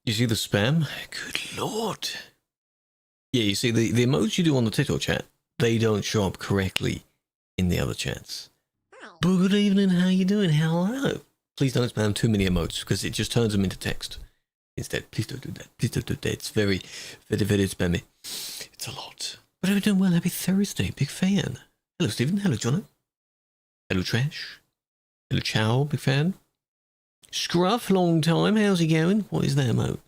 You see the spam? Good lord. Yeah, you see the emotes you do on the TikTok chat, they don't show up correctly in the other chats. But good evening, how you doing? Hello. Please don't spam too many emotes because it just turns them into text. Instead, please don't do that. Please don't do that. It's very, very, very spammy. It's a lot. But I'm doing well. Happy Thursday. Big fan. Hello, Stephen. Hello, Jono. Hello, Trash. Hello, Chow. Big fan. Scruff, long time. How's he going? What is that emote?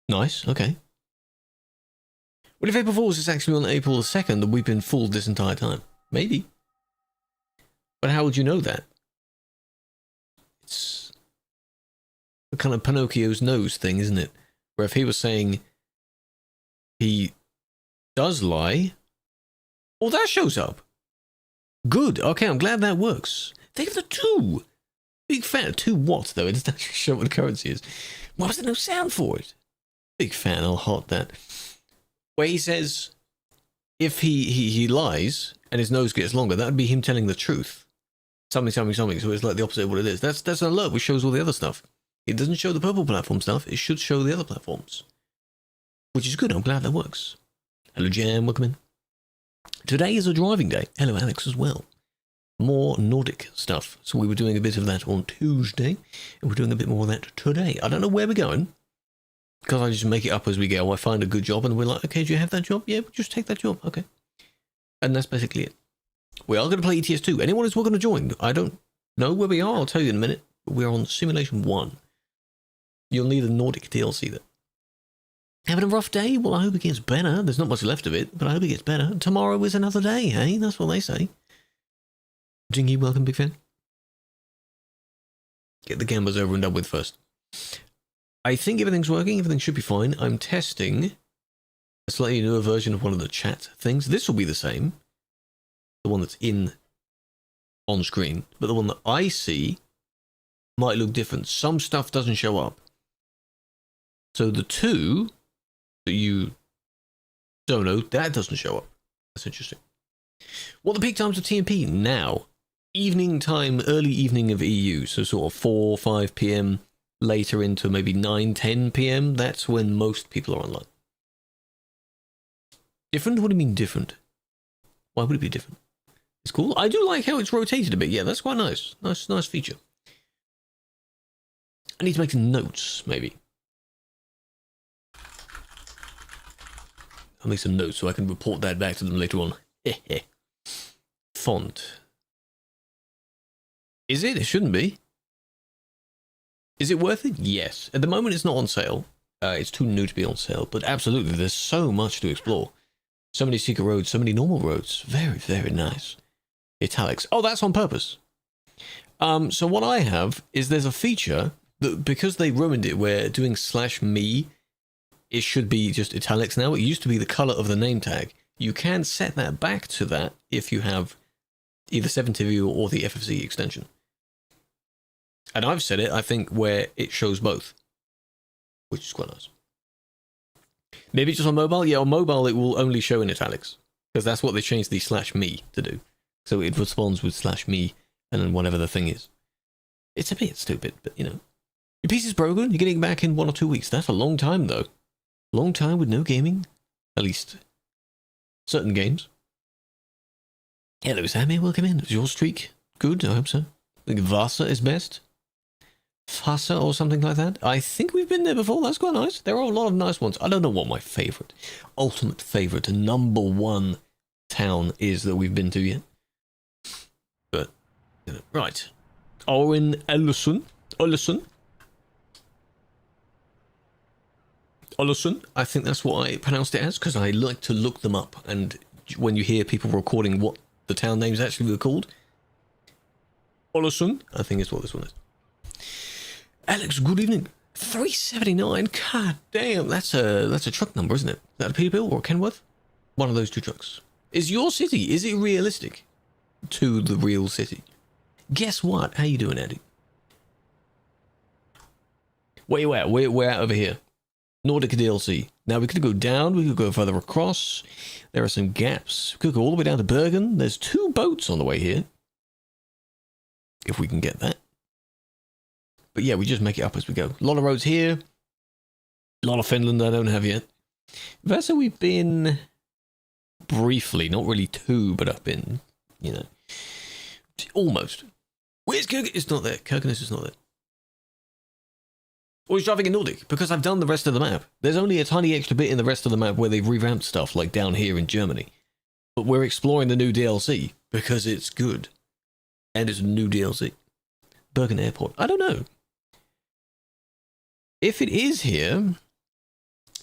Nice. Okay. What if April Fool's is actually on April 2nd and we've been fooled this entire time? Maybe. But how would you know that? It's a kind of Pinocchio's nose thing, isn't it? Where if he was saying he does lie, well, that shows up. Good. Okay, I'm glad that works. Think of the 2. Big fan of 2 what, though? It doesn't actually show what the currency is. Why was there no sound for it? Big fan. I'll heart that. Where he says if he lies and his nose gets longer, that would be him telling the truth. Something. So it's like the opposite of what it is. That's an alert which shows all the other stuff. It doesn't show the purple platform stuff. It should show the other platforms. Which is good. I'm glad that works. Hello, Jam. Welcome in. Today is a driving day. Hello, Alex, as well. More Nordic stuff. So we were doing a bit of that on Tuesday. And we're doing a bit more of that today. I don't know where we're going. Because I just make it up as we go. I find a good job and we're like, okay, do you have that job? Yeah, we'll just take that job. Okay. And that's basically it. We are going to play ETS2. Anyone who's going to join, I don't know where we are. I'll tell you in a minute. We're on Simulation 1. You'll need a Nordic DLC there. Having a rough day? Well, I hope it gets better. There's not much left of it, but I hope it gets better. Tomorrow is another day, hey? That's what they say. Jingy, welcome, big fan. Get the gambas over and done with first. I think everything's working. Everything should be fine. I'm testing a slightly newer version of one of the chat things. This will be the same. The one that's on screen. But the one that I see might look different. Some stuff doesn't show up. So the 2 that you don't know, that doesn't show up. That's interesting. What are the peak times of TMP now? Evening time, early evening of EU. So sort of 4, 5 p.m. later into maybe 9, 10 p.m. That's when most people are online. Different? What do you mean different? Why would it be different? It's cool. I do like how it's rotated a bit. Yeah, that's quite nice. Nice feature. I need to make some notes, maybe. I'll make some notes so I can report that back to them later on. Font. Is it? It shouldn't be. Is it worth it? Yes. At the moment, it's not on sale. It's too new to be on sale. But absolutely, there's so much to explore. So many secret roads, so many normal roads. Very, very nice. Italics. Oh, that's on purpose. So what I have is there's a feature that, because they ruined it, where doing /me, it should be just italics now. It used to be the color of the name tag. You can set that back to that if you have either 7TV or the FFC extension. And I've set it, I think, where it shows both, which is quite nice. Maybe just on mobile? Yeah, on mobile it will only show in italics, because that's what they changed the /me to do. So it responds with /me and then whatever the thing is. It's a bit stupid, but you know. Your PC is broken, you're getting back in 1 or 2 weeks. That's a long time, though. Long time with no gaming. At least certain games. Hello, Sammy, welcome in. Is your streak good? I hope so. I think Vasa is best. Fasa or something like that. I think we've been there before. That's quite nice. There are a lot of nice ones. I don't know what my favorite, ultimate favorite, and number 1 town is that we've been to yet. But, right. Owen Ellison. I think that's what I pronounced it as, because I like to look them up, and when you hear people recording what the town names actually were called. Ellison, I think is what this one is. Alex, good evening. 379. God damn, that's a truck number, isn't it? Is that a Peterbilt or a Kenworth? One of those 2 trucks. Is your city, is it realistic to the real city? Guess what? How you doing, Eddie? Where you at? We're out over here. Nordic DLC. Now we could go down, we could go further across. There are some gaps. We could go all the way down to Bergen. There's 2 boats on the way here. If we can get that. But yeah, we just make it up as we go. A lot of roads here. A lot of Finland I don't have yet. Vasa we've been briefly, not really too, but I've been, you know, almost. Where's Kirk? It's not there. Kirkenes is not there. Or he's driving in Nordic, because I've done the rest of the map. There's only a tiny extra bit in the rest of the map where they've revamped stuff, like down here in Germany. But we're exploring the new DLC, because it's good. And it's a new DLC. Bergen Airport. I don't know. If it is here,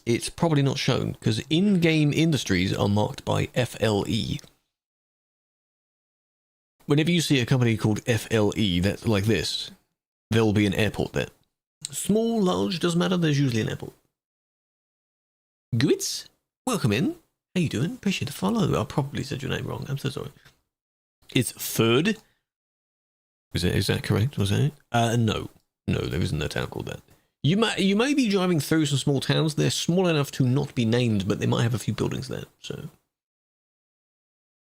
it's probably not shown, because in-game industries are marked by FLE. Whenever you see a company called FLE that's like this, there'll be an airport there. Small, large, doesn't matter, there's usually an airport. Gwitz, welcome in. How you doing? Appreciate the follow. I probably said your name wrong. I'm so sorry. It's Third. Is that correct? Was that it? No. No, there isn't a town called that. You may be driving through some small towns. They're small enough to not be named, but they might have a few buildings there. So,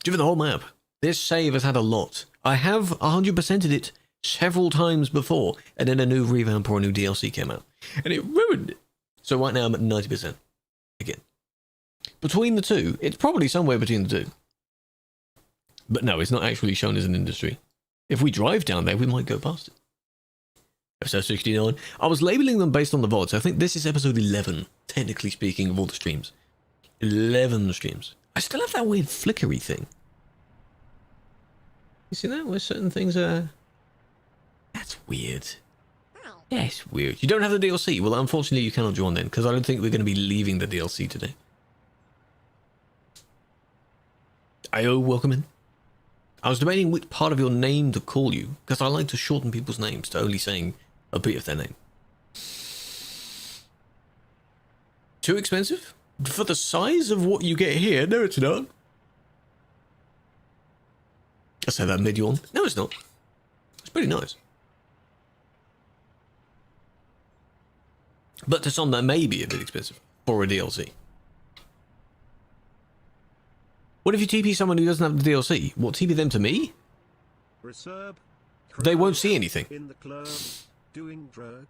given the whole map, this save has had a lot. I have 100%ed it several times before, and then a new revamp or a new DLC came out, and it ruined it. So right now I'm at 90% again. Between the two, it's probably somewhere between the two. But no, it's not actually shown as an industry. If we drive down there, we might go past it. Episode 69. I was labeling them based on the VODs. I think this is episode 11, technically speaking, of all the streams. 11 streams. I still have that weird flickery thing. You see that? Where certain things are... That's weird. Yeah, it's weird. You don't have the DLC? Well, unfortunately, you cannot join then, because I don't think we're going to be leaving the DLC today. Io, welcome in. I was debating which part of your name to call you, because I like to shorten people's names to only saying a bit of their name. Too expensive? For the size of what you get here? No, it's not. I say that mid-yawn. No, it's not. It's pretty nice. But to some, that may be a bit expensive for a DLC. What if you TP someone who doesn't have the DLC? What, TP them to me? They won't see anything. In the club, doing drug.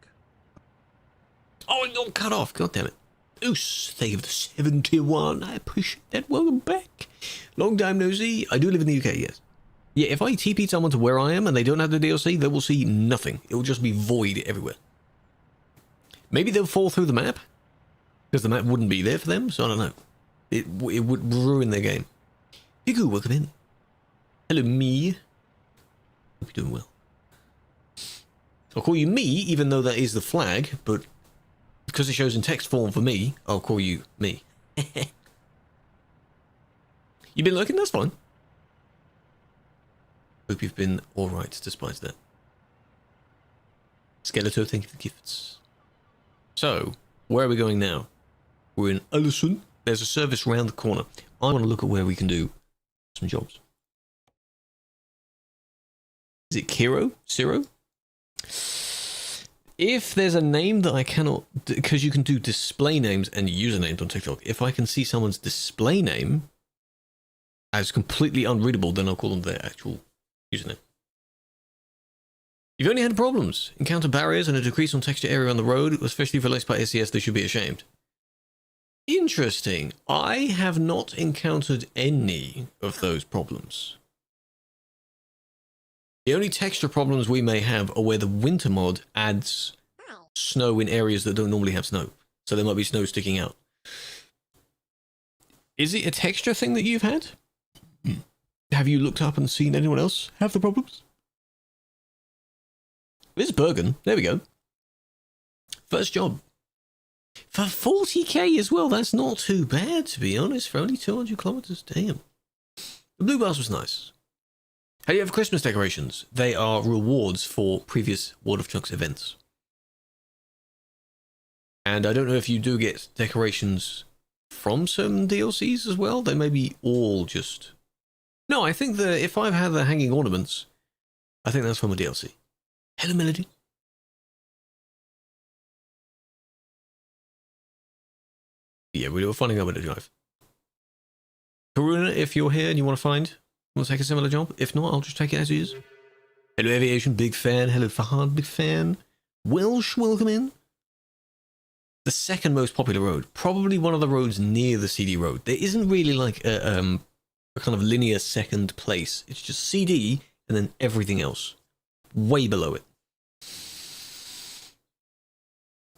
Oh, it got cut off. God damn it. Oos, thank you for the 71. I appreciate that. Welcome back. Long time no see. I do live in the UK, yes. Yeah, if I TP someone to where I am and they don't have the DLC, they will see nothing. It will just be void everywhere. Maybe they'll fall through the map, because the map wouldn't be there for them, so I don't know. It would ruin their game. Piku, welcome in. Hello, me. Hope you're doing well. I'll call you me, even though that is the flag, but because it shows in text form for me, I'll call you me. You've been lurking? That's fine. Hope you've been alright despite that. Skeletor, thank you for the gifts. So, where are we going now? We're in Ellison. There's a service round the corner. I want to look at where we can do some jobs. Is it Kiro? Ciro? If there's a name that I cannot... Because you can do display names and usernames on TikTok. If I can see someone's display name as completely unreadable, then I'll call them their actual username. You've only had problems. Encounter barriers and a decrease on texture area on the road, especially for less by SCS, they should be ashamed. Interesting. I have not encountered any of those problems. The only texture problems we may have are where the winter mod adds snow in areas that don't normally have snow. So there might be snow sticking out. Is it a texture thing that you've had? Have you looked up and seen anyone else have the problems? This is Bergen. There we go. First job. For 40k as well, that's not too bad, to be honest, for only 200 kilometers. Damn. The blue bus was nice. How do you have Christmas decorations? They are rewards for previous World of Chunks events. And I don't know if you do get decorations from certain DLCs as well. They may be all just... No, I think that if I've had the hanging ornaments, I think that's from a DLC. Hello, Melody. Yeah, we were finding out where to drive. Karuna, if you're here and you want to take a similar job. If not, I'll just take it as is. Hello, Aviation, big fan. Hello, Fahad, big fan. Welsh will come in. The second most popular road, probably one of the roads near the CD road. There isn't really like a kind of linear second place. It's just CD and then everything else way below it.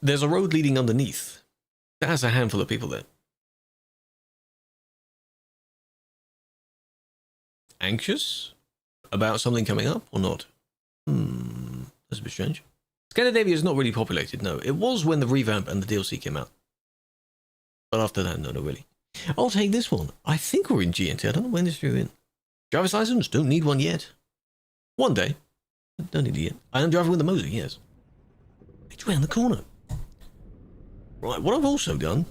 There's a road leading underneath that has a handful of people there. Anxious about something coming up or not? That's a bit strange. Scandinavia is not really populated, no. It was when the revamp and the DLC came out. But after that, no, really. I'll take this one. I think we're in GNT. I don't know when this is in. Driver's license? Don't need one yet. One day. Don't need it yet. I am driving with the Moser, yes. It's around the corner. Right, what I've also done,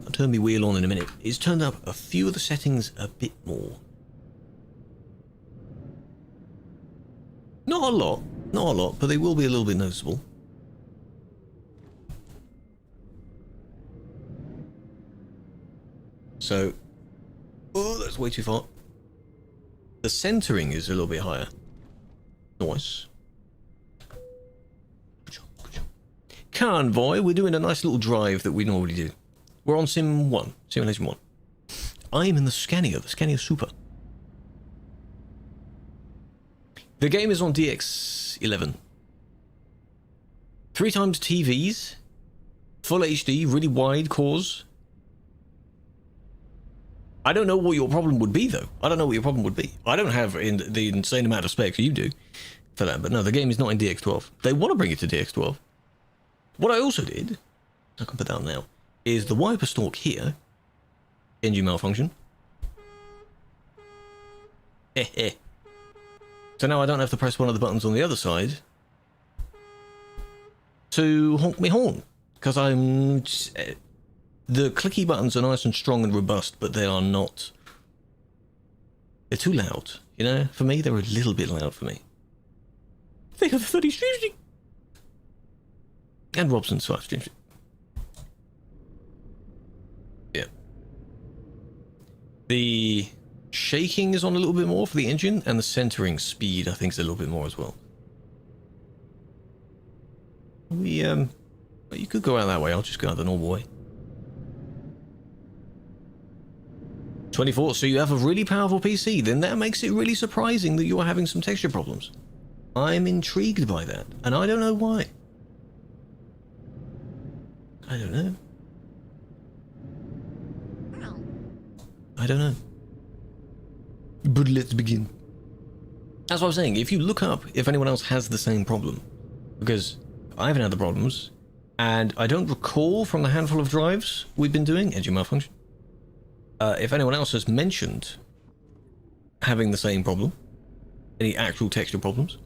I'll turn my wheel on in a minute, is turned up a few of the settings a bit more. Not a lot, but they will be a little bit noticeable. So, oh, that's way too far. The centering is a little bit higher. Nice. Good job, good job. Convoy, we're doing a nice little drive that we normally do. We're on Sim 1, Simulation 1. I'm in the Scania Super. The game is on DX11. 3x TVs, full HD, really wide cores. I don't know what your problem would be, though. I don't know what your problem would be. I don't have the insane amount of specs you do for that, but no, the game is not in DX12. They want to bring it to DX12. What I also did, I can put that on now, is the wiper stalk here, engine malfunction. So now I don't have to press one of the buttons on the other side to honk me horn, because I'm just, the clicky buttons are nice and strong and robust, but they are not, they're too loud, you know. For me, they're a little bit loud for me. Think of the 30 streams and Robson's 5 streams. Yeah, the shaking is on a little bit more for the engine, and the centering speed I think is a little bit more as well. You could go out that way. I'll just go out the normal way. 24, so you have a really powerful PC, then that makes it really surprising that you are having some texture problems. I'm intrigued by that, and I don't know why. I don't know. I don't know. But let's begin. That's what I was saying. If you look up if anyone else has the same problem, because I haven't had the problems, and I don't recall from the handful of drives we've been doing, engine malfunction, if anyone else has mentioned having the same problem, any actual texture problems,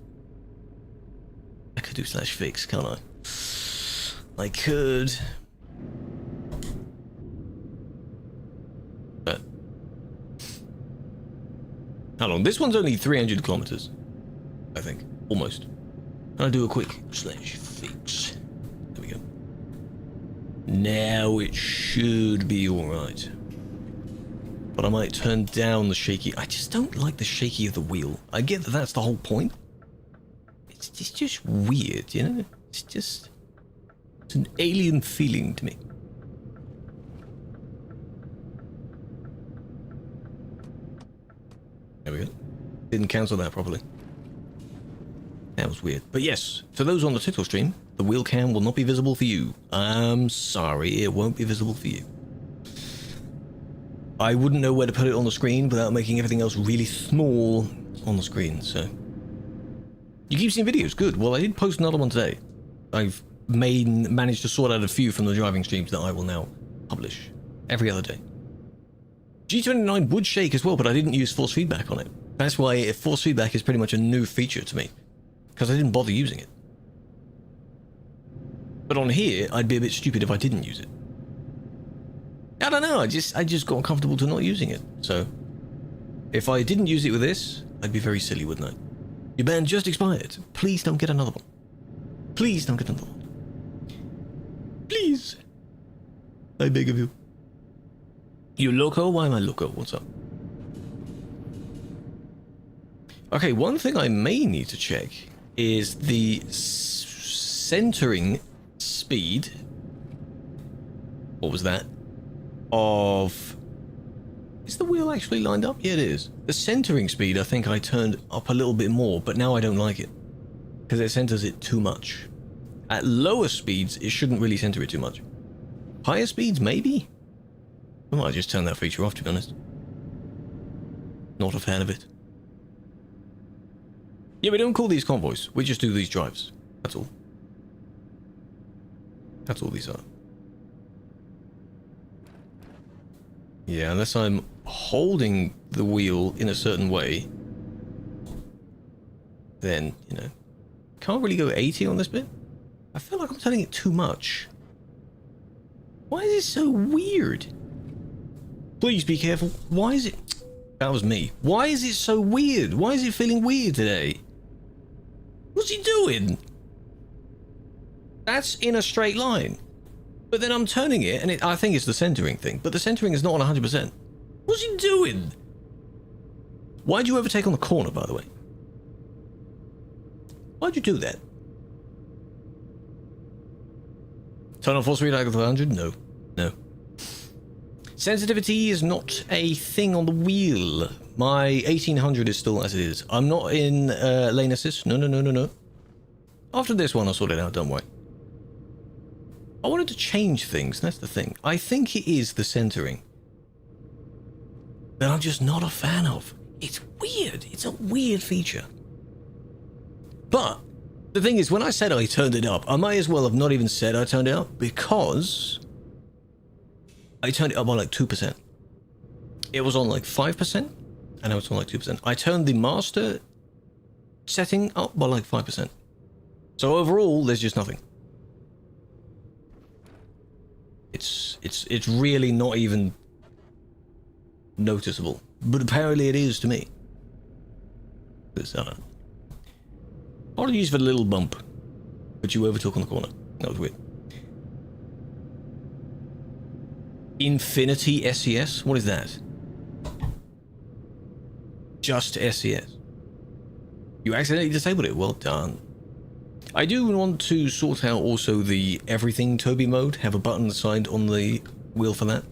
I could do /fix, can't I? I could. But how long? This one's only 300 kilometers, I think, almost. And I do a quick /fix. There we go. Now it should be all right. But I might turn down the shaky. I just don't like the shaky of the wheel. I get that that's the whole point. It's just weird, you know? It's an alien feeling to me. There we go. Didn't cancel that properly. That was weird. But yes, for those on the TikTok stream, the wheel cam will not be visible for you. I'm sorry, it won't be visible for you. I wouldn't know where to put it on the screen without making everything else really small on the screen, so. You keep seeing videos, good. Well, I did post another one today. I've managed to sort out a few from the driving streams that I will now publish every other day. G29 would shake as well, but I didn't use force feedback on it. That's why force feedback is pretty much a new feature to me, because I didn't bother using it. But on here, I'd be a bit stupid if I didn't use it. I don't know, I just got comfortable to not using it. So, if I didn't use it with this, I'd be very silly, wouldn't I? Your ban just expired. Please don't get another one. Please don't get another one. Please. I beg of you. You loco? Why am I loco? What's up? Okay, one thing I may need to check is the centering speed, what was that, of, is the wheel actually lined up? Yeah, it is. The centering speed, I think I turned up a little bit more, but now I don't like it because it centers it too much. At lower speeds, it shouldn't really center it too much. Higher speeds, maybe? I might just turn that feature off, to be honest. Not a fan of it. Yeah, we don't call these convoys. We just do these drives. That's all. That's all these are. Yeah, unless I'm holding the wheel in a certain way, then, you know, can't really go 80 on this bit. I feel like I'm turning it too much. Why is it so weird? Please be careful. Why is it... That was me. Why is it so weird? Why is it feeling weird today? What's he doing? That's in a straight line. But then I'm turning it, and I think it's the centering thing. But the centering is not on 100%. What's he doing? Why'd you overtake on the corner, by the way? Why'd you do that? Turn on full speed like 100? No. No. Sensitivity is not a thing on the wheel. My 1800 is still as it is. I'm not in lane assist. No, no, no, no, no. After this one, I'll sort it out, don't worry. I wanted to change things, that's the thing. I think it is the centering that I'm just not a fan of. It's weird. It's a weird feature. But the thing is, when I said I turned it up, I might as well have not even said I turned it up, because I turned it up by like 2%. It was on like 5%, and now it's on like 2%. I turned the master setting up by like 5%. So overall, there's just nothing. It's really not even noticeable, but apparently it is to me. Apologies for the little bump, but you overtook on the corner. That was weird. Infinity SES? What is that? Just SES. You accidentally disabled it. Well done. I do want to sort out also the everything Toby mode. Have a button assigned on the wheel for that.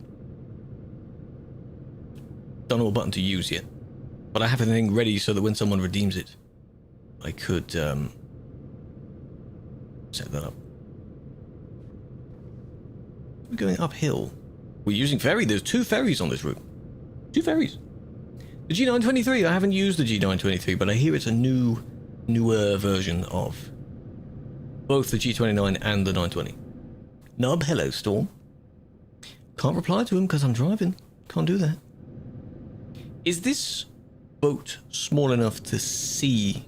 Don't know what button to use yet, but I have everything ready so that when someone redeems it, I could set that up. We're going uphill. We're using ferry. There's 2 ferries on this route. 2 ferries. The G923. I haven't used the G923, but I hear it's a newer version of both the G29 and the 920. Nub, hello, Storm. Can't reply to him because I'm driving. Can't do that. Is this boat small enough to see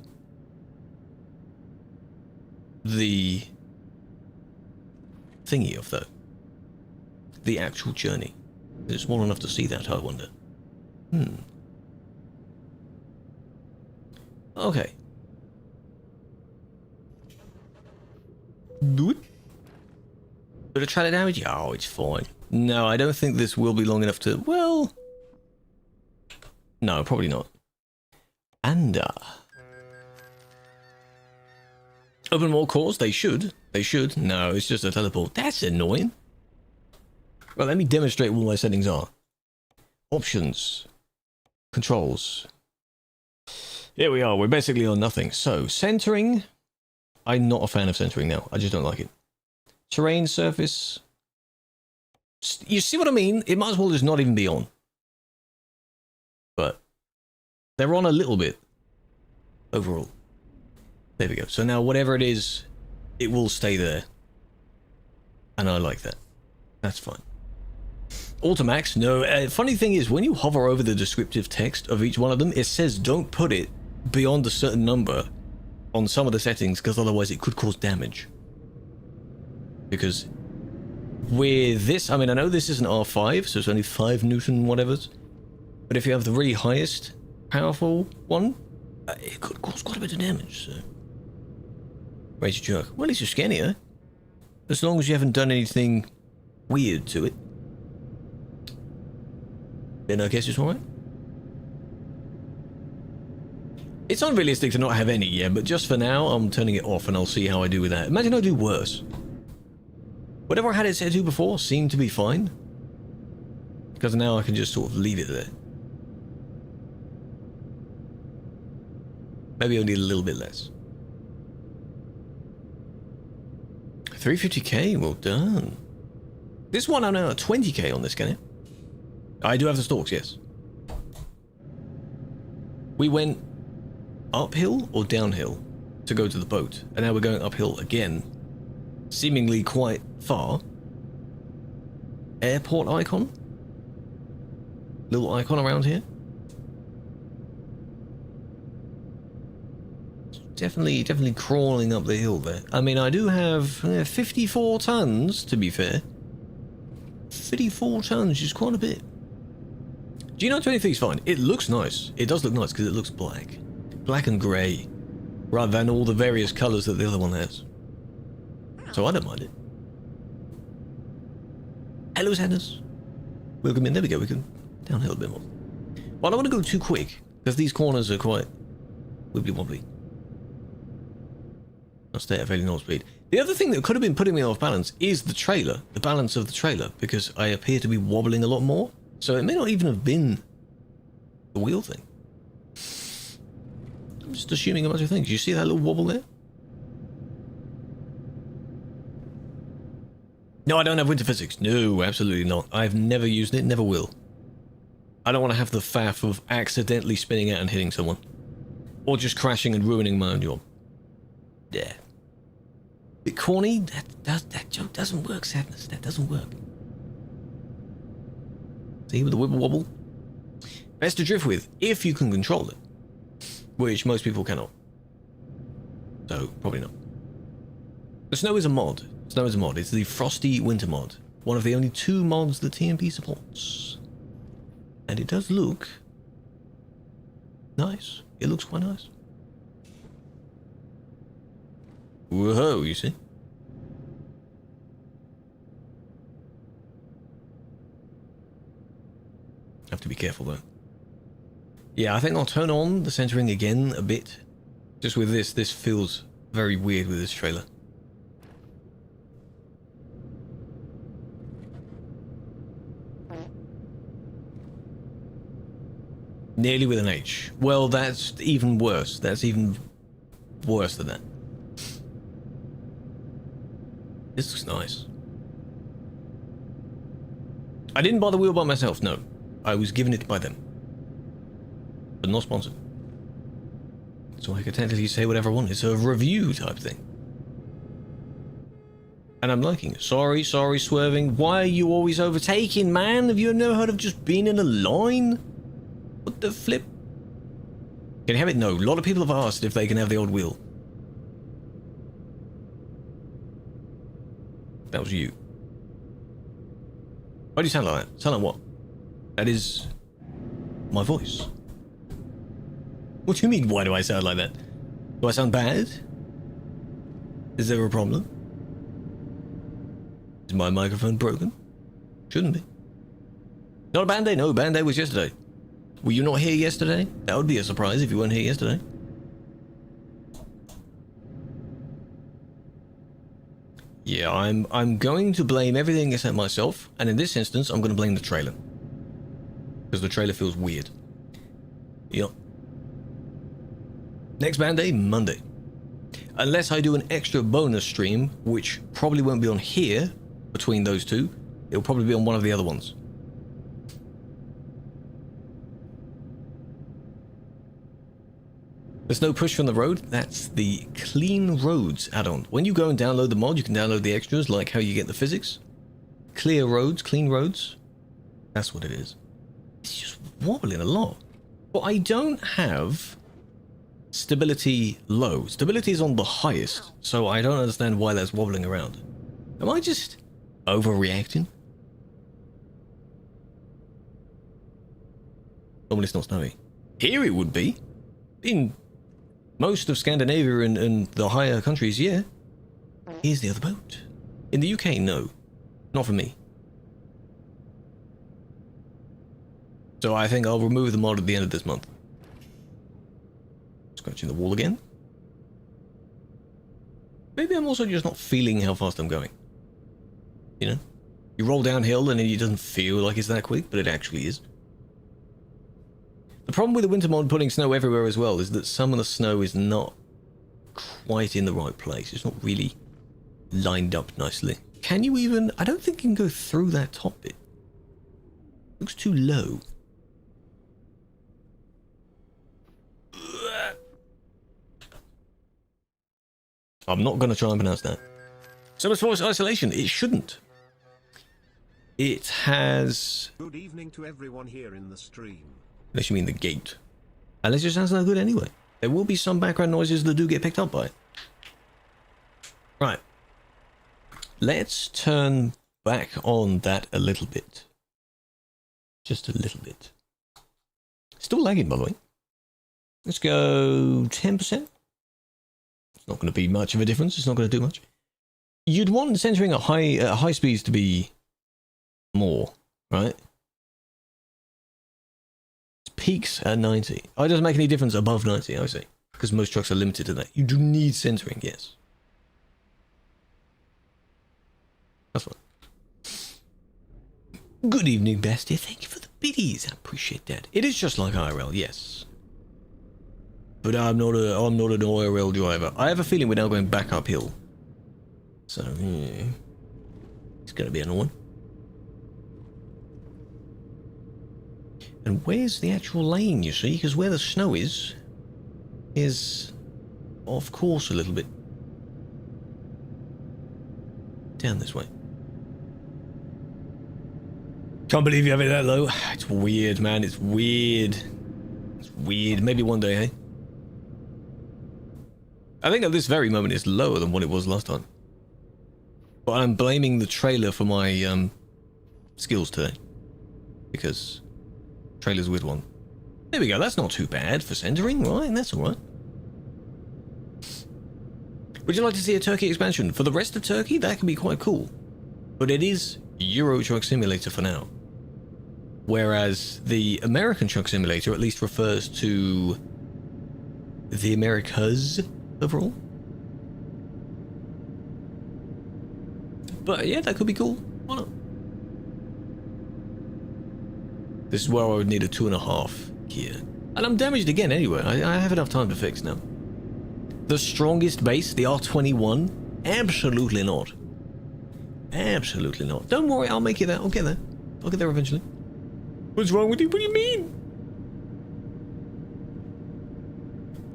the thingy of, though? The actual journey? Is it small enough to see that, I wonder? Okay. Do it. Bit of trailer damage? Oh, it's fine. No, I don't think this will be long enough to... Well... No, probably not. And, open more cores? They should. They should. No, it's just a teleport. That's annoying. Well, let me demonstrate what my settings are. Options. Controls. Here we are. We're basically on nothing. So, centering. I'm not a fan of centering now. I just don't like it. Terrain, surface. You see what I mean? It might as well just not even be on. But they're on a little bit overall. There we go. So now whatever it is, it will stay there. And I like that. That's fine. Automax, no. Funny thing is, when you hover over the descriptive text of each one of them, it says don't put it beyond a certain number on some of the settings, because otherwise it could cause damage. Because with this, I mean, I know this is an R5, so it's only 5 Newton whatevers. But if you have the really highest powerful one, it could cause quite a bit of damage, so... Raise your jerk. Well, at least you're skinnier. As long as you haven't done anything weird to it. Then I guess it's alright. It's unrealistic to not have any, yeah, but just for now, I'm turning it off and I'll see how I do with that. Imagine I do worse. Whatever I had it set to before seemed to be fine. Because now I can just sort of leave it there. Maybe only a little bit less. 350k, well done. This one I'm now at 20k on this, can it? I do have the stalks, yes. We went uphill or downhill to go to the boat, and now we're going uphill again, seemingly quite far. Airport icon? Little icon around here. Definitely crawling up the hill there. I mean, I do have 54 tons, to be fair. 54 tons is quite a bit. Geno 23 is fine. It looks nice. It does look nice because it looks black. Black and grey. Rather than all the various colours that the other one has. So I don't mind it. Hello, Sadness. Welcome in. There we go. We can downhill a bit more. Well, I don't want to go too quick because these corners are quite wibbly wobbly. I'll stay at a fairly normal speed. The other thing that could have been putting me off balance is the trailer. The balance of the trailer. Because I appear to be wobbling a lot more. So it may not even have been the wheel thing. I'm just assuming a bunch of things. You see that little wobble there? No, I don't have winter physics. No, absolutely not. I've never used it, never will. I don't want to have the faff of accidentally spinning out and hitting someone. Or just crashing and ruining my own job. Yeah. Bit corny? That joke doesn't work, Sadness. That doesn't work. See, with the wibble wobble? Best to drift with, if you can control it. Which most people cannot. So, probably not. The snow is a mod. Snow is a mod. It's the Frosty Winter mod. One of the only 2 mods that TMP supports. And it does look nice. It looks quite nice. Whoa, you see? Have to be careful though. Yeah, I think I'll turn on the centering again a bit. Just with this feels very weird with this trailer. Nearly with an H. Well, that's even worse. That's even worse than that. This looks nice. I didn't buy the wheel by myself, no. I was given it by them. But not sponsored. So I could technically say whatever I want. It's a review type thing. And I'm liking it. Sorry, swerving. Why are you always overtaking, man? Have you never heard of just being in a line? What the flip? Can you have it? No. A lot of people have asked if they can have the old wheel. That was you. Why do you sound like that? Sound like what? That is my voice. What do you mean, why do I sound like that? Do I sound bad? Is there a problem? Is my microphone broken? Shouldn't be. Not a band day? No, band day was yesterday. Were you not here yesterday? That would be a surprise if you weren't here yesterday. Yeah, I'm going to blame everything except myself, and in this instance, I'm going to blame the trailer. Because the trailer feels weird. Yep. Next band day, Monday. Unless I do an extra bonus stream, which probably won't be on here, between those two. It'll probably be on one of the other ones. There's no push from the road. That's the Clean Roads add-on. When you go and download the mod, you can download the extras, like how you get the physics. Clear roads, clean roads. That's what it is. It's just wobbling a lot. But I don't have stability low. Stability is on the highest, so I don't understand why that's wobbling around. Am I just overreacting? Normally it's not snowy. Here it would be. In most of Scandinavia and the higher countries, yeah. Here's the other boat. In the UK, no. Not for me. So I think I'll remove the mod at the end of this month. Scratching the wall again. Maybe I'm also just not feeling how fast I'm going. You know? You roll downhill and it doesn't feel like it's that quick, but it actually is. The problem with the winter mod putting snow everywhere as well is that some of the snow is not quite in the right place. It's not really lined up nicely. Can you even... I don't think you can go through that top bit. Looks too low. I'm not going to try and pronounce that. So as far as isolation, it shouldn't. It has... Good evening to everyone here in the stream. Unless you mean the gate. Unless it sounds no good anyway. There will be some background noises that do get picked up by it. Right. Let's turn back on that a little bit. Just a little bit. Still lagging, by the way. Let's go 10%. It's not going to be much of a difference. It's not going to do much. You'd want centering at high speeds to be more, right? Peaks at 90. Oh, it doesn't make any difference above 90, I see. Because most trucks are limited to that. You do need centering, yes. That's fine. Good evening, Bestie. Thank you for the biddies. I appreciate that. It is just like IRL, yes. But I'm not an IRL driver. I have a feeling we're now going back uphill. So, yeah. It's going to be annoying. And where's the actual lane, you see? Because where the snow is off course a little bit. Down this way. Can't believe you have it that low. It's weird, man. It's weird. It's weird. Maybe one day, hey? I think at this very moment it's lower than what it was last time. But I'm blaming the trailer for my skills today. Because trailer's a weird one. There we go. That's not too bad for centering, right? That's alright. Would you like to see a Turkey expansion? For the rest of Turkey, that can be quite cool. But it is Euro Truck Simulator for now. Whereas the American Truck Simulator at least refers to the Americas overall. But yeah, that could be cool. Why not? This is where I would need a 2.5 gear. And I'm damaged again anyway. I have enough time to fix now. The strongest base, the R21? Absolutely not. Absolutely not. Don't worry, I'll make it there. I'll get there. I'll get there eventually. What's wrong with you? What do you mean?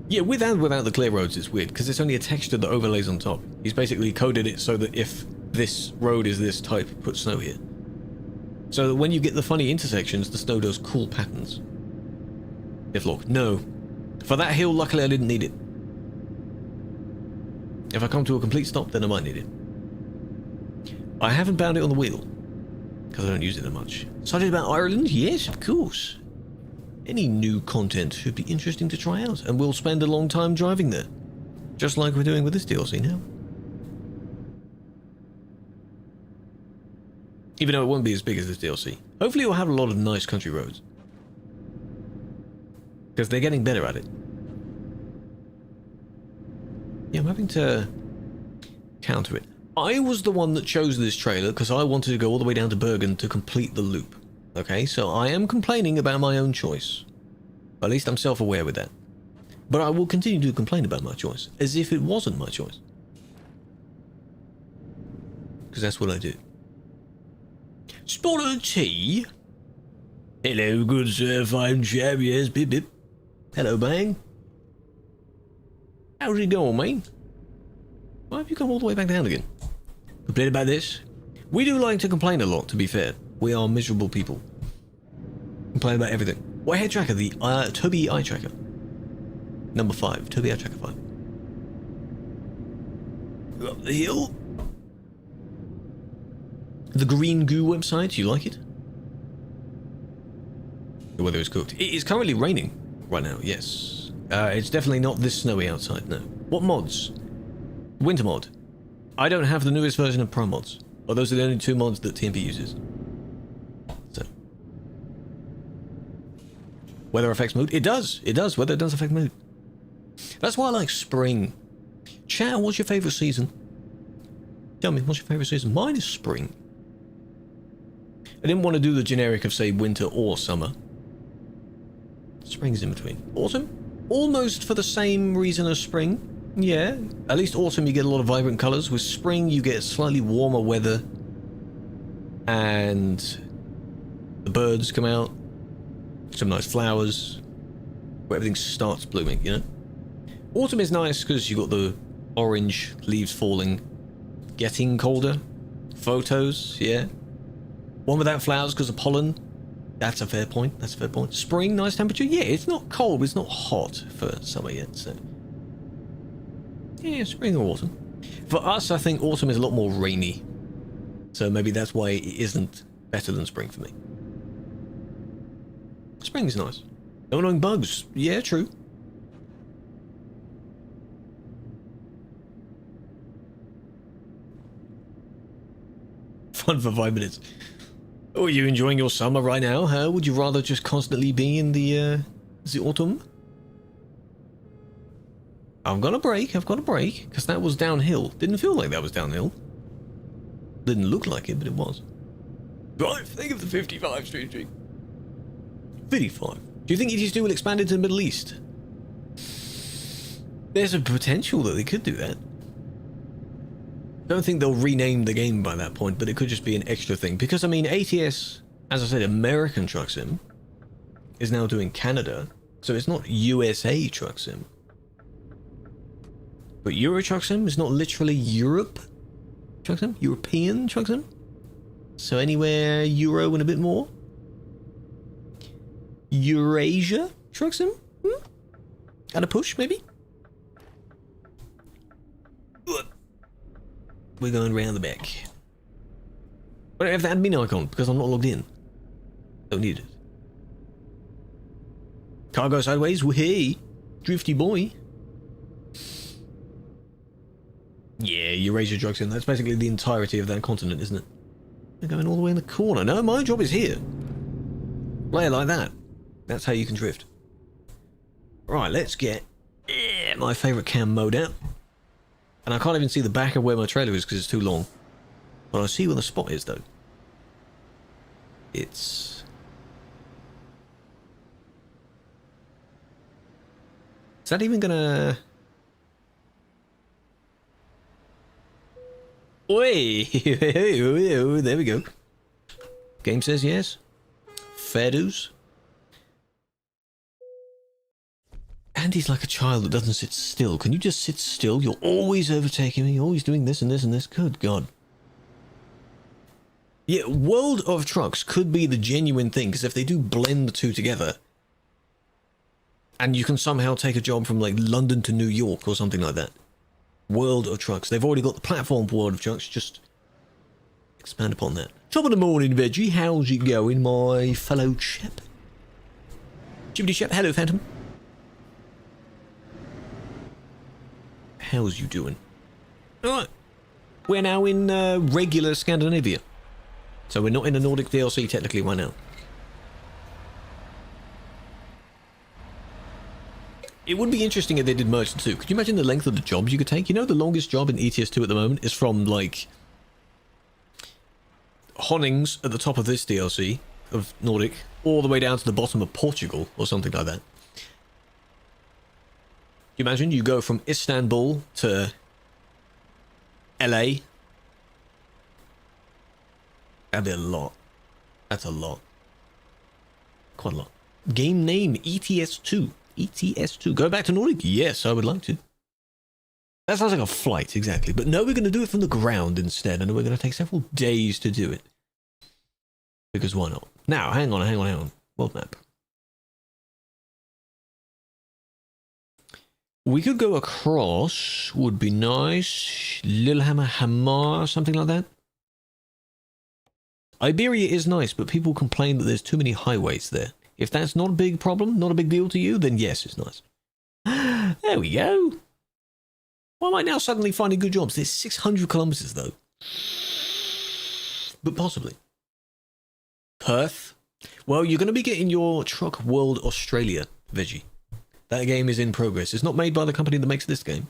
Yeah, with and without the clear roads, it's weird, because it's only a texture that overlays on top. He's basically coded it so that if this road is this type, put snow here. So that when you get the funny intersections, the snow does cool patterns. If look, no. For that hill, luckily I didn't need it. If I come to a complete stop, then I might need it. I haven't bound it on the wheel, because I don't use it that much. Excited about Ireland? Yes, of course. Any new content should be interesting to try out, and we'll spend a long time driving there. Just like we're doing with this DLC now. Even though it won't be as big as this DLC. Hopefully we'll have a lot of nice country roads. Because they're getting better at it. Yeah, I'm having to counter it. I was the one that chose this trailer because I wanted to go all the way down to Bergen to complete the loop. Okay, so I am complaining about my own choice. At least I'm self-aware with that. But I will continue to complain about my choice, as if it wasn't my choice. Because that's what I do. Spot of tea? Hello, good sir, fine chap, yes, bip bip. Hello, Bang. How's it going, mate? Why have you come all the way back down again? Complain about this? We do like to complain a lot, to be fair. We are miserable people. Complain about everything. What head tracker? The Toby Eye Tracker. Number 5. Toby Eye Tracker 5. Go up the hill. The Green Goo website, you like it? The weather is cooked. It is currently raining right now, yes. It's definitely not this snowy outside, no. What mods? Winter mod. I don't have the newest version of Pro mods. Or those are the only 2 mods that TMP uses. So. Weather affects mood? It does. It does. Weather does affect mood. That's why I like spring. Chat, what's your favourite season? Tell me, what's your favourite season? Mine is spring. I didn't want to do the generic of, say, winter or summer. Spring's in between. Autumn? Almost for the same reason as spring. Yeah, at least autumn you get a lot of vibrant colours. With spring you get slightly warmer weather. And the birds come out. Some nice flowers. Where everything starts blooming, you know? Autumn is nice because you got the orange leaves falling. Getting colder. Photos, yeah. One without flowers because of pollen. That's a fair point. That's a fair point. Spring, nice temperature. Yeah, it's not cold, but it's not hot for summer yet, so... yeah, spring or autumn. For us, I think autumn is a lot more rainy. So maybe that's why it isn't better than spring for me. Spring is nice. No annoying bugs. Yeah, true. Fun for 5 minutes. Oh, are you enjoying your summer right now, huh? Would you rather just constantly be in the autumn? I've got a break, because that was downhill. Didn't feel like that was downhill. Didn't look like it, but it was. Right, think of the 55 Street. 55. Do you think ETS2 will expand into the Middle East? There's a potential that they could do that. Don't think they'll rename the game by that point, but it could just be an extra thing. Because, I mean, ATS, as I said, American Truck Sim, is now doing Canada, so it's not USA Truck Sim. But Euro Truck Sim is not literally Europe Truck Sim? European Truck Sim? So anywhere Euro and a bit more? Eurasia Truck Sim? And a push, maybe? We're going round the back. I don't have the admin icon because I'm not logged in. Don't need it. Cargo sideways, hey, drifty boy. Yeah, Eurasia Truck Sim. That's basically the entirety of that continent, isn't it? They're going all the way in the corner. No, my job is here. Play it like that. That's how you can drift. Right, let's get my favourite cam mode out. And I can't even see the back of where my trailer is because it's too long. But I see where the spot is, though. It's... is that even gonna... Oi! There we go. Game says yes. Fair dues. Andy's like a child that doesn't sit still. Can you just sit still? You're always overtaking me, always doing this and this and this. Good God. Yeah, World of Trucks could be the genuine thing, because if they do blend the two together, and you can somehow take a job from like London to New York or something like that. World of Trucks. They've already got the platform for World of Trucks. Just expand upon that. Top of the morning, Veggie. How's it going, my fellow chap? Jibbity chap. Hello, Phantom. How's you doing? Alright. We're now in regular Scandinavia. So we're not in a Nordic DLC technically right now. It would be interesting if they did merge the two. Could you imagine the length of the jobs you could take? You know the longest job in ETS2 at the moment is from, like, Honnings at the top of this DLC of Nordic, all the way down to the bottom of Portugal, or something like that. You imagine you go from Istanbul to LA. That'd be a lot. That's a lot. Quite a lot. Game name, ETS2. ETS2. Go back to Nordic? Yes, I would like to. That sounds like a flight, exactly. But no, we're going to do it from the ground instead, and we're going to take several days to do it. Because why not? Now, hang on. World map. We could go across, would be nice. Lillehammer, Hamar, something like that. Iberia is nice, but people complain that there's too many highways there. If that's not a big problem, not a big deal to you, then yes, it's nice. There we go. Why am I now suddenly finding good jobs? There's 600 kilometers, though. But possibly. Perth. Well, you're going to be getting your Truck World Australia, Veggie. That game is in progress. It's not made by the company that makes this game,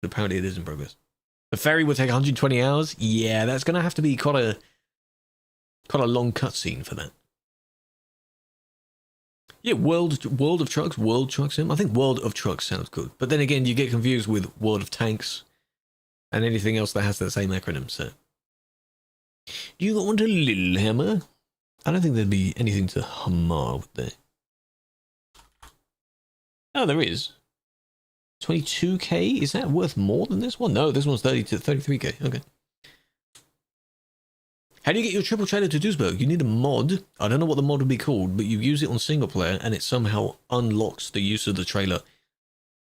but apparently it is in progress. The ferry will take 120 hours. Yeah, that's going to have to be quite a long cutscene for that. Yeah, World of Trucks, World Truck Sim. I think World of Trucks sounds good. But then again, you get confused with World of Tanks and anything else that has that same acronym, so. Do you want a little hammer? I don't think there'd be anything to hammer, would there? Oh, there is. 22k? Is that worth more than this one? No, this one's 30 to 33k. Okay. How do you get your triple trailer to Duisburg? You need a mod. I don't know what the mod would be called, but you use it on single player and it somehow unlocks the use of the trailer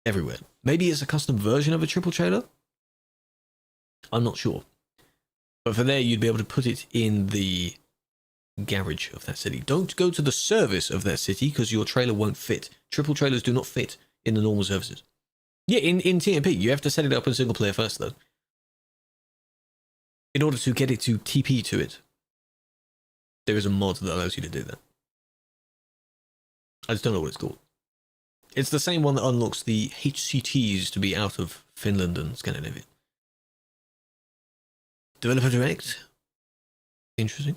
everywhere. Maybe it's a custom version of a triple trailer? I'm not sure. But for there, you'd be able to put it in the garage of that city. Don't go to the service of that city because your trailer won't fit. Triple trailers do not fit in the normal services. Yeah, in TMP, you have to set it up in single player first, though. In order to get it to TP to it, there is a mod that allows you to do that. I just don't know what it's called. It's the same one that unlocks the HCTs to be out of Finland and Scandinavia. Developer Direct. Interesting.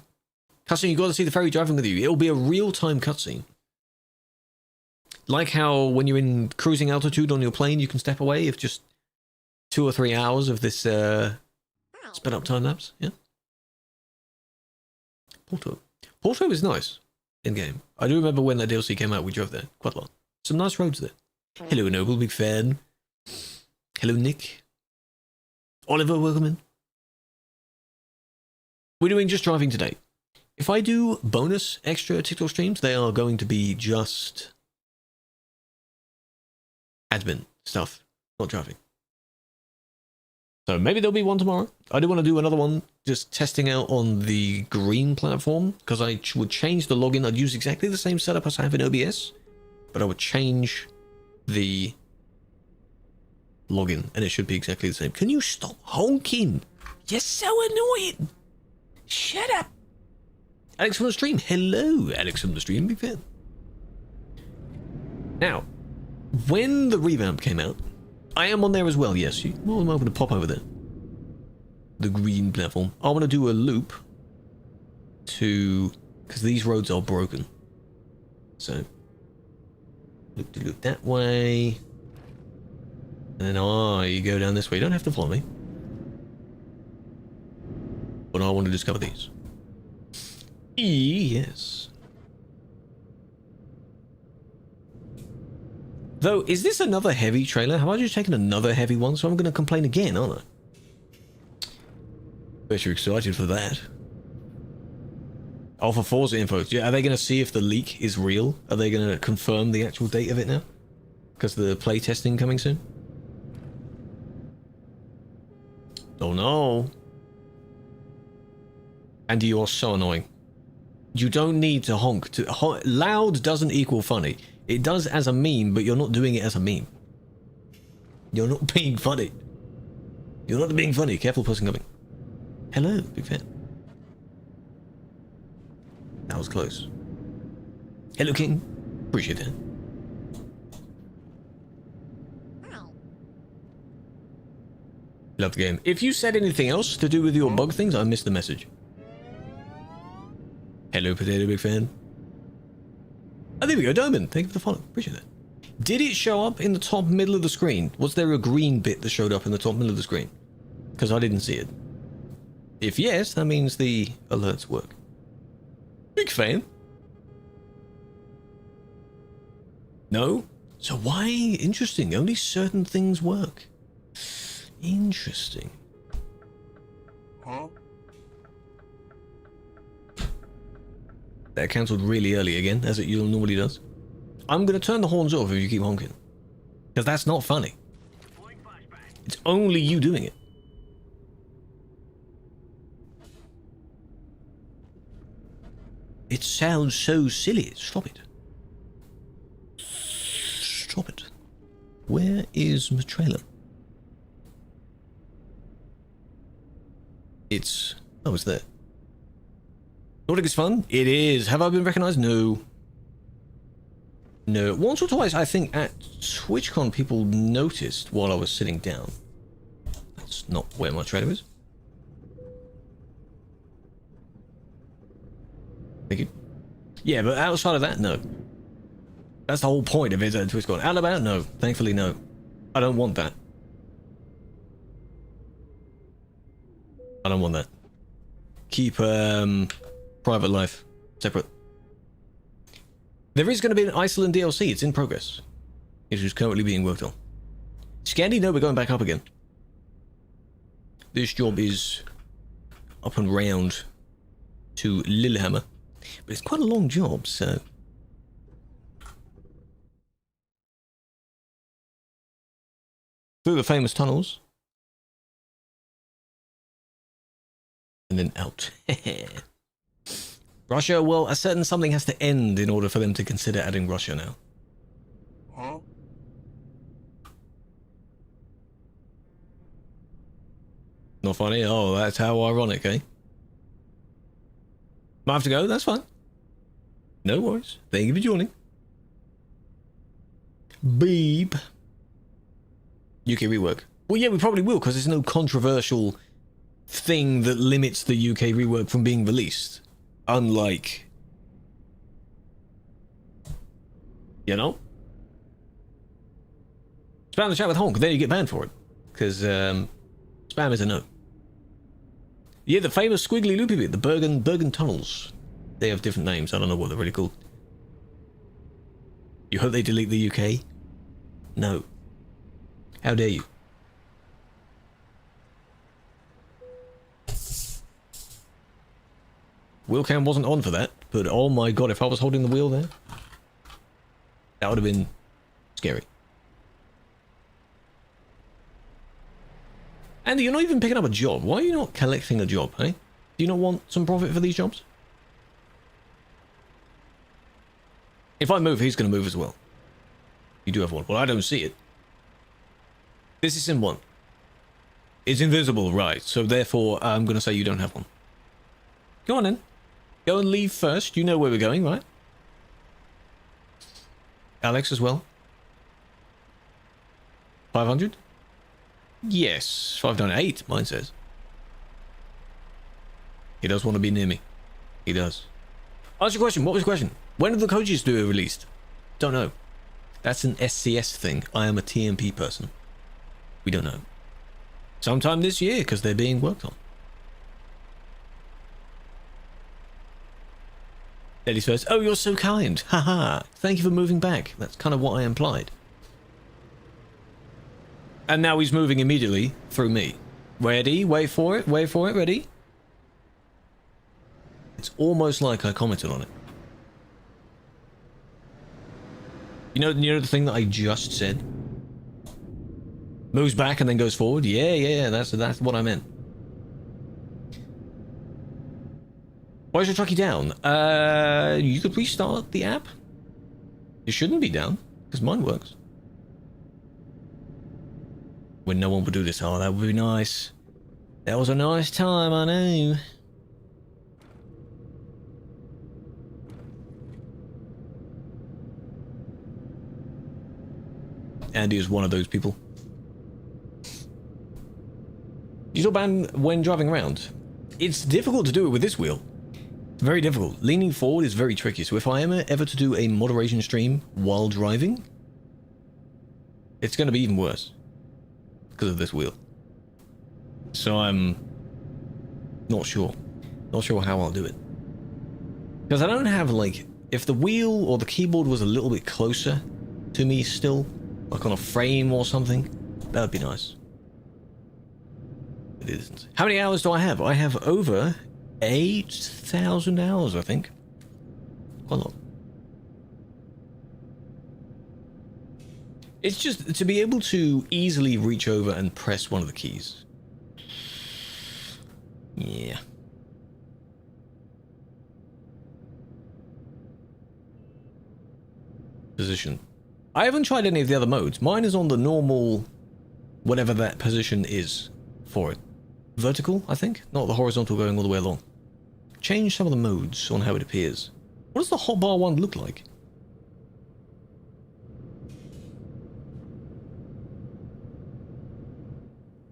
Cutscene, you got to see the ferry driving with you. It'll be a real-time cutscene. Like how when you're in cruising altitude on your plane, you can step away if just 2 or 3 hours of this sped up time lapse. Yeah. Porto. Porto is nice in-game. I do remember when that DLC came out, we drove there quite a lot. Some nice roads there. Hello, Noble, big fan. Hello, Nick. Oliver, welcome in. We're doing just driving today. If I do bonus extra TikTok streams, they are going to be just admin stuff, not driving. So maybe there'll be one tomorrow. I do want to do another one just testing out on the green platform because I would change the login. I'd use exactly the same setup as I have in OBS, but I would change the login and it should be exactly the same. Can you stop honking? You're so annoying. Shut up. Alex from the stream. Hello, Alex from the stream. Big fan. Now, when the revamp came out, I am on there as well. Yes, you're more than welcome to pop over there. The green platform. I want to do a loop to, because these roads are broken. So, loop to loop that way. And then you go down this way. You don't have to follow me. But I want to discover these. Yes. Though, is this another heavy trailer? Have I just taken another heavy one? So I'm going to complain again, aren't I? Bet you're excited for that. Oh, for Forza info. Yeah, are they going to see if the leak is real? Are they going to confirm the actual date of it now? Because of the play testing coming soon? Oh no. Andy, you're so annoying. You don't need to honk. Loud doesn't equal funny. It does as a meme, but you're not doing it as a meme. You're not being funny. You're not being funny. Careful, person coming. Hello, big fan. That was close. Hello, King. Appreciate that. Love the game. If you said anything else to do with your bug things, I missed the message. Hello, Potato, big fan. Oh, there we go, Diamond. Thank you for the follow. Appreciate that. Did it show up in the top middle of the screen? Was there a green bit that showed up in the top middle of the screen? Because I didn't see it. If yes, that means the alerts work. Big fan. No? So why? Interesting. Only certain things work. Interesting. Huh? That cancelled really early again, as it normally does. I'm going to turn the horns off if you keep honking. Because that's not funny. It's only you doing it. It sounds so silly. Stop it. Stop it. Where is my trailer? It's... Oh, it's there. Nordic is fun? It is. Have I been recognized? No. No, once or twice I think at TwitchCon people noticed while I was sitting down. That's not where my trader is. Thank you. Yeah, but outside of that, no. That's the whole point of it at TwitchCon. Out about, no. Thankfully, no. I don't want that. I don't want that. Keep private life separate. There is going to be an Iceland DLC. It's in progress. It is currently being worked on. Scandi, no, we're going back up again. This job is up and round to Lillehammer. But it's quite a long job, so... Through the famous tunnels. And then out. Russia, well, a certain something has to end in order for them to consider adding Russia now. Huh? Not funny? Oh, that's how ironic, eh? Might have to go, that's fine. No worries. Thank you for joining. Beep. UK rework. Well, yeah, we probably will, because there's no controversial thing that limits the UK rework from being released. Unlike... You know? Spam the chat with honk, then you get banned for it. Because, spam is a no. Yeah, the famous squiggly loopy bit, the Bergen tunnels. They have different names, I don't know what they're really called. You hope they delete the UK? No. How dare you? Wheel cam wasn't on for that, but oh my god, if I was holding the wheel there, that would have been scary. Andy, you're not even picking up a job. Why are you not collecting a job, eh? Do you not want some profit for these jobs? If I move, he's going to move as well. You do have one. Well, I don't see it. This is in one. It's invisible, right? So therefore, I'm going to say you don't have one. Go on then. Go and leave first. You know where we're going, right? Alex as well. 500? Yes. 598, mine says. He does want to be near me. He does. Ask your question. What was your question? When are the coaches do it released? Don't know. That's an SCS thing. I am a TMP person. We don't know. Sometime this year, because they're being worked on. Ladies first. Oh, you're so kind. Haha. Thank you for moving back. That's kind of what I implied. And now he's moving immediately through me. Ready? Wait for it. Wait for it. Ready? It's almost like I commented on it. You know the thing that I just said? Moves back and then goes forward? Yeah, that's what I meant. Why is your trucky down? You could restart the app. It shouldn't be down, because mine works. When no one would do this. Oh, that would be nice. That was a nice time, I know. Andy is one of those people. You still ban when driving around? It's difficult to do it with this wheel. Very difficult. Leaning forward is very tricky. So if I am ever to do a moderation stream while driving, it's going to be even worse because of this wheel. So I'm not sure. Not sure how I'll do it. Because I don't have, like, if the wheel or the keyboard was a little bit closer to me still, like on a frame or something, that would be nice. It isn't. How many hours do I have? I have over 8,000 hours, I think. Quite a lot. It's just to be able to easily reach over and press one of the keys. Yeah. Position. I haven't tried any of the other modes. Mine is on the normal, whatever that position is for it. Vertical, I think? Not the horizontal going all the way along. Change some of the modes on how it appears. What does the hotbar one look like?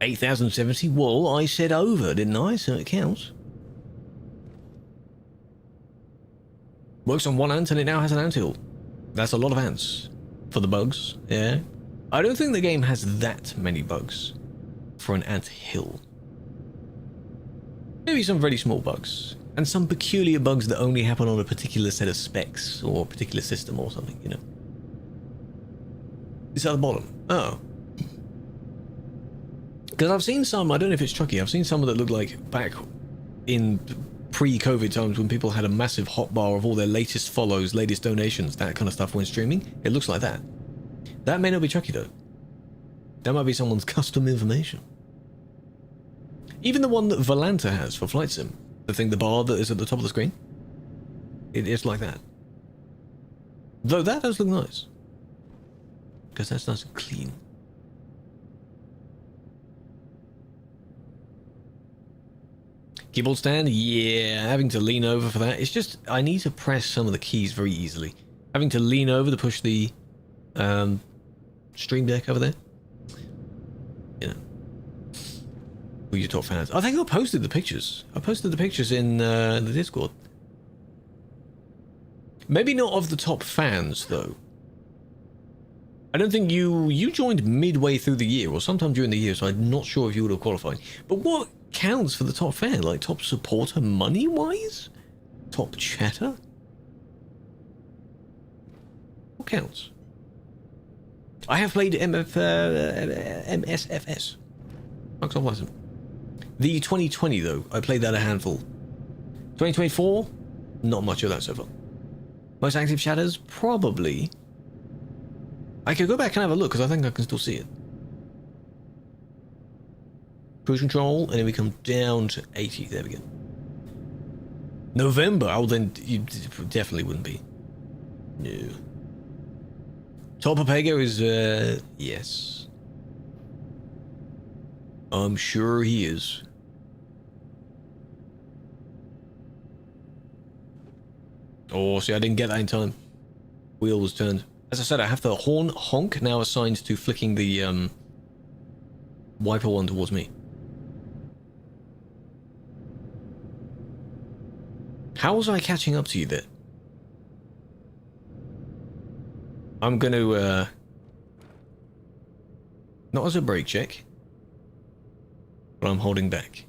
8,070. Well, I said over, didn't I? So it counts. Works on one ant and it now has an anthill. That's a lot of ants for the bugs. Yeah. I don't think the game has that many bugs for an ant hill. Maybe some very small bugs. And some peculiar bugs that only happen on a particular set of specs or a particular system or something, you know. It's at the bottom. Oh. Because I've seen some, I don't know if it's Chucky, I've seen some that look like back in pre-COVID times when people had a massive hotbar of all their latest follows, latest donations, that kind of stuff when streaming. It looks like that. That may not be Chucky though. That might be someone's custom information. Even the one that Volanta has for Flight Sim, the thing, the bar that is at the top of the screen, it is like that. Though that does look nice. Because that's nice and clean. Keyboard stand? Yeah, having to lean over for that. It's just, I need to press some of the keys very easily. Having to lean over to push the Stream Deck over there. You know. Who are your top fans? I think I posted the pictures. I posted the pictures in the Discord. Maybe not of the top fans, though. I don't think you joined midway through the year, or sometime during the year, so I'm not sure if you would have qualified. But what counts for the top fan? Like top supporter money-wise? Top chatter? What counts? I have played MSFS. Microsoft License. The 2020, though, I played that a handful. 2024? Not much of that so far. Most active chatters? Probably. I could go back and have a look, because I think I can still see it. Cruise control, and then we come down to 80. There we go. November. Oh, then you definitely wouldn't be. No. Top Papega is, yes. I'm sure he is. Oh, see, I didn't get that in time. Wheel was turned. As I said, I have the horn honk now assigned to flicking the, wiper one towards me. How was I catching up to you there? I'm going to, not as a brake check, but I'm holding back.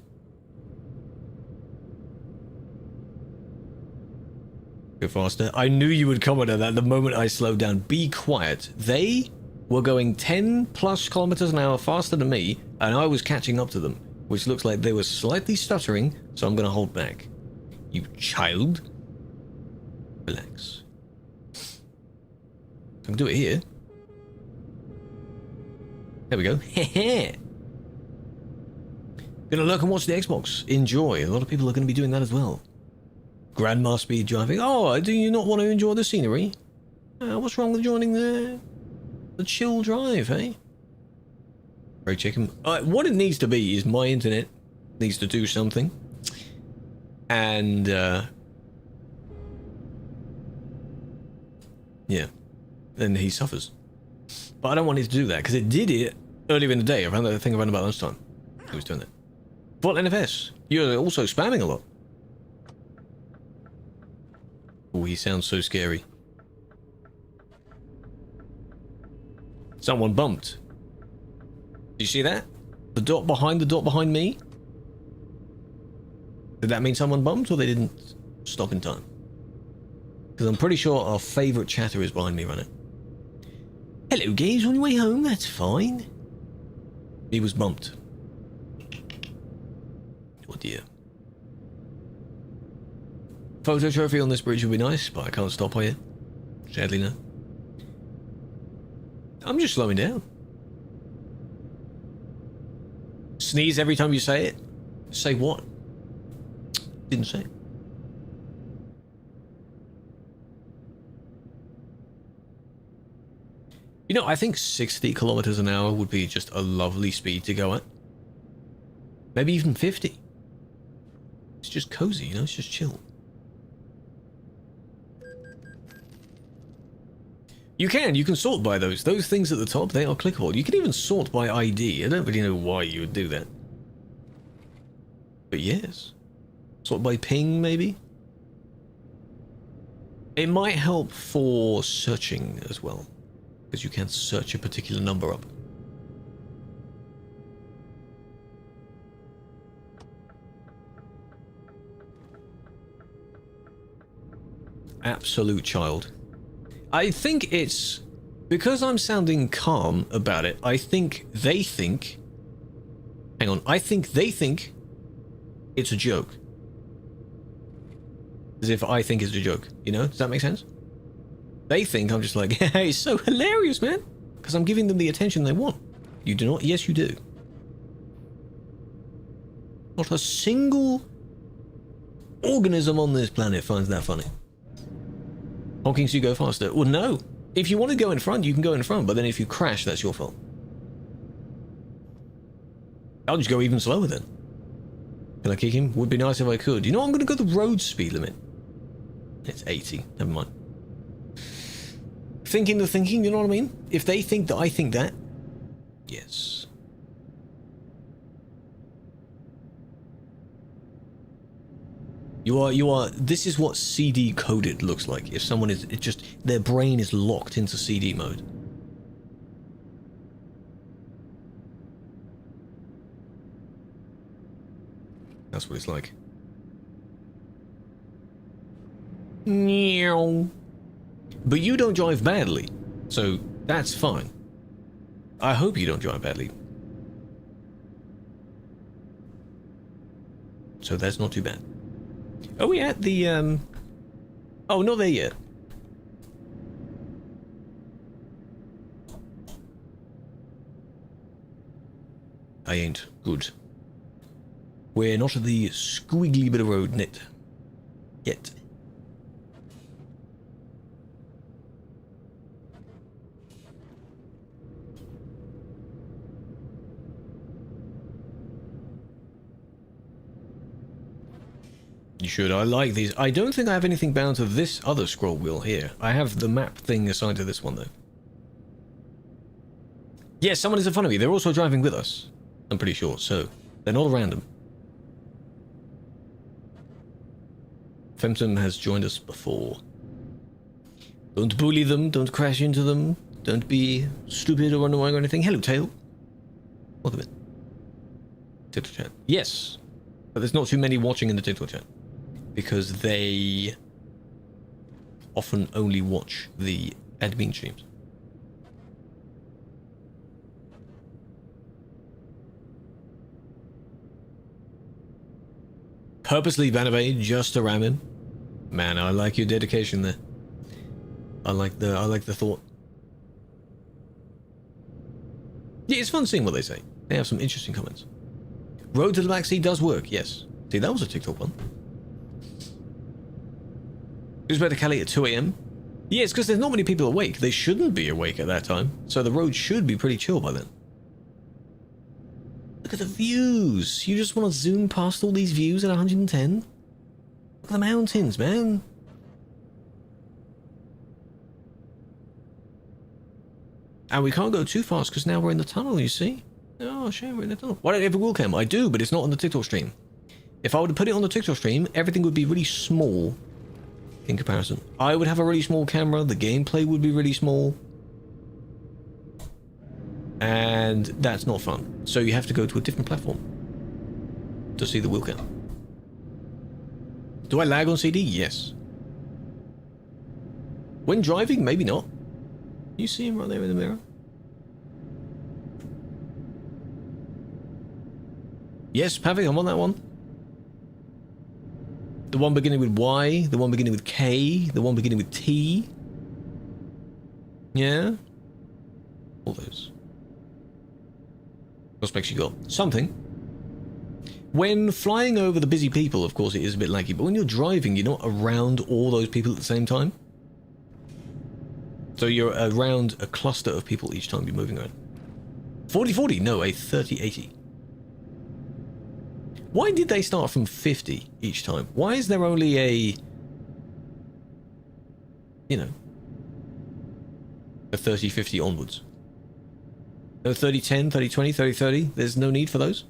Go faster. I knew you would comment on that the moment I slowed down. Be quiet. They were going 10 plus kilometers an hour faster than me, and I was catching up to them, which looks like they were slightly stuttering, so I'm going to hold back. You child. Relax. I can do it here. There we go. Heh. Gonna lurk and watch the Xbox. Enjoy. A lot of people are going to be doing that as well. Grandma speed driving. Oh, do you not want to enjoy the scenery? What's wrong with joining the chill drive, eh? Very chicken. What it needs to be is my internet needs to do something. And, yeah. Then he suffers. But I don't want it to do that, because it did it earlier in the day. Around that thing around about lunchtime. He was doing that. What NFS? You're also spamming a lot. Oh, he sounds so scary. Someone bumped. Did you see that? The dot behind me? Did that mean someone bumped, or they didn't stop in time? Because I'm pretty sure our favourite chatter is behind me right now. Hello, guys, on your way home? That's fine. He was bumped. Oh dear. Photo trophy on this bridge would be nice, but I can't stop here. Sadly, no. I'm just slowing down. Sneeze every time you say it? Say what? Didn't say it. You know, I think 60 kilometers an hour would be just a lovely speed to go at. Maybe even 50. It's just cozy, you know, it's just chill. You can sort by those. Those things at the top, they are clickable. You can even sort by ID. I don't really know why you would do that. But yes. Sort by ping, maybe? It might help for searching as well. Because you can search a particular number up. Absolute child. I think it's because I'm sounding calm about it. I think they think. Hang on. I think they think it's a joke. As if I think it's a joke. You know? Does that make sense? They think I'm just like, hey, it's so hilarious, man. Because I'm giving them the attention they want. You do not? Yes, you do. Not a single organism on this planet finds that funny. Honking so you go faster. Well, no. If you want to go in front, you can go in front, but then if you crash, that's your fault. I'll just go even slower then. Can I kick him? Would be nice if I could. You know, I'm going to go the road speed limit. It's 80. Never mind. Thinking the thinking, you know what I mean? If they think that I think that, yes. You are, this is what CD coded looks like. If someone is, it just, their brain is locked into CD mode. That's what it's like. Meow. But you don't drive badly, so that's fine. I hope you don't drive badly. So that's not too bad. Are we at the, oh, not there yet. I ain't good. We're not at the squiggly bit of road net yet. You should. I like these. I don't think I have anything bound to this other scroll wheel here. I have the map thing assigned to this one, though. Yes, someone is in front of me. They're also driving with us. I'm pretty sure, so they're not random. Femton has joined us before. Don't bully them. Don't crash into them. Don't be stupid or annoying or anything. Hello, Tail. Welcome in. TikTok chat. Yes, but there's not too many watching in the TikTok chat. Because they often only watch the admin streams. Purposely Banabay just to ram in. Man, I like your dedication there. I like the thought. Yeah, it's fun seeing what they say. They have some interesting comments. Road to the Black Sea does work, yes. See, that was a TikTok one. Who's better Cali at 2 AM? Yeah, it's because there's not many people awake. They shouldn't be awake at that time. So the road should be pretty chill by then. Look at the views. You just want to zoom past all these views at 110? Look at the mountains, man. And we can't go too fast because now we're in the tunnel, you see? Oh, shame we're in the tunnel. Why don't you have a wheel cam? I do, but it's not on the TikTok stream. If I were to put it on the TikTok stream, everything would be really small. In comparison, I would have a really small camera, the gameplay would be really small, and that's not fun. So you have to go to a different platform to see the wheel cam. Do I lag on CD? Yes. When driving, maybe not. You see him right there in the mirror? Yes, Pavic, I'm on that one. The one beginning with Y, the one beginning with K, the one beginning with T. Yeah? All those. What specs you got? Something. When flying over the busy people, of course, it is a bit laggy, but when you're driving, you're not around all those people at the same time. So you're around a cluster of people each time you're moving around. 40-40? No, a 30-80. Why did they start from 50 each time? Why is there only a, you know, A 30-50 onwards. No 30-10, 30-20, 30-30. There's no need for those.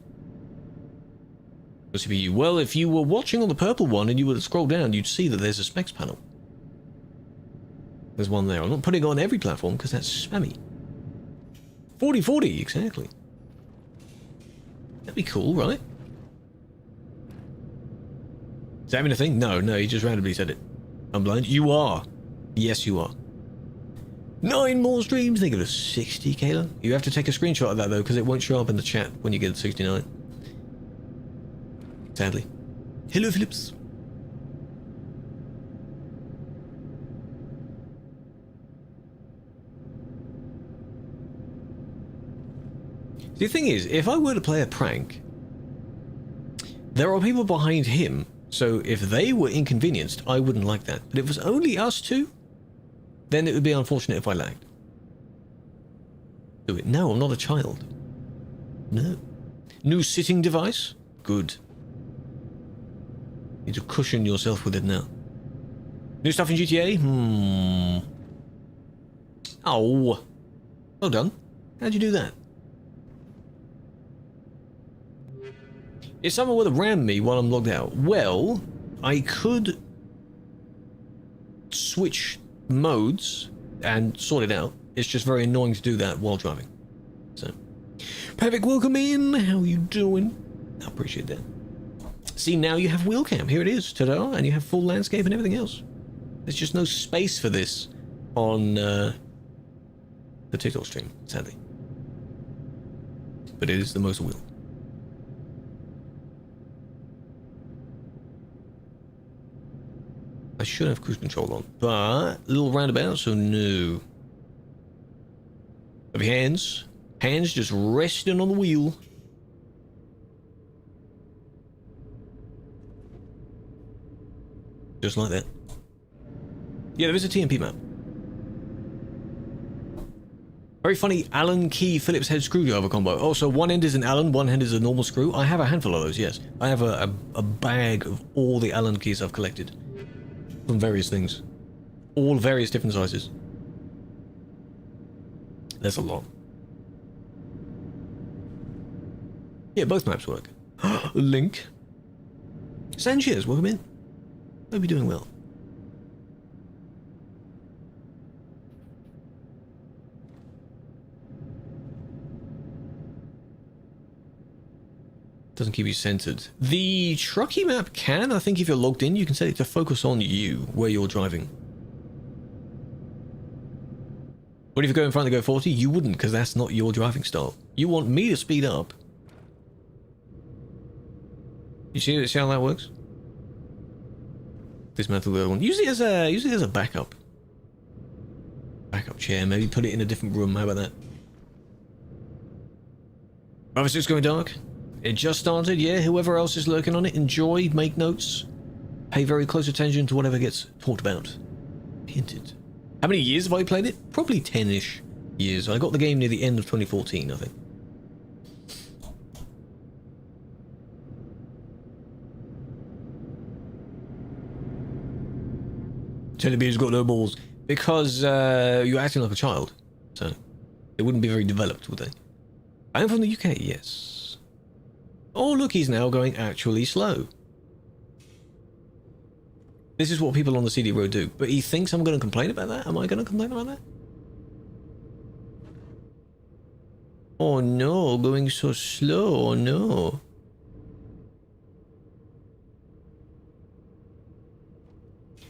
CPU. Well, if you were watching on the purple one and you were to scroll down, you'd see that there's a specs panel. There's one there. I'm not putting it on every platform because that's spammy. 40-40, exactly. That'd be cool, right? Is that even a thing? No, he just randomly said it. I'm blind. You are. Yes, you are. 9 more streams. Think of a 60, Kayla. You have to take a screenshot of that, though, because it won't show up in the chat when you get to 69. Sadly. Hello, Phillips. The thing is, if I were to play a prank, there are people behind him, so if they were inconvenienced, I wouldn't like that. But if it was only us two, then it would be unfortunate if I lagged. Do it. No, I'm not a child. No. New sitting device? Good. Need to cushion yourself with it now. New stuff in GTA? Oh. Well done. How'd you do that? If someone were to ram me while I'm logged out, well, I could switch modes and sort it out. It's just very annoying to do that while driving. So, Perfect, welcome in. How you doing? I appreciate that. See, now you have wheel cam. Here it is, ta-da, and you have full landscape and everything else. There's just no space for this on the TikTok stream, sadly. But it is the most wheel. I should have cruise control on, but a little roundabout, so no. Have your hands just resting on the wheel. Just like that. Yeah, there is a TMP map. Very funny Allen key Phillips head screwdriver combo. Also, one end is an Allen, one end is a normal screw. I have a handful of those, yes. I have a bag of all the Allen keys I've collected. From various things. All various different sizes. There's a lot. Yeah, both maps work. Link. Sanchez, welcome in. Hope you're doing well. Doesn't keep you centered. The Truckee map can. I think if you're logged in, you can set it to focus on you, where you're driving. What if you go in front and go 40? You wouldn't, because that's not your driving style. You want me to speed up. You see how that works? Dismantle the other one. Use it as a backup. Backup chair. Maybe put it in a different room. How about that? Bravo 6 going dark. It just started, yeah. Whoever else is lurking on it, enjoy, make notes, pay very close attention to whatever gets talked about. Hinted. How many years have I played it? Probably 10-ish years. I got the game near the end of 2014, I think. Teddy Bear's got no balls. Because you're acting like a child. So, they wouldn't be very developed, would they? I am from the UK, yes. Oh, look, he's now going actually slow. This is what people on the CD road do. But he thinks I'm going to complain about that? Am I going to complain about that? Oh no, going so slow. Oh no.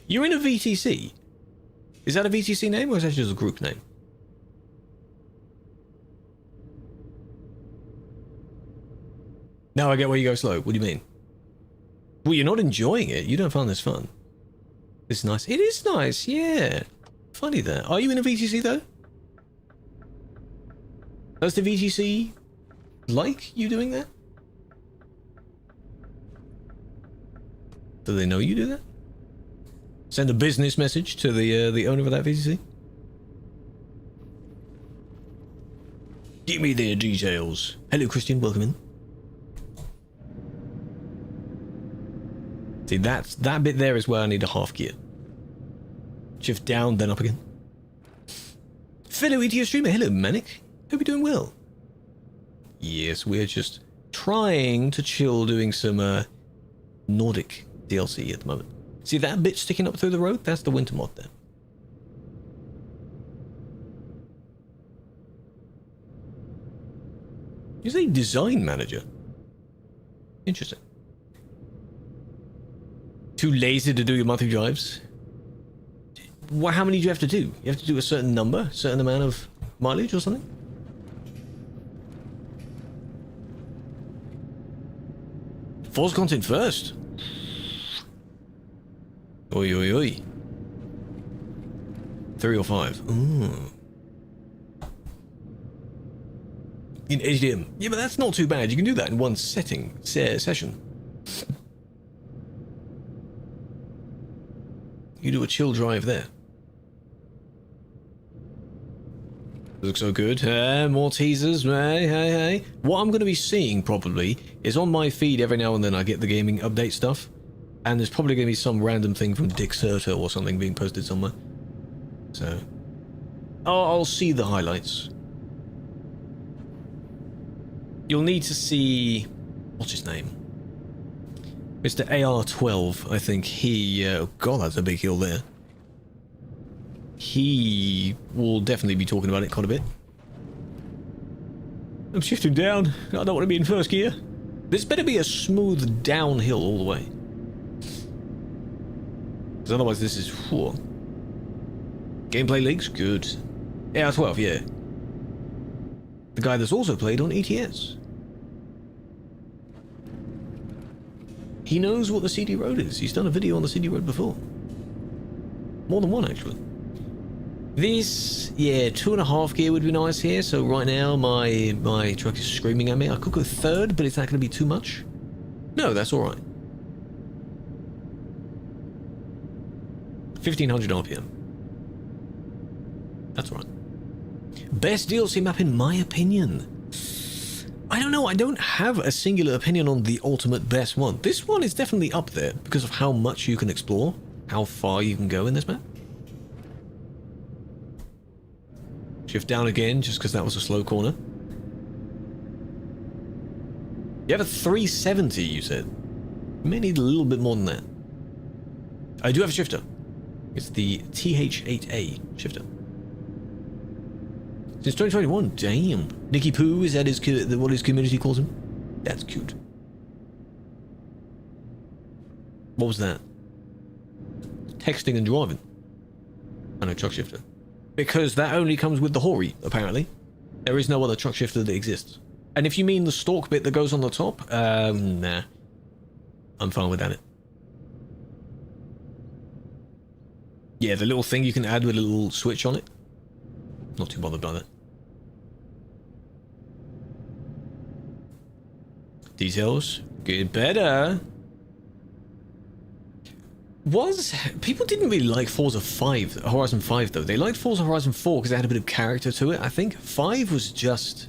You're in a VTC. Is that a VTC name or is that just a group name? Now I get where you go slow. What do you mean? Well, you're not enjoying it. You don't find this fun. It's nice. It is nice, yeah. Funny that. Are you in a VTC though? Does the VTC like you doing that? Do they know you do that? Send a business message to the owner of that VTC. Give me their details. Hello, Christian. Welcome in. See, that bit there is where I need a half gear. Shift down, then up again. Fellow ETS streamer, hello Manic. Hope you're doing well. Yes, we're just trying to chill doing some Nordic DLC at the moment. See that bit sticking up through the road? That's the winter mod there. You say design manager? Interesting. Too lazy to do your monthly drives? Well, how many do you have to do? You have to do a certain number, certain amount of mileage or something? Force content first. Oi, oi, oi. 3 or 5. Ooh. In HDM. Yeah, but that's not too bad. You can do that in one session. You do a chill drive there. Looks so good. More teasers. Hey. What I'm going to be seeing probably is on my feed every now and then I get the gaming update stuff. And there's probably going to be some random thing from Dick Serta or something being posted somewhere. So, I'll see the highlights. You'll need to see... What's his name? Mr. AR12, I think. He... God, that's a big hill there. He will definitely be talking about it quite a bit. I'm shifting down. I don't want to be in first gear. This better be a smooth downhill all the way. Because otherwise this is... Whew. Gameplay leaks? Good. AR12, yeah. The guy that's also played on ETS. He knows what the CD road is. He's done a video on the CD road before. More than one, actually. This, yeah, 2.5 gear would be nice here. So right now, my truck is screaming at me. I could go third, but is that going to be too much? No, that's all right. 1500 RPM. That's all right. Best DLC map in my opinion. I don't know, I don't have a singular opinion on the ultimate best one. This one is definitely up there because of how much you can explore, how far you can go in this map. Shift down again just because that was a slow corner. You have a 370, you said. You may need a little bit more than that. I do have a shifter. It's the TH8A shifter. Since 2021, damn. Nicky Poo, is that what his community calls him? That's cute. What was that? Texting and driving. I know, truck shifter. Because that only comes with the Hori, apparently. There is no other truck shifter that exists. And if you mean the stalk bit that goes on the top, nah. I'm fine without it. Yeah, the little thing you can add with a little switch on it. Not too bothered by that. Details. Get better. People didn't really like Forza 5, Horizon 5 though. They liked Forza Horizon 4 because it had a bit of character to it, I think. 5 was just...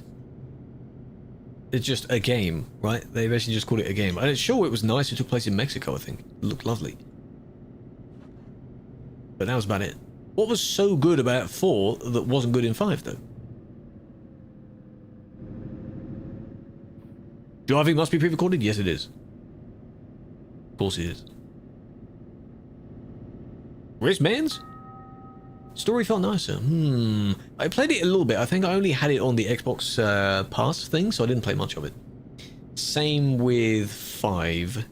It's just a game, right? They basically just called it a game. And sure, it was nice. It took place in Mexico, I think. It looked lovely. But that was about it. What was so good about 4 that wasn't good in 5 though? Driving must be pre-recorded? Yes, it is. Of course it is. Wristbands? Story felt nicer. I played it a little bit. I think I only had it on the Xbox Pass thing, so I didn't play much of it. Same with 5.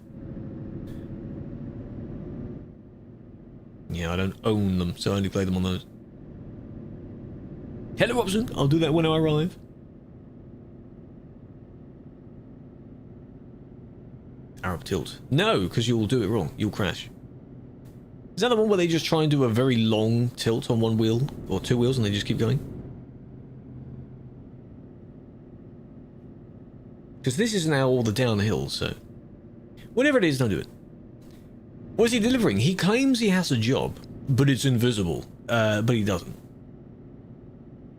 Yeah, I don't own them, so I only play them on those. Hello, Robson. I'll do that when I arrive. Arab tilt. No, because you'll do it wrong. You'll crash. Is that the one where they just try and do a very long tilt on one wheel or 2 wheels and they just keep going? Because this is now all the downhill, so... Whatever it is, don't do it. What is he delivering? He claims he has a job, but it's invisible. But he doesn't.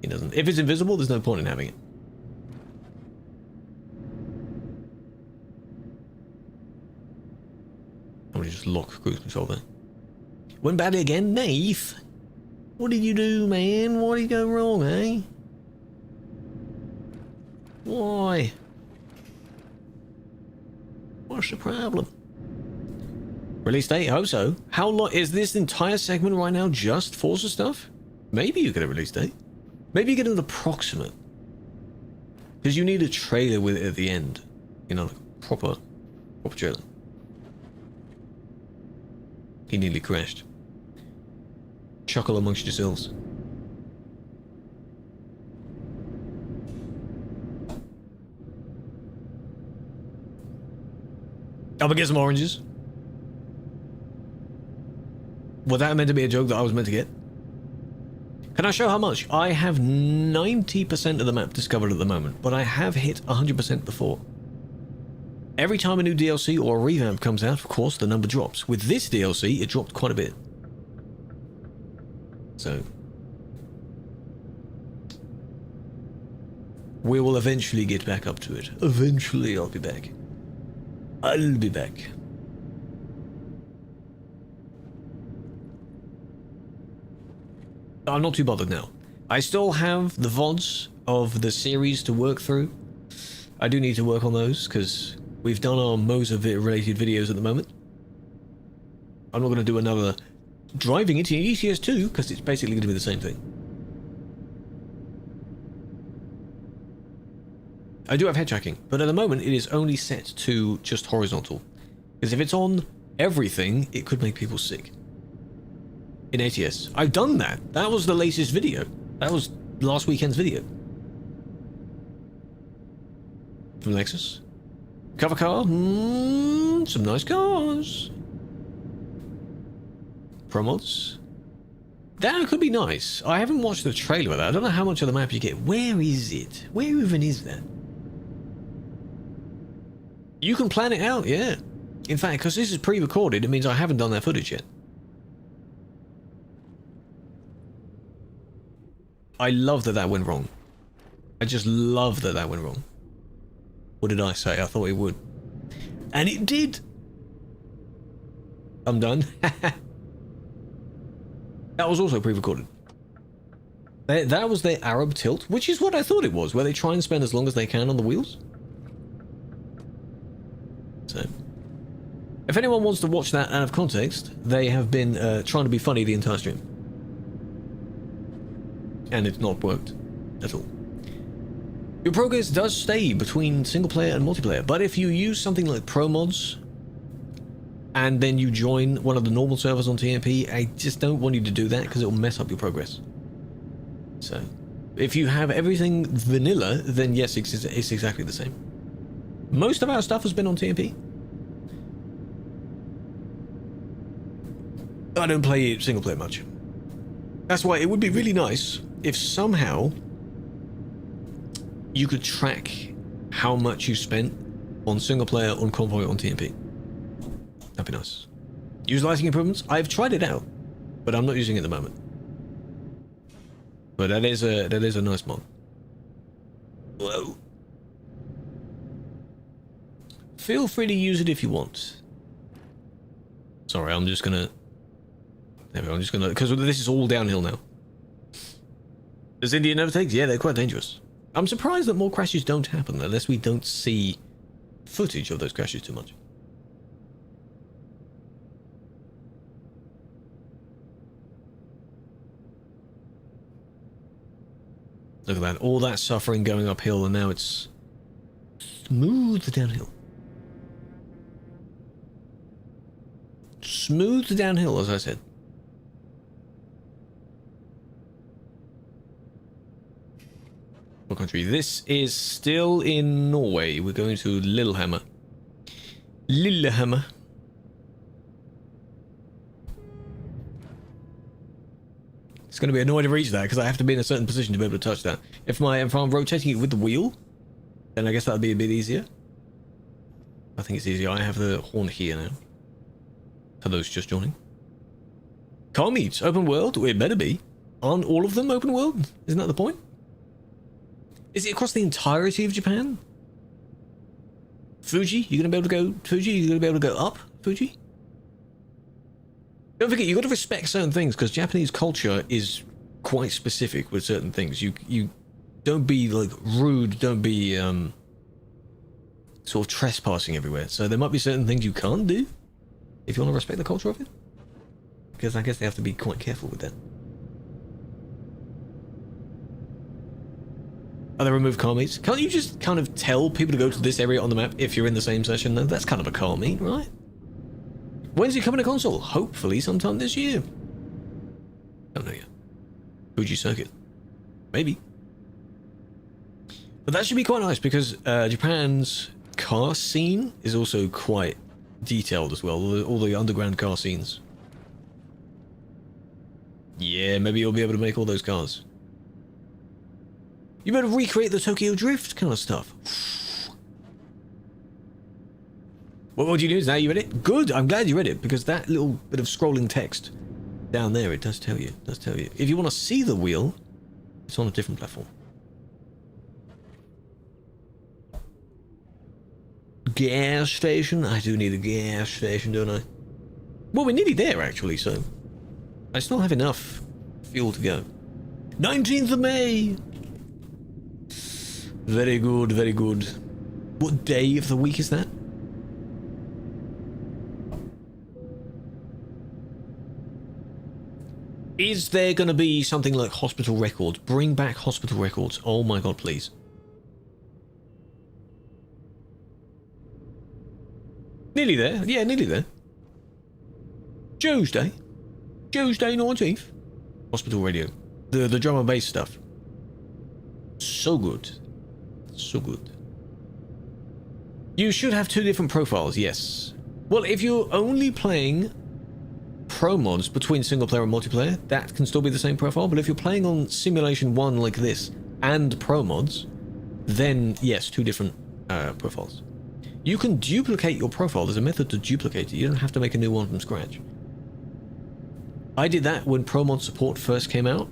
He doesn't. If it's invisible, there's no point in having it. I'm gonna just lock cruise control there. Went badly again? Naif. What did you do, man? What did you go wrong, eh? Why? What's the problem? Release date? I hope so. How long is this entire segment right now? Just Forza stuff? Maybe you get a release date. Maybe you get an approximate. Because you need a trailer with it at the end. You know, like proper trailer. He nearly crashed. Chuckle amongst yourselves. I'll get some oranges. Was that meant to be a joke that I was meant to get? Can I show how much? I have 90% of the map discovered at the moment, but I have hit 100% before. Every time a new DLC or a revamp comes out, of course, the number drops. With this DLC, it dropped quite a bit. So, we will eventually get back up to it. Eventually, I'll be back. I'll be back. I'm not too bothered now. I still have the VODs of the series to work through. I do need to work on those, because we've done our Moser-related videos at the moment. I'm not going to do another driving into ETS 2, because it's basically going to be the same thing. I do have head tracking, but at the moment it is only set to just horizontal. Because if it's on everything, it could make people sick. In ATS. I've done that. That was the latest video. That was last weekend's video. From Lexus. Cover car. Some nice cars. Pro mods. That could be nice. I haven't watched the trailer of that. I don't know how much of the map you get. Where is it? Where even is that? You can plan it out, yeah. In fact, because this is pre-recorded, it means I haven't done that footage yet. I love that that went wrong. I just love that that went wrong. What did I say? I thought it would. And it did! I'm done. That was also pre-recorded. That was their Arab tilt, which is what I thought it was, where they try and spend as long as they can on the wheels. So, if anyone wants to watch that out of context, they have been trying to be funny the entire stream. And it's not worked at all. Your progress does stay between single player and multiplayer, but if you use something like pro mods and then you join one of the normal servers on TMP, I just don't want you to do that because it will mess up your progress. So, if you have everything vanilla, then yes, it's exactly the same. Most of our stuff has been on TMP. I don't play single player much. That's why it would be really nice if somehow you could track how much you spent on single player, on Convoy, on TMP. That'd be nice. Use lighting improvements? I've tried it out, but I'm not using it at the moment. But that is a nice mod. Whoa. Feel free to use it if you want. Sorry, I'm just gonna... There we go, I'm just gonna... Because this is all downhill now. Does India never takes? Yeah, they're quite dangerous. I'm surprised that more crashes don't happen unless we don't see footage of those crashes too much. Look at that, all that suffering going uphill and now it's smooth downhill. Smooth downhill, as I said. What country? This is still in Norway. We're going to Lillehammer. Lillehammer. It's going to be annoying to reach that because I have to be in a certain position to be able to touch that. If I'm rotating it with the wheel, then I guess that'd be a bit easier. I think it's easier. I have the horn here now. For those just joining. Car meets open world? Well, it better be. Aren't all of them open world? Isn't that the point? Is it across the entirety of Japan? Fuji? You gonna be able to go Fuji? You gonna be able to go up Fuji? Don't forget, you got to respect certain things because Japanese culture is quite specific with certain things. You don't be like rude. Don't be sort of trespassing everywhere. So there might be certain things you can't do if you want to respect the culture of it. Because I guess they have to be quite careful with that. Are there removed car meets? Can't you just kind of tell people to go to this area on the map if you're in the same session? No, that's kind of a car meet, right? When's it coming to console? Hopefully sometime this year. Don't know yet. Fuji Circuit. Maybe. But that should be quite nice because Japan's car scene is also quite detailed as well. All the underground car scenes. Yeah, maybe you'll be able to make all those cars. You better recreate the Tokyo Drift kind of stuff. What would you do? Now you read it? Good, I'm glad you read it, because that little bit of scrolling text down there, it does tell you. It does tell you. If you want to see the wheel, it's on a different platform. Gas station? I do need a gas station, don't I? Well, we're nearly there, actually, so... I still have enough fuel to go. 19th of May! Very good, very good. What day of the week is that? Is there going to be something like hospital records? Bring back hospital records. Oh my god, please. Nearly there. Yeah, nearly there. Tuesday 19th. Hospital radio. The drum and bass stuff. So good. So good. You should have 2 different profiles, yes. Well, if you're only playing pro mods between single player and multiplayer, that can still be the same profile, but if you're playing on Simulation 1 like this and pro mods, then yes, 2 different profiles. You can duplicate your profile. There's a method to duplicate it. You don't have to make a new one from scratch. I did that when pro mod support first came out,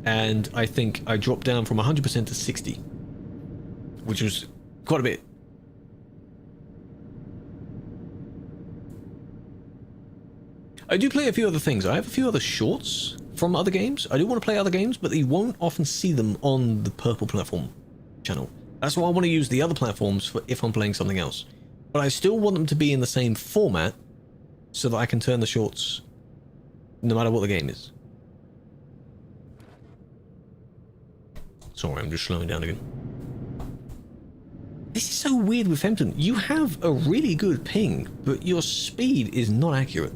and I think I dropped down from 100% to 60, which was quite a bit. I do play a few other things. I have a few other shorts from other games. I do want to play other games, but you won't often see them on the Purple Platform channel. That's why I want to use the other platforms for if I'm playing something else. But I still want them to be in the same format so that I can turn the shorts no matter what the game is. Sorry, I'm just slowing down again. This is so weird with Fempton. You have a really good ping, but your speed is not accurate.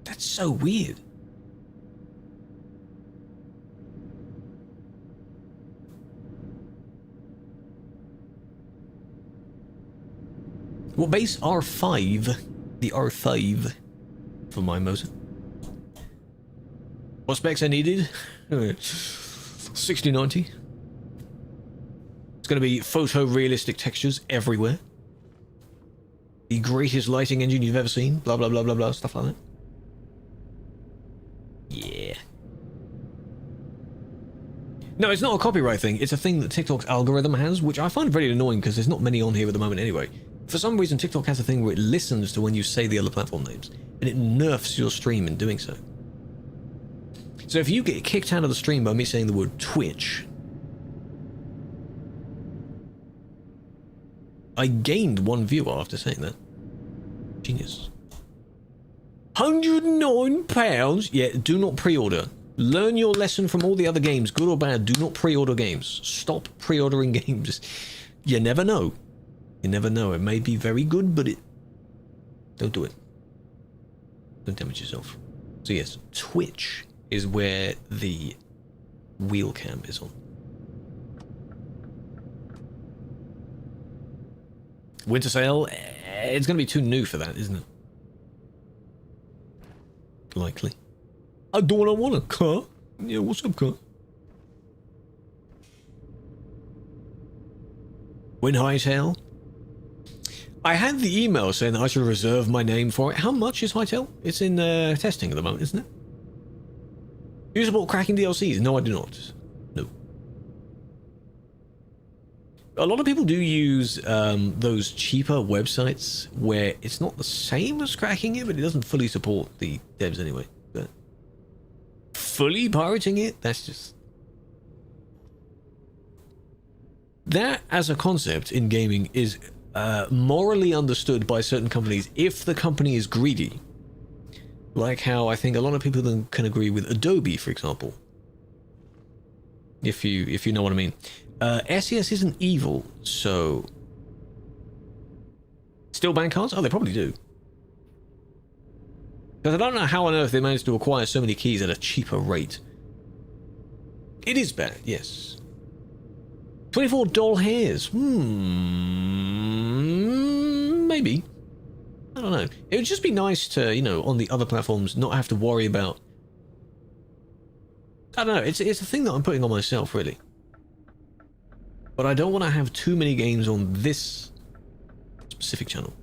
That's so weird. What base? R5. The R5 for my motor. What specs I needed? 6090. It's going to be photorealistic textures everywhere. The greatest lighting engine you've ever seen. Blah, blah, blah, blah, blah. Stuff like that. Yeah. No, it's not a copyright thing. It's a thing that TikTok's algorithm has, which I find very annoying because there's not many on here at the moment anyway. For some reason, TikTok has a thing where it listens to when you say the other platform names, and it nerfs your stream in doing so. So if you get kicked out of the stream by me saying the word Twitch, I gained 1 viewer after saying that. Genius. £109? Yeah, do not pre-order. Learn your lesson from all the other games, good or bad. Do not pre-order games. Stop pre-ordering games. You never know. You never know. It may be very good, but don't do it. Don't damage yourself. So yes, Twitch is where the wheel cam is on. Winter sale? It's going to be too new for that, isn't it? Likely. I don't want a car. Yeah, what's up, car? Win Hightail? I had the email saying that I should reserve my name for it. How much is Hightail? It's in testing at the moment, isn't it? Do you support cracking DLCs? No, I do not. No. A lot of people do use those cheaper websites where it's not the same as cracking it, but it doesn't fully support the devs anyway. But fully pirating it, that's just... That, as a concept in gaming, is morally understood by certain companies if the company is greedy. Like how I think a lot of people can agree with Adobe, for example. If you know what I mean. SES isn't evil, so... Still ban cards? Oh, they probably do. Because I don't know how on earth they managed to acquire so many keys at a cheaper rate. It is bad, yes. 24 doll hairs. Maybe. I don't know. It would just be nice to, you know, on the other platforms, not have to worry about... I don't know. It's a thing that I'm putting on myself, really. But I don't want to have too many games on this specific channel.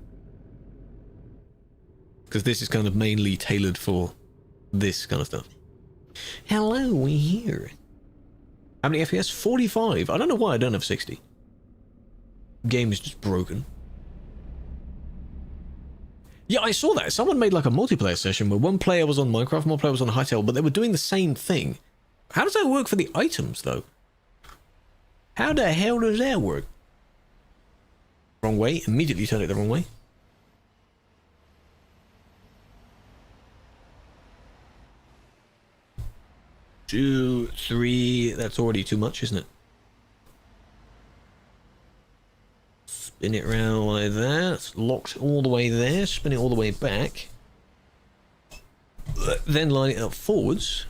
Because this is kind of mainly tailored for this kind of stuff. Hello, we're here. How many FPS? 45. I don't know why I don't have 60. Game is just broken. Yeah, I saw that. Someone made like a multiplayer session where one player was on Minecraft, one player was on Hytale, but they were doing the same thing. How does that work for the items, though? How the hell does that work? Wrong way. Immediately turn it the wrong way. Two, three. That's already too much, isn't it? Spin it around like that. It's locked all the way there. Spin it all the way back. Then line it up forwards.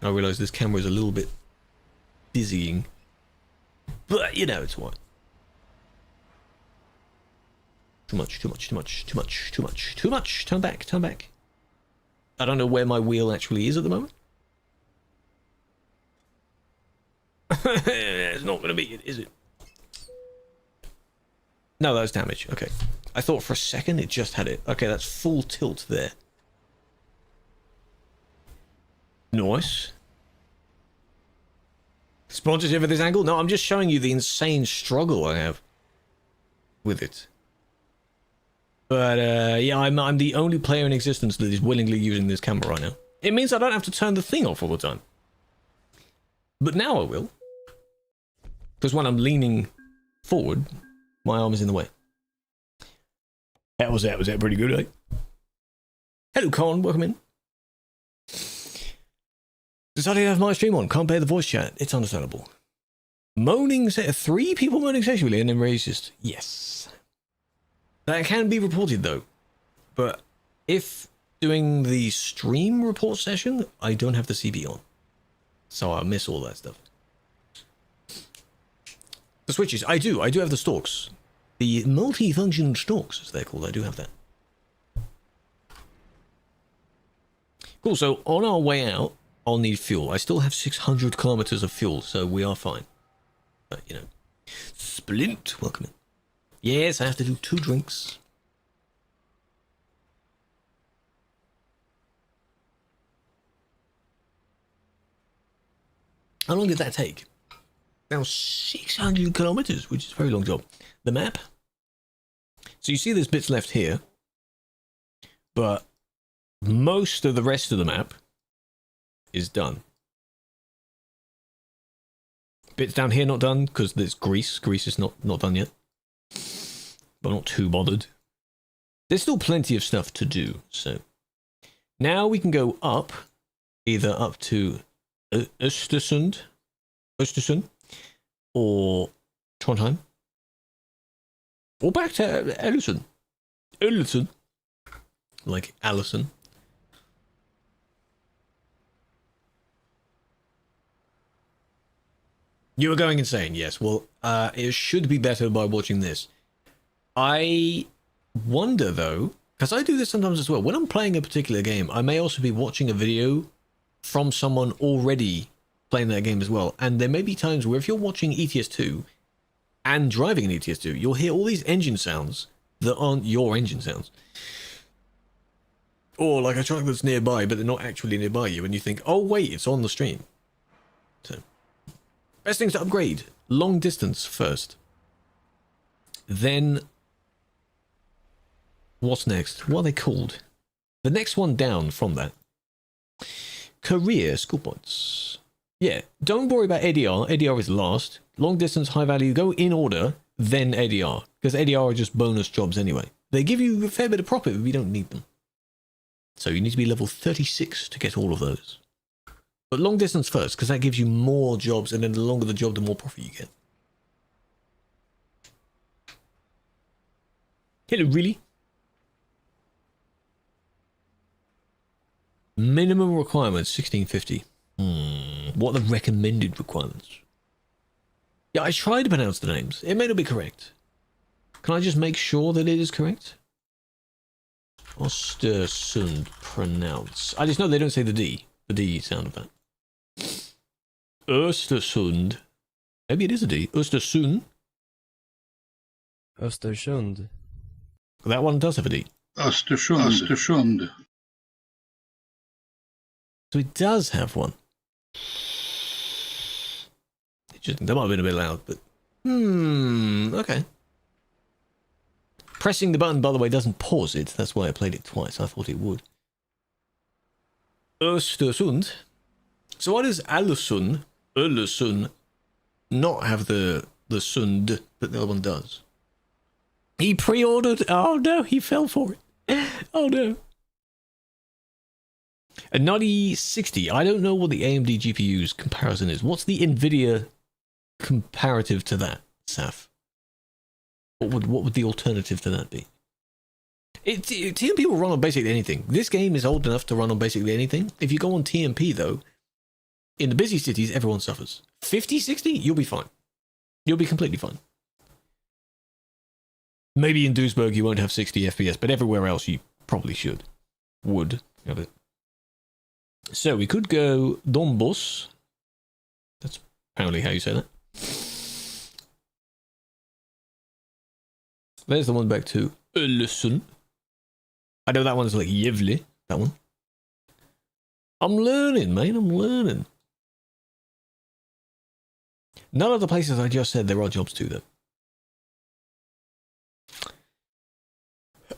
I realise this camera is a little bit dizzying. But, you know, it's what? Too much, too much, too much, too much, too much, too much. Turn back, turn back. I don't know where my wheel actually is at the moment. It's not going to be it, is it? No, that was damage. Okay. I thought for a second it just had it. Okay, that's full tilt there. Nice. Sponsorship at this angle? No, I'm just showing you the insane struggle I have with it. But yeah, I'm the only player in existence that is willingly using this camera right now. It means I don't have to turn the thing off all the time. But now I will. Because when I'm leaning forward, my arm is in the way. That was that pretty good, eh? Hello, Con, welcome in. Decided to have my stream on, can't bear the voice chat, it's understandable. Moaning, 3 people moaning sexually and then racist. Yes. That can be reported though. But if doing the stream report session, I don't have the CB on. So I'll miss all that stuff. The switches, I do have the stalks. The multi-function stalks, as they're called, I do have that. Cool, so on our way out, I'll need fuel. I still have 600 kilometers of fuel, so we are fine. But, you know. Splint, welcome in. Yes, I have to do 2 drinks. How long did that take? Now 600 kilometers, which is a very long job. The map. So you see there's bits left here. But most of the rest of the map is done. Bits down here not done because there's Greece. Greece is not done yet. But I'm not too bothered. There's still plenty of stuff to do, so. Now we can go up, either up to Östersund, or Trondheim, or back to Ellison, like Allison. You were going insane, yes. Well, it should be better by watching this. I wonder, though, because I do this sometimes as well. When I'm playing a particular game, I may also be watching a video from someone already playing that game as well. And there may be times where if you're watching ETS2 and driving an ETS2, you'll hear all these engine sounds that aren't your engine sounds. Or like a truck that's nearby, but they're not actually nearby you, and you think, oh wait, it's on the stream. So Best things to upgrade. Long distance first. Then, what's next? What are they called? The next one down from that. Career school points. Yeah, don't worry about ADR. ADR is last. Long distance, high value, go in order, then ADR. Because ADR are just bonus jobs anyway. They give you a fair bit of profit, but we don't need them. So you need to be level 36 to get all of those. But long distance first, because that gives you more jobs, and then the longer the job, the more profit you get. Hello, really? Minimum requirements, 1650. What are the recommended requirements? Yeah, I tried to pronounce the names. It may not be correct. Can I just make sure that it is correct? Östersund pronounce. I just know they don't say the D. The D sound of that. Östersund. Maybe it is a D. Östersund. Östersund. That one does have a D. Östersund. So it does have one. Interesting. That might have been a bit loud, but... okay. Pressing the button, by the way, doesn't pause it. That's why I played it twice. I thought it would. Östersund. So why does Öllesund not have the sund that the other one does? He pre-ordered. Oh no, he fell for it. Oh no. A 9060. I don't know what the AMD GPU's comparison is. What's the NVIDIA comparative to that, Saf? What would the alternative to that be? TMP will run on basically anything. This game is old enough to run on basically anything. If you go on TMP though, in the busy cities, everyone suffers. 50, 60, you'll be fine. You'll be completely fine. Maybe in Duisburg you won't have 60 FPS, but everywhere else you probably should. Would have it. So we could go Dombos. That's apparently how you say that. There's the one back to Öllesund. I know that one's like Yevli, that one. I'm learning, mate, I'm learning. None of the places I just said there are jobs to, though.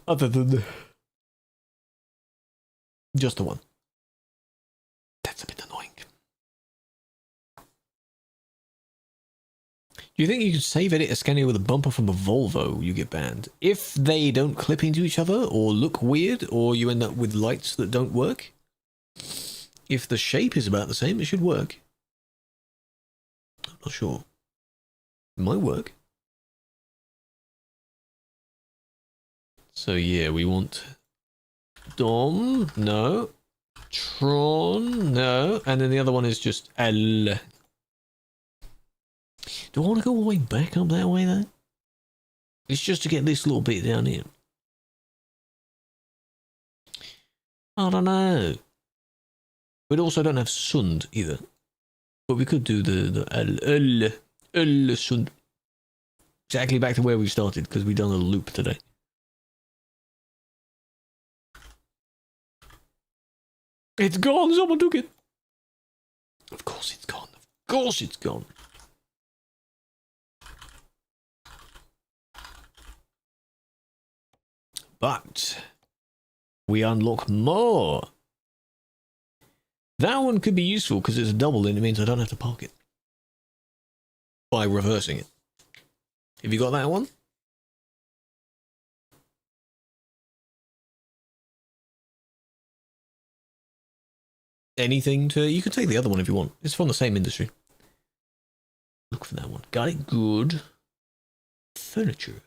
Other than just the one. That's a bit annoying. Do you think you could save edit a scanner with a bumper from a Volvo? You get banned. If they don't clip into each other or look weird, or you end up with lights that don't work. If the shape is about the same, it should work. I'm not sure. It might work. So yeah, we want Dom, no. Tron, no. And then the other one is just L. Do I want to go all the way back up that way, though? It's just to get this little bit down here. I don't know. We also don't have Sund, either. But we could do the Sund. Exactly back to where we started, because we've done a loop today. It's gone! Someone took it! Of course it's gone. Of course it's gone. But we unlock more. That one could be useful because it's a double and it means I don't have to park it by reversing it. Have you got that one? Anything to... You could take the other one if you want. It's from the same industry. Look for that one. Got it. Good. Furniture.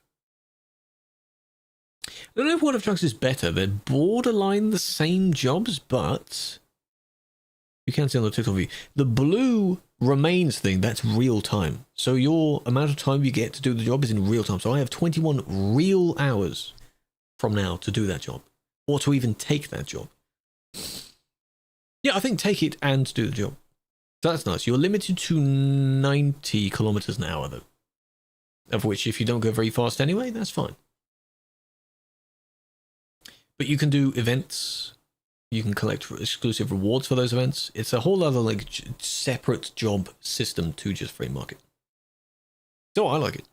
I don't know if World of Trucks is better. They're borderline the same jobs, but you can see on the TikTok view. The blue remains thing, that's real time. So your amount of time you get to do the job is in real time. So I have 21 real hours from now to do that job. Or to even take that job. Yeah, I think take it and do the job. So that's nice. You're limited to 90 kilometers an hour, though. Of which, if you don't go very fast anyway, that's fine. But you can do events. You can collect exclusive rewards for those events. It's a whole other like separate job system to just Free Market. So I like it.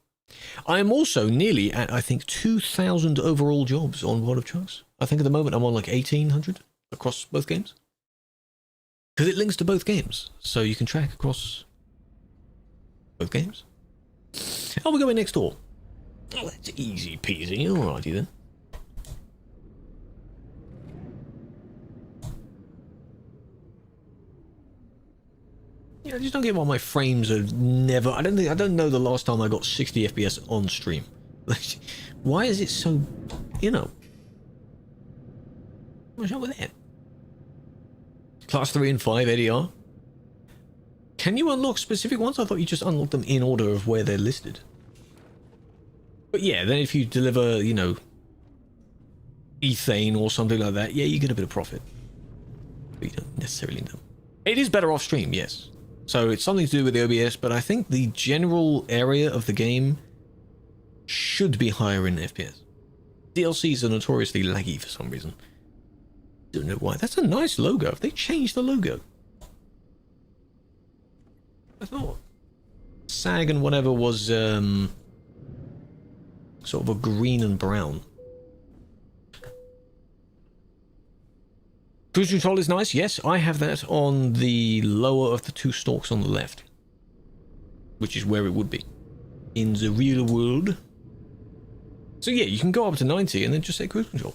I am also nearly at, I think, 2,000 overall jobs on World of Trucks. I think at the moment I'm on like 1,800 across both games. Because it links to both games, so you can track across both games. Oh, we're going next door. Oh, that's easy peasy. Alrighty then. Yeah, I just don't get why my frames are never... I don't know the last time I got 60 FPS on stream. Why is it so... You know... What's up with that? Class 3 and 5 ADR. Can you unlock specific ones? I thought you just unlocked them in order of where they're listed. But yeah, then if you deliver, you know, ethane or something like that, yeah, you get a bit of profit. But you don't necessarily know. It is better off stream, yes. So it's something to do with the OBS, but I think the general area of the game should be higher in FPS. DLCs are notoriously laggy for some reason. Don't know why. That's a nice logo. Have they changed the logo? I thought SAG and whatever was sort of a green and brown. Cruise control is nice. Yes, I have that on the lower of the two stalks on the left, which is where it would be in the real world. So yeah, you can go up to 90 and then just say cruise control.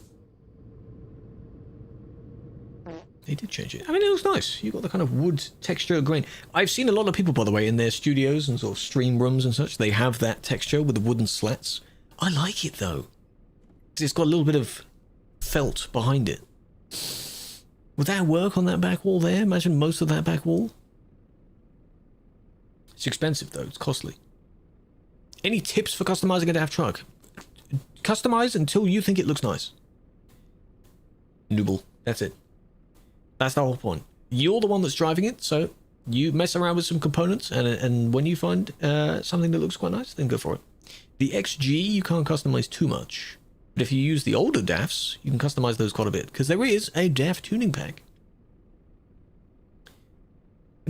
They did change it. I mean, it looks nice. You've got the kind of wood texture grain. I've seen a lot of people, by the way, in their studios and sort of stream rooms and such. They have that texture with the wooden slats. I like it, though. It's got a little bit of felt behind it. Would that work on that back wall there? Imagine most of that back wall. It's expensive, though. It's costly. Any tips for customizing a DAF truck? Customize until you think it looks nice. Nooble. That's it. That's the whole point. You're the one that's driving it, so you mess around with some components, and when you find something that looks quite nice, then go for it. The XG, you can't customize too much. But if you use the older DAFs, you can customize those quite a bit, because there is a DAF tuning pack.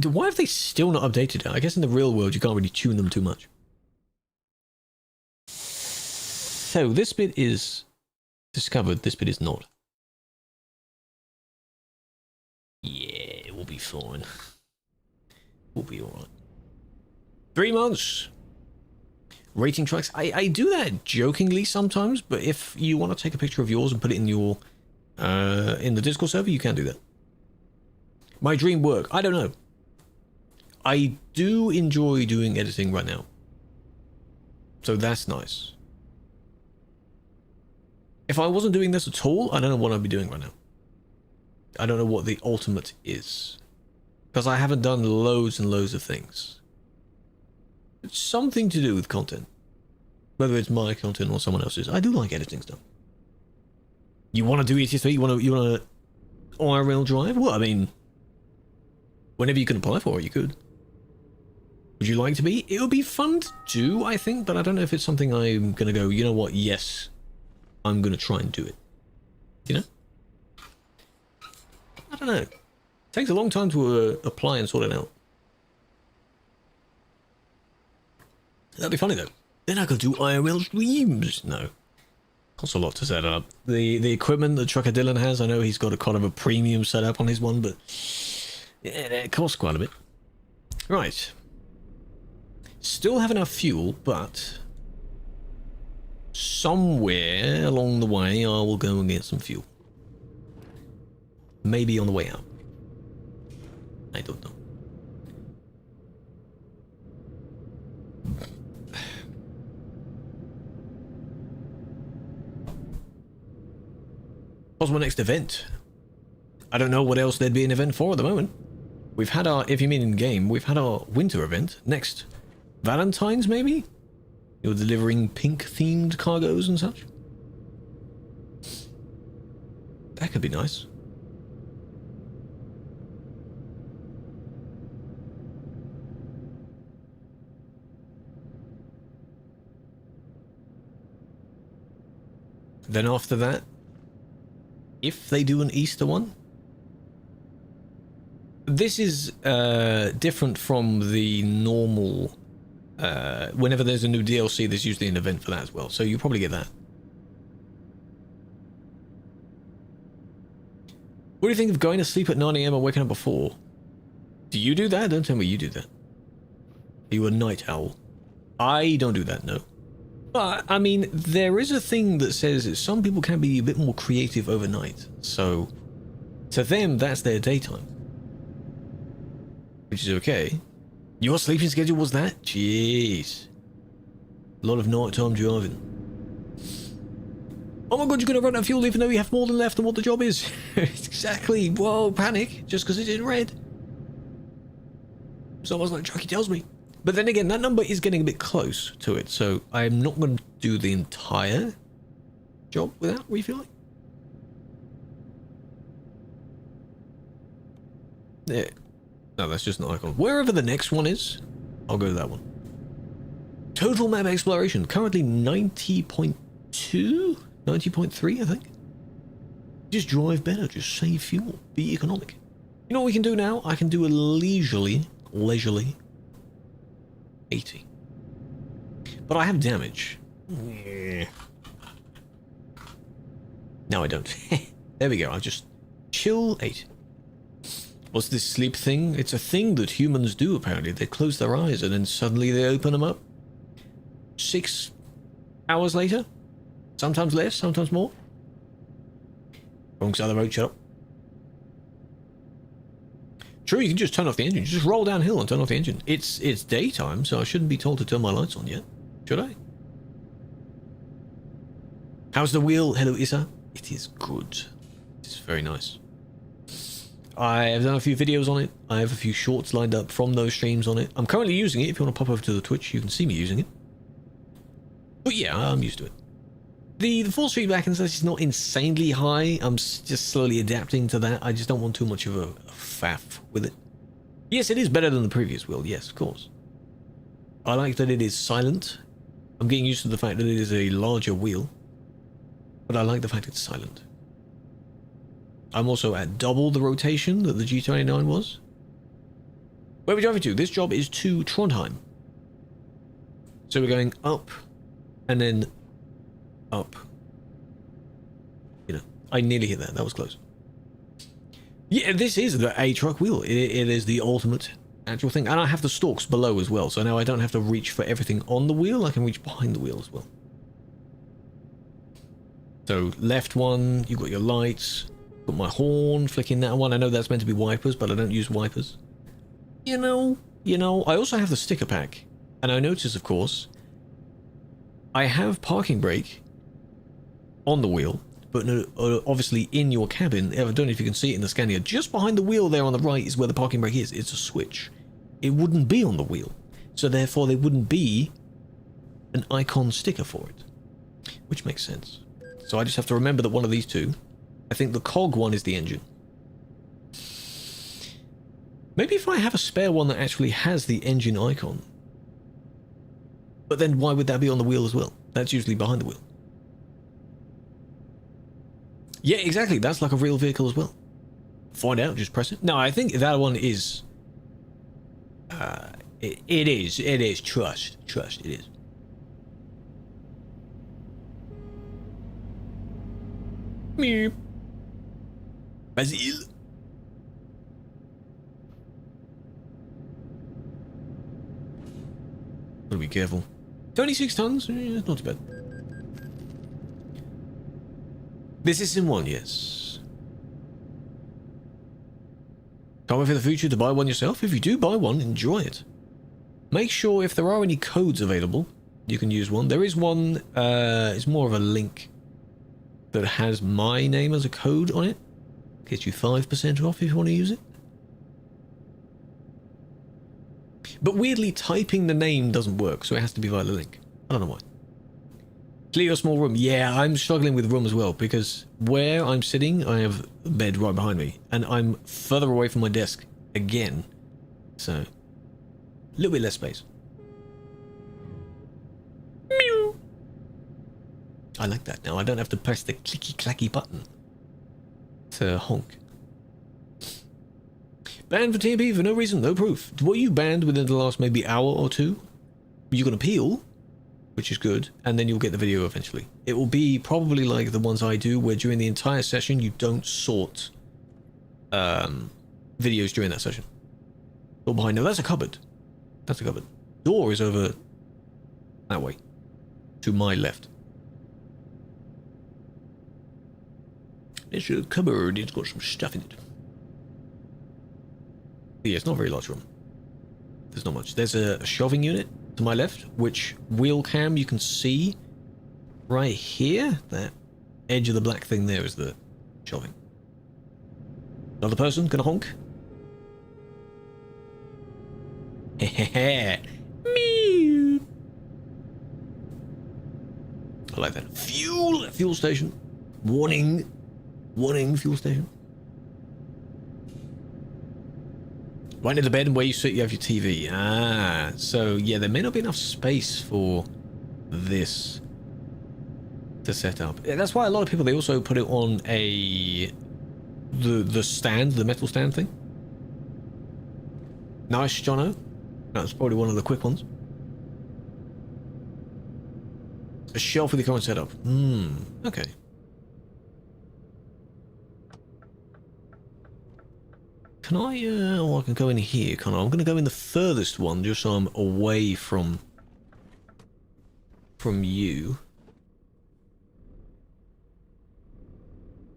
Why have they still not updated it? I guess in the real world, you can't really tune them too much. So this bit is discovered, this bit is not. Yeah, we'll be fine. We'll be alright. 3 months. Rating trucks. I do that jokingly sometimes, but if you want to take a picture of yours and put it in your in the Discord server, you can do that. My dream work. I don't know. I do enjoy doing editing right now. So that's nice. If I wasn't doing this at all, I don't know what I'd be doing right now. I don't know what the ultimate is. Because I haven't done loads and loads of things. It's something to do with content. Whether it's my content or someone else's. I do like editing stuff. You want to do ETS3? You want to IRL drive? Well, I mean, whenever you can apply for it, you could. Would you like to be? It would be fun to do, I think, but I don't know if it's something I'm going to go, you know what, yes, I'm going to try and do it. You know? I don't know. It takes a long time to apply and sort it out. That'd be funny though. Then I could do IRL streams. No. Costs a lot to set up. The equipment that Trucker Dylan has, I know he's got a kind of a premium setup on his one, but yeah, it costs quite a bit. Right. Still have enough fuel, but somewhere along the way I will go and get some fuel. Maybe on the way out. I don't know. What's my next event? I don't know what else there'd be an event for at the moment. We've had our, if you mean in game, we've had our winter event. Next, Valentine's maybe? You're delivering pink themed cargoes and such. That could be nice. Then after that, if they do an Easter one, This is different from the normal. Whenever there's a new DLC, there's usually an event for that as well. So you probably get that. What do you think of going to sleep at 9 AM and waking up before? Do you do that? Don't tell me you do that. Are you a night owl? I don't do that, no. But, I mean, there is a thing that says that some people can be a bit more creative overnight. So, to them, that's their daytime. Which is okay. Your sleeping schedule was that? Jeez. A lot of nighttime driving. Oh my god, you're gonna run out of fuel even though you have more than left than what the job is. Exactly. Whoa, panic. Just because it's in red. It's almost like Chucky tells me. But then again, that number is getting a bit close to it, so I'm not going to do the entire job without refueling. Yeah. No, that's just an icon. Wherever the next one is, I'll go to that one. Total map exploration. Currently 90.2? 90.3, I think. Just drive better. Just save fuel. Be economic. You know what we can do now? I can do a leisurely 80. But I have damage. No, I don't. There we go. I'll just chill 8. What's this sleep thing? It's a thing that humans do, apparently. They close their eyes and then suddenly they open them up. 6 hours later? Sometimes less, sometimes more. Wrong side of the road, shut up. True, you can just turn off the engine. Just roll downhill and turn off the engine. It's daytime, so I shouldn't be told to turn my lights on yet. Should I? How's the wheel? Hello, Issa. It is good. It's very nice. I have done a few videos on it. I have a few shorts lined up from those streams on it. I'm currently using it. If you want to pop over to the Twitch, you can see me using it. But yeah, I'm used to it. The force feedback and such is not insanely high. I'm just slowly adapting to that. I just don't want too much of a faff with it. Yes, it is better than the previous wheel. Yes, of course. I like that it is silent. I'm getting used to the fact that it is a larger wheel. But I like the fact it's silent. I'm also at double the rotation that the G29 was. Where are we driving to? This job is to Trondheim. So we're going up and then up. You know, I nearly hit that. That was close. Yeah, this is the A-truck wheel. It is the ultimate actual thing. And I have the stalks below as well. So now I don't have to reach for everything on the wheel. I can reach behind the wheel as well. So left one, you've got your lights. Got my horn, flicking that one. I know that's meant to be wipers, but I don't use wipers. You know. I also have the sticker pack. And I notice, of course, I have parking brake on the wheel, but no, obviously in your cabin. I don't know if you can see it in the scanner. Just behind the wheel there on the right is where the parking brake is. It's a switch. It wouldn't be on the wheel. So therefore there wouldn't be an icon sticker for it. Which makes sense. So I just have to remember that one of these two, I think the cog one is the engine. Maybe if I have a spare one that actually has the engine icon. But then why would that be on the wheel as well? That's usually behind the wheel. Yeah, exactly. That's like a real vehicle as well. Find out, just press it. No, I think that one is... It is. Trust, it is. Meep. Basil. Gotta be careful. 26 tons? Not too bad. This is Sim 1, yes. Can't wait for the future to buy one yourself. If you do buy one, enjoy it. Make sure if there are any codes available, you can use one. There is one, it's more of a link that has my name as a code on it. Gets you 5% off if you want to use it. But weirdly, typing the name doesn't work, so it has to be via the link. I don't know why. Clear your small room. Yeah, I'm struggling with room as well, because where I'm sitting, I have a bed right behind me, and I'm further away from my desk again. So, a little bit less space. Meow. I like that now. I don't have to press the clicky-clacky button to honk. Banned for TMP for no reason, no proof. Were you banned within the last maybe hour or two? You can appeal, which is good, and then you'll get the video eventually. It will be probably like the ones I do, where during the entire session you don't sort videos during that session. Door behind. No, that's a cupboard. That's a cupboard. Door is over that way, to my left. It's a cupboard. It's got some stuff in it. But yeah, it's not a very large room. There's not much. There's a shelving unit to my left, which wheel cam you can see right here. That edge of the black thing there is the shelving. Another person gonna honk. Hehehe. Meow. I like that. Fuel station. Warning, fuel station. Right near the bed and where you sit, you have your TV. Ah, so yeah, there may not be enough space for this to set up. Yeah, that's why a lot of people, they also put it on the stand, the metal stand thing. Nice, Jono. That's probably one of the quick ones. A shelf with the current setup. Okay. Can I, I can go in here, can't I? I'm going to go in the furthest one, just so I'm away from you.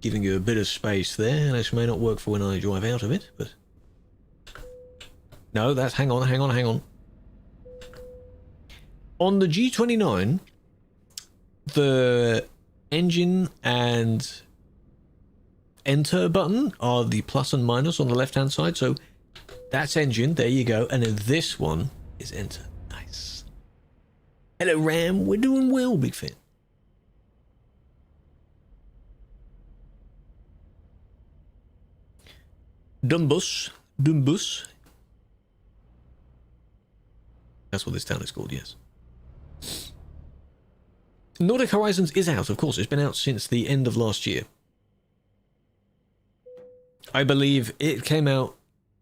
Giving you a bit of space there. This may not work for when I drive out of it, but... No, that's... Hang on. On the G29, the engine and enter button are the plus and minus on the left hand side, so that's engine, there you go, and then this one is enter. Nice. Hello Ram, we're doing well, big fan. Dumbus. That's what this town is called, yes. Nordic Horizons is out, of course. It's been out since the end of last year. I believe it came out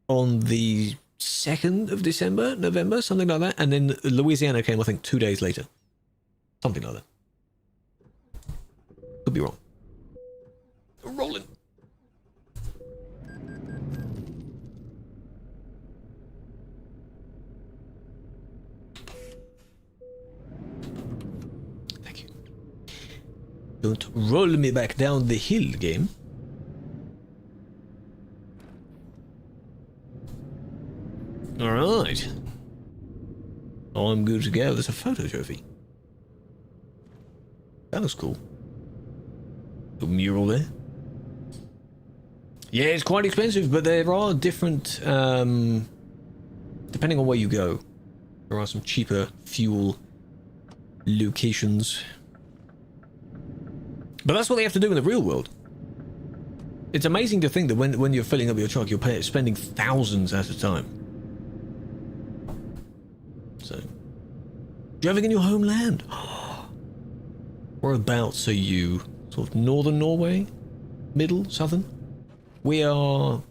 on the 2nd of December, November, something like that. And then Louisiana came, I think, 2 days later. Something like that. Could be wrong. Rolling. Thank you. Don't roll me back down the hill, game. Alright. I'm good to go. There's a photo trophy. That looks cool. Little mural there. Yeah, it's quite expensive, but there are different, depending on where you go, there are some cheaper fuel locations. But that's what they have to do in the real world. It's amazing to think that when you're filling up your truck, you're spending thousands at a time. So, driving in your homeland. Whereabouts are you? Sort of northern Norway? Middle? Southern? We are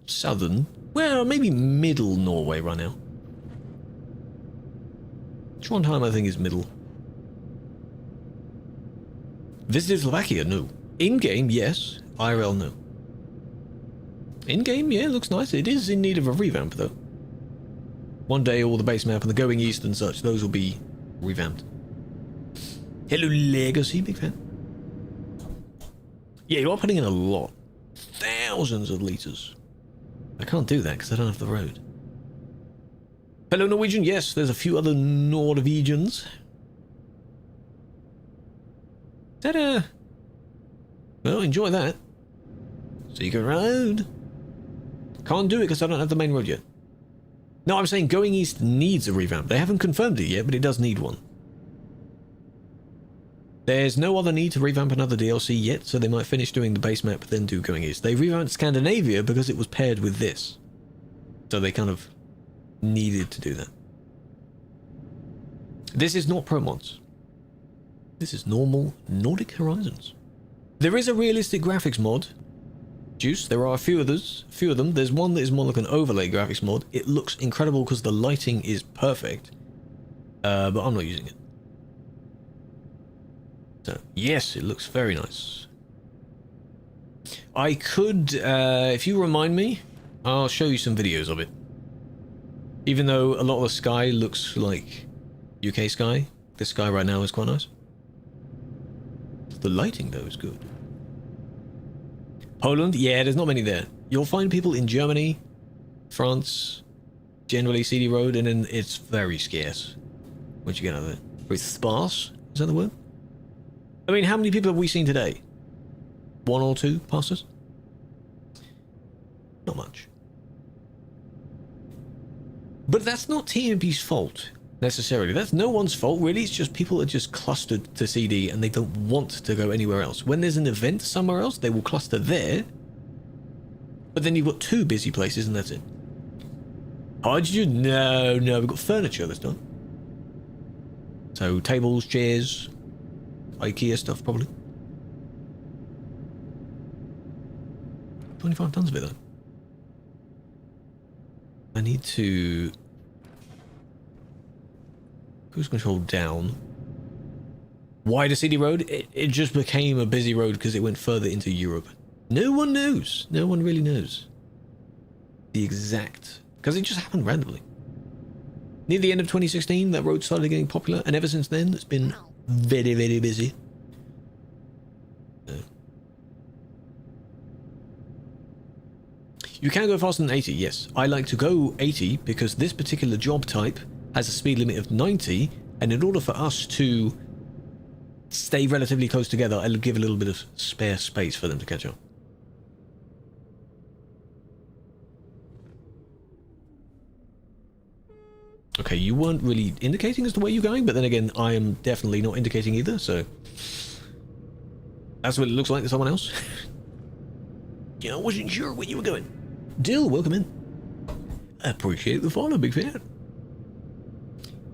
southern. Well, maybe middle Norway right now. Trondheim, I think, is middle. Visited Slovakia? No. In-game, yes. IRL, no. In-game, yeah, looks nice. It is in need of a revamp, though. One day, all the base map and the going east and such, those will be revamped. Hello, Legacy, big fan. Yeah, you are putting in a lot. Thousands of litres. I can't do that because I don't have the road. Hello, Norwegian. Yes, there's a few other Norwegians. Is that a... Well, enjoy that. Secret road. Can't do it because I don't have the main road yet. No, I'm saying going east needs a revamp. They haven't confirmed it yet, but it does need one. There's no other need to revamp another DLC yet, so they might finish doing the base map, then do going east. They revamped Scandinavia because it was paired with this. So they kind of needed to do that. This is not Pro Mods. This is normal Nordic Horizons. There is a realistic graphics mod Juice. There are a few others. A few of them. There's one that is more like an overlay graphics mod. It looks incredible because the lighting is perfect. But I'm not using it. So, yes, it looks very nice. I could, if you remind me, I'll show you some videos of it. Even though a lot of the sky looks like UK sky, this sky right now is quite nice. The lighting, though, is good. Poland? Yeah, there's not many there. You'll find people in Germany, France, generally CD Road, and then it's very scarce once you get out of it. Very sparse? Is that the word? I mean, how many people have we seen today? 1 or 2 past us? Not much. But that's not TMP's fault, necessarily. That's no one's fault, really. It's just people are just clustered to CD and they don't want to go anywhere else. When there's an event somewhere else, they will cluster there. But then you've got 2 busy places and that's it. Hydrogen? No, we've got furniture that's done. So, tables, chairs, IKEA stuff, probably. 25 tons of it, though. I need to... Cruise control down. Why the CD road? It just became a busy road because it went further into Europe. No one knows. No one really knows. The exact... Because it just happened randomly. Near the end of 2016, that road started getting popular, and ever since then, it's been very, very busy. You can go faster than 80, yes. I like to go 80 because this particular job type has a speed limit of 90, and in order for us to stay relatively close together, I'll give a little bit of spare space for them to catch up. Okay, you weren't really indicating as to where you're going, but then again, I am definitely not indicating either, so... That's what it looks like to someone else. Yeah, I wasn't sure where you were going. Dill, welcome in. I appreciate the follow, big fan.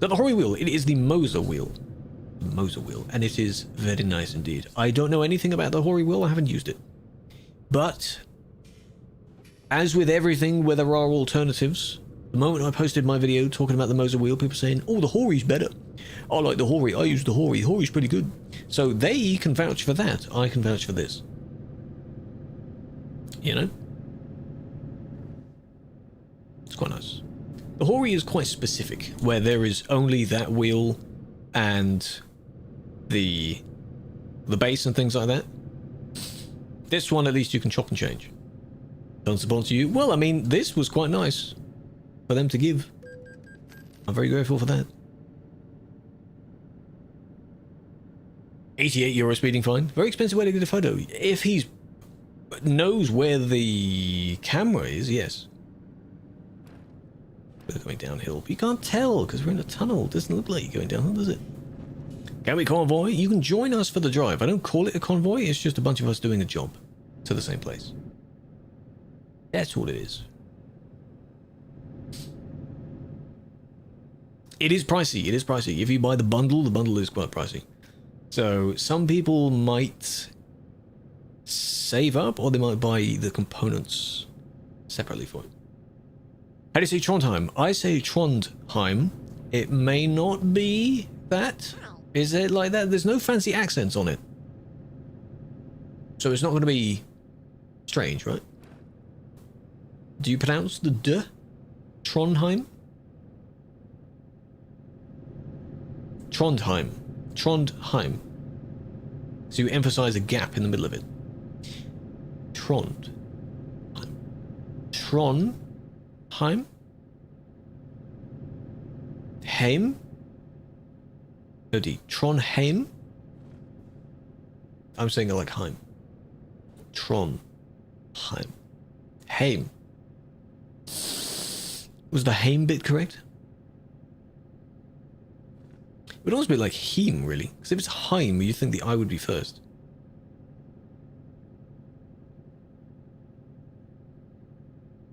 So the Hori wheel, it is the Moser wheel. Moser wheel, and it is very nice indeed. I don't know anything about the Hori wheel, I haven't used it. But, as with everything where there are alternatives, the moment I posted my video talking about the Moser wheel, people saying, oh, the Hori's better. I like the Hori, I use the Hori, Hori's pretty good. So they can vouch for that, I can vouch for this. You know? It's quite nice. The Hori is quite specific, where there is only that wheel and the base and things like that. This one, at least you can chop and change. Don't sponsor you? Well, I mean, this was quite nice for them to give. I'm very grateful for that. 88 euro speeding fine. Very expensive way to get a photo. If he knows where the camera is, yes. We're going downhill. But you can't tell because we're in a tunnel. It doesn't look like you're going downhill, does it? Can we convoy? You can join us for the drive. I don't call it a convoy. It's just a bunch of us doing a job to the same place. That's all it is. It is pricey. It is pricey. If you buy the bundle is quite pricey. So some people might save up, or they might buy the components separately for it. How do you say Trondheim? I say Trondheim. It may not be that. Is it like that? There's no fancy accents on it. So it's not going to be strange, right? Do you pronounce the D? Trondheim? Trondheim. Trondheim. So you emphasize a gap in the middle of it. Trond. Trondheim? Heim? No D. Trondheim? I'm saying it like Heim. Trondheim. Heim. Was the Heim bit correct? It would almost be like Heim, really. Because if it's Heim, you'd think the I would be first.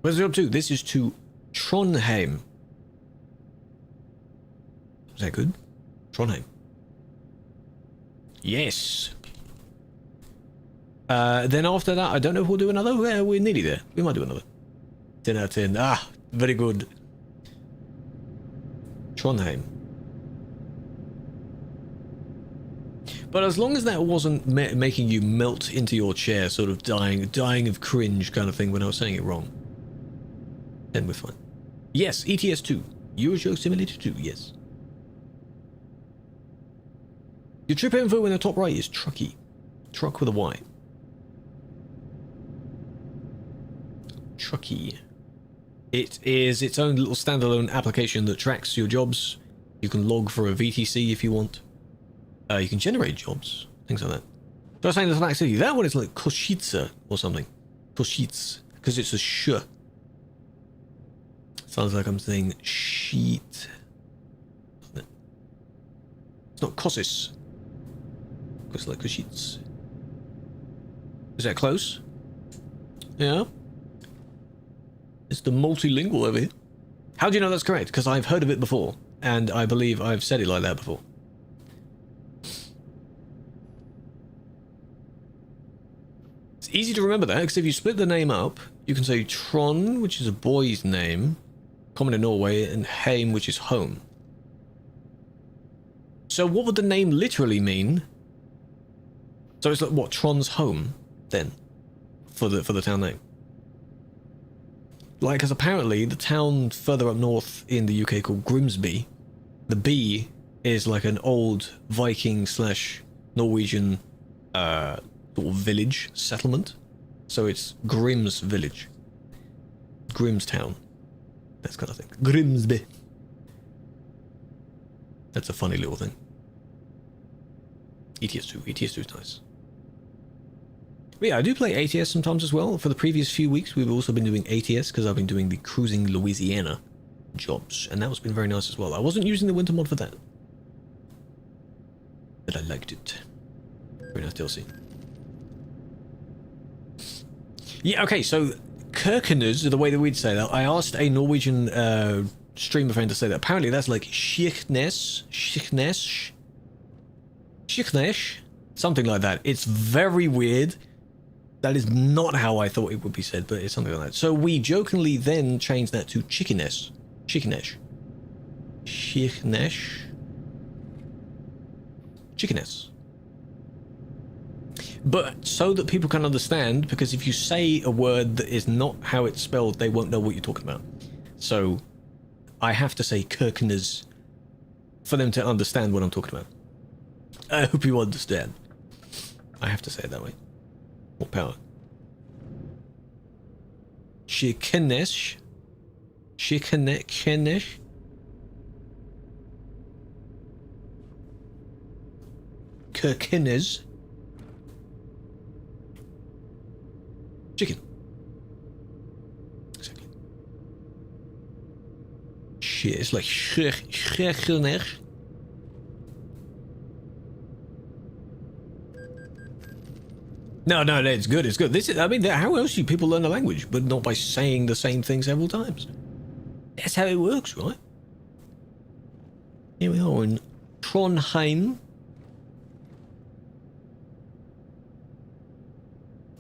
Where's it up to? This is to Trondheim. Is that good? Trondheim. Yes. Then after that, I don't know if we'll do another. We're nearly there. We might do another. 10 out of 10. Ah, very good. Trondheim. But as long as that wasn't making you melt into your chair, sort of dying of cringe kind of thing when I was saying it wrong, then we're fine. Yes, ETS 2. Euro Simulator 2, yes. Your trip info in the top right is Trucky. Truck with a Y. Trucky. It is its own little standalone application that tracks your jobs. You can log for a VTC if you want. You can generate jobs, things like that. So I was saying there's an activity. That one is like Koshitsa or something. Koshitz, because it's a sh. Sounds like I'm saying sheet. It's not Kosis. Looks like Koshitz. Is that close? Yeah. It's the multilingual over here. How do you know that's correct? Because I've heard of it before, and I believe I've said it like that before. It's easy to remember that, because if you split the name up, you can say Tron, which is a boy's name, common in Norway, and Heim, which is home. So what would the name literally mean? So it's like, what, Tron's home, then, for the town name? Like, because apparently the town further up north in the UK called Grimsby, the B is like an old Viking / Norwegian sort of village settlement. So it's Grim's village. Grim's town. That kind of thing. Grimsby. That's a funny little thing. ETS2. ETS2 is nice. But yeah, I do play ATS sometimes as well. For the previous few weeks, we've also been doing ATS because I've been doing the Cruising Louisiana jobs, and that has been very nice as well. I wasn't using the winter mod for that, but I liked it. Very nice DLC. Yeah, okay, so Kirkenes, the way that we'd say that, I asked a Norwegian streamer friend to say that. Apparently that's like Kirkenes, something like that. It's very weird. That is not how I thought it would be said, but it's something like that. So we jokingly then changed that to Chickenesh. But so that people can understand, because if you say a word that is not how it's spelled, they won't know what you're talking about. So I have to say Kirkenes for them to understand what I'm talking about. I hope you understand. I have to say it that way. What power? Chickenesh. Kirkenes. Chicken. Exactly. Shit, it's like Kirkenes. No, it's good, it's good. This is, I mean, how else do people learn a language, but not by saying the same thing several times? That's how it works, right? Here we are in Trondheim.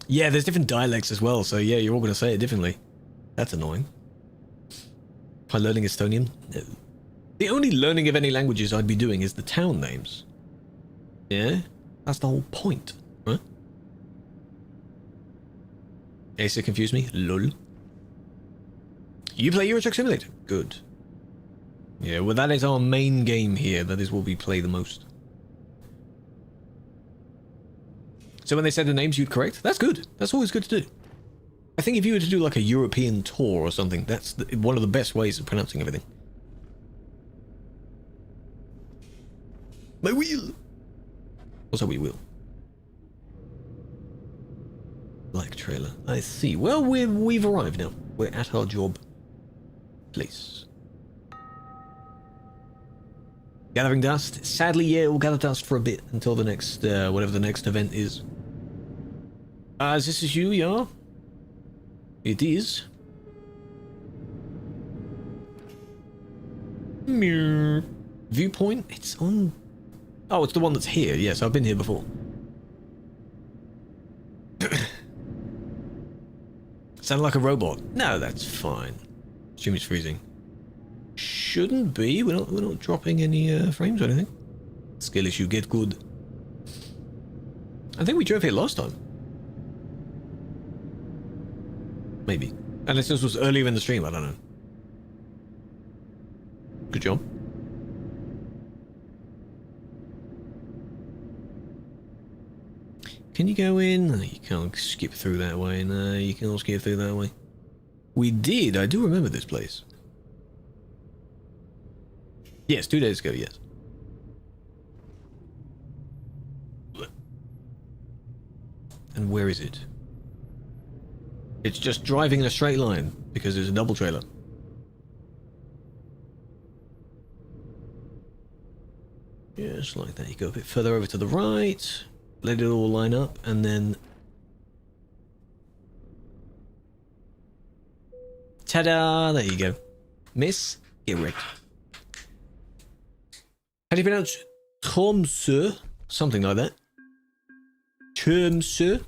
Yeah, there's different dialects as well, so yeah, you're all going to say it differently. That's annoying. By learning Estonian? No. The only learning of any languages I'd be doing is the town names. Yeah? That's the whole point, right? Ace confused me? Lol. You play Euro Truck Simulator? Good. Yeah, well that is our main game here. That is what we play the most. So when they said the names, you'd correct? That's good. That's always good to do. I think if you were to do like a European tour or something, that's one of the best ways of pronouncing everything. My wheel! Also, we will. Like trailer. I see. Well, we've arrived now. We're at our job place. Gathering dust. Sadly, yeah, we'll gather dust for a bit until the next, whatever the next event is. This is you, yeah? It is. Viewpoint? It's on... Oh, it's the one that's here. Yes, I've been here before. Sound like a robot? No, that's fine. Assume it's freezing. Shouldn't be. We're not dropping any frames or anything. Skill issue, get good. I think we drove here last time. Maybe. Unless this was earlier in the stream, I don't know. Good job. Can you go in? No, you can't skip through that way. No, you can't skip through that way. We did. I do remember this place. Yes, 2 days ago, yes. And where is it? It's just driving in a straight line because there's a double trailer. Just like that. You go a bit further over to the right, let it all line up, and then... Ta-da! There you go. Miss, get wrecked. How do you pronounce Tromsø? Something like that. Tromsø?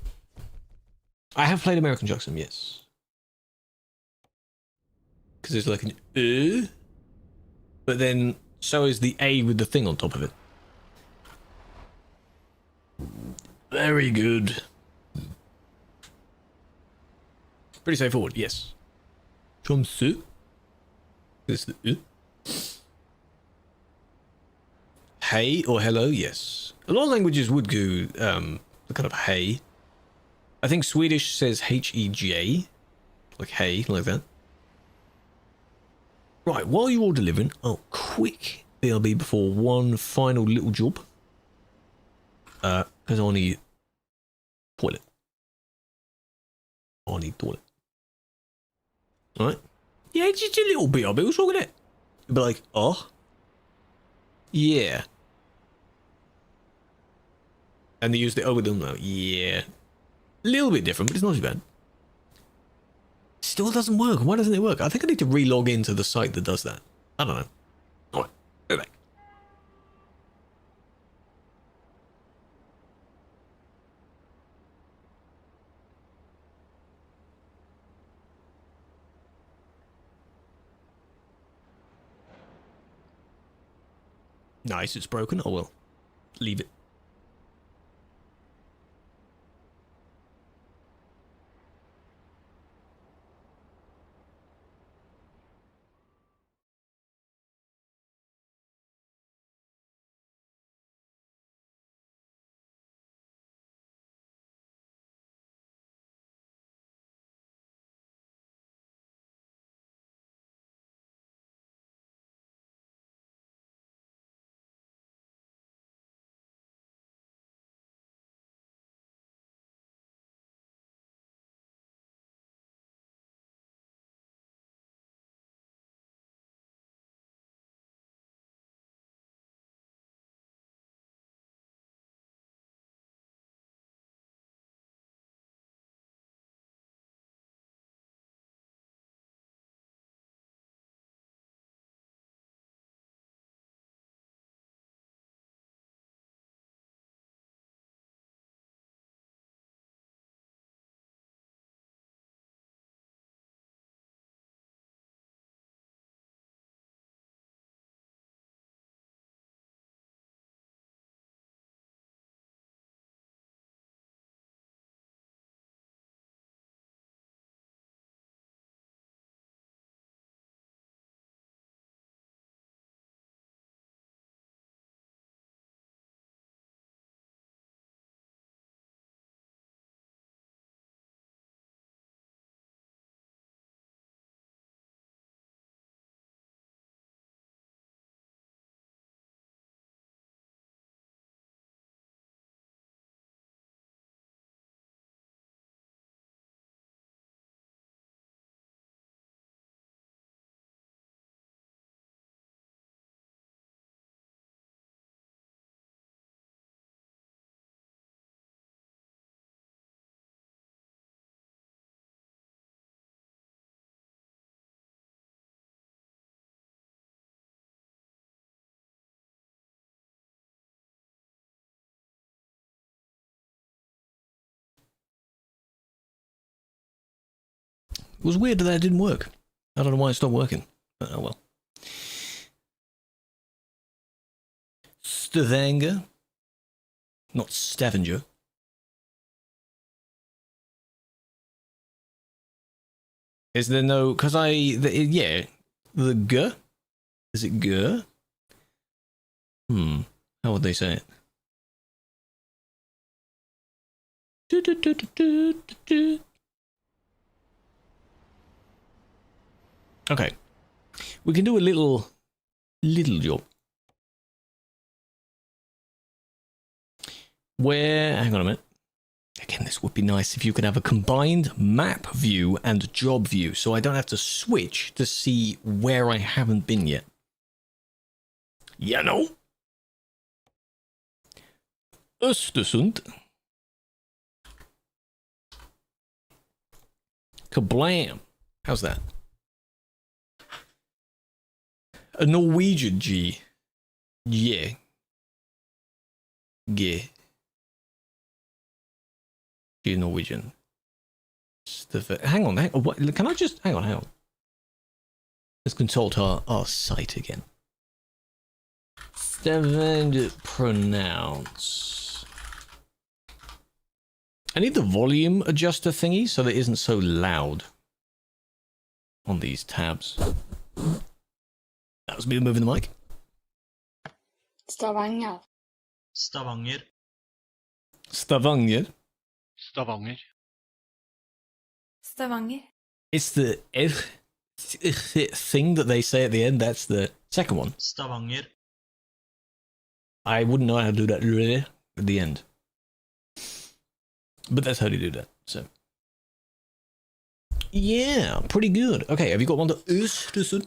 I have played American Truck Sim, yes. Because there's like an but then so is the A with the thing on top of it. Very good. Pretty straightforward, yes. Tromsø. This is the Hey or hello, yes. A lot of languages would go the kind of hey. I think Swedish says H-E-J, like hey, like that. Right, while you're all delivering, oh, quick BRB before one final little job. Because I need toilet. I need toilet. Alright? Yeah, just a little BRB, what's wrong with it? You'll be like, oh? Yeah. And they use the O with them now. Yeah. A little bit different, but it's not too bad. Still doesn't work. Why doesn't it work? I think I need to re-log into the site that does that. I don't know. Alright, go back. Nice, it's broken. Oh well. Leave it. It was weird that didn't work. I don't know why it stopped working. Oh well. Stavanger. Not Stavanger. Is there no... Because yeah. The G? Is it G? How would they say it? Okay. We can do a little job. Where... Hang on a minute. Again, this would be nice if you could have a combined map view and job view, so I don't have to switch to see where I haven't been yet. You know? Östersund. Kablam. How's that? A Norwegian G. Yeah. Yeah. G Norwegian. Hang on. What, can I just... Hang on. Let's consult our site again. Stavanger pronounce. I need the volume adjuster thingy so that it isn't so loud on these tabs. That was me moving the mic. Stavanger. Stavanger. Stavanger. Stavanger. Stavanger. It's the thing that they say at the end. That's the second one. Stavanger. I wouldn't know how to do that at the end. But that's how you do that, so. Yeah, pretty good. Okay, have you got one to Östersund?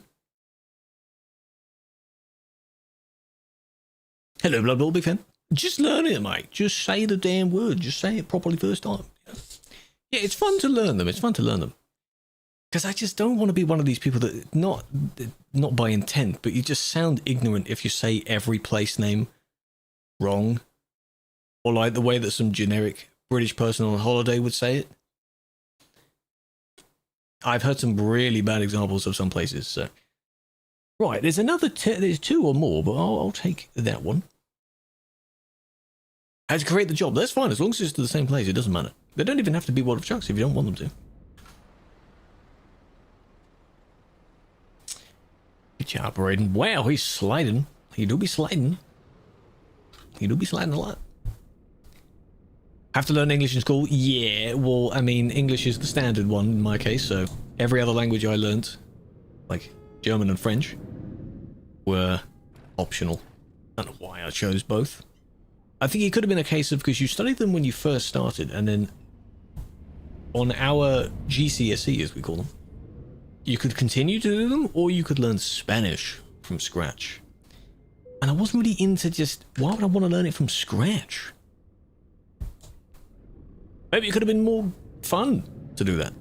Hello, Blood Bowl, big fan. Just learn it, mate. Just say the damn word. Just say it properly first time. Yeah, it's fun to learn them. It's fun to learn them. Because I just don't want to be one of these people that, not by intent, but you just sound ignorant if you say every place name wrong. Or like the way that some generic British person on holiday would say it. I've heard some really bad examples of some places, so. Right, there's another, there's two or more, but I'll take that one. How to create the job, that's fine, as long as it's to the same place, it doesn't matter. They don't even have to be World of Chucks if you don't want them to. Good job, Braden. Wow, he's sliding. He do be sliding. He do be sliding a lot. Have to learn English in school? Yeah, well, I mean, English is the standard one in my case, so every other language I learned, like German and French, were optional. I don't know why I chose both. I think it could have been a case of because you studied them when you first started, and then on our GCSE, as we call them, you could continue to do them, or you could learn Spanish from scratch. And I wasn't really into just, why would I want to learn it from scratch? Maybe it could have been more fun to do that.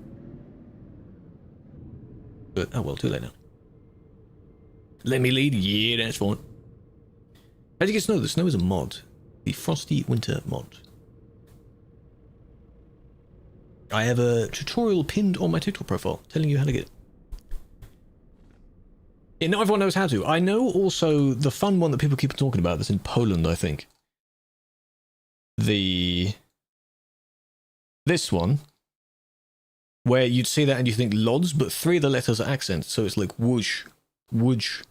But, oh well, too late now. Let me lead? Yeah, that's fine. How do you get snow? The snow is a mod. The Frosty Winter mod. I have a tutorial pinned on my TikTok profile telling you how to get it. Yeah, not everyone knows how to. I know also the fun one that people keep talking about that's in Poland, I think. This one, where you'd see that and you think lods, but 3 of the letters are accents, so it's like whoosh, whoosh,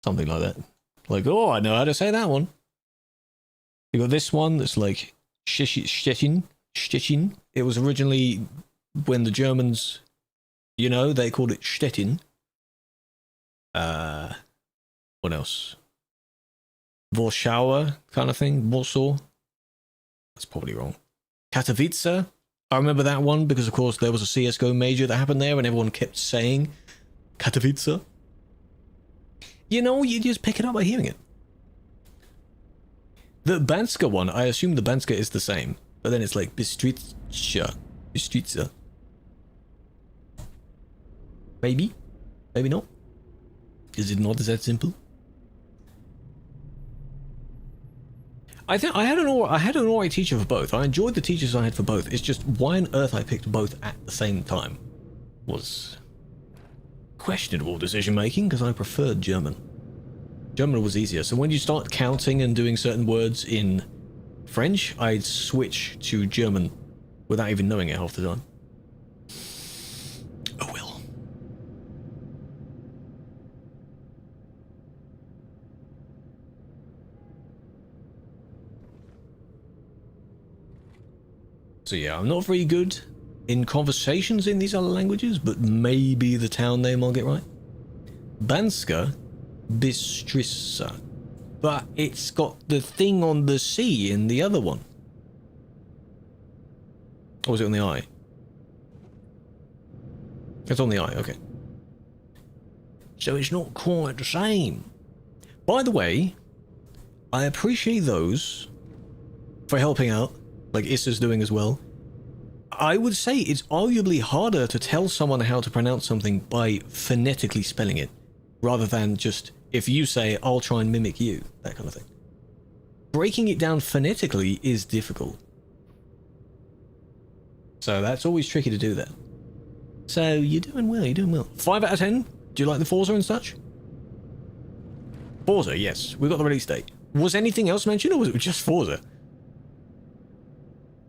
something like that. Like, oh, I know how to say that one. You got this one that's like Stettin. It was originally when the Germans, you know, they called it Stettin. What else? Warschauer kind of thing. Warsaw. That's probably wrong. Katowice. I remember that one because, of course, there was a CSGO major that happened there and everyone kept saying Katowice. You know, you just pick it up by hearing it. The Banska one, I assume the Banska is the same, but then it's like Bystrica. Maybe? Maybe not? Is it not that simple? I think I had an alright teacher for both. I enjoyed the teachers I had for both. It's just why on earth I picked both at the same time. was questionable decision making because I preferred German. German was easier, so when you start counting and doing certain words in French, I'd switch to German without even knowing it half the time. Oh well. So yeah, I'm not very good in conversations in these other languages, but maybe the town name I'll get right. Banska Bystrica. But it's got the thing on the C in the other one. Or was it on the I? It's on the I, okay. So it's not quite the same. By the way, I appreciate those for helping out, like Issa's doing as well. I would say it's arguably harder to tell someone how to pronounce something by phonetically spelling it, rather than just, if you say, I'll try and mimic you, that kind of thing. Breaking it down phonetically is difficult. So that's always tricky to do that. So you're doing well, you're doing well. 5 out of 10? Do you like the Forza and such? Forza, yes. We got the release date. Was anything else mentioned, or was it just Forza?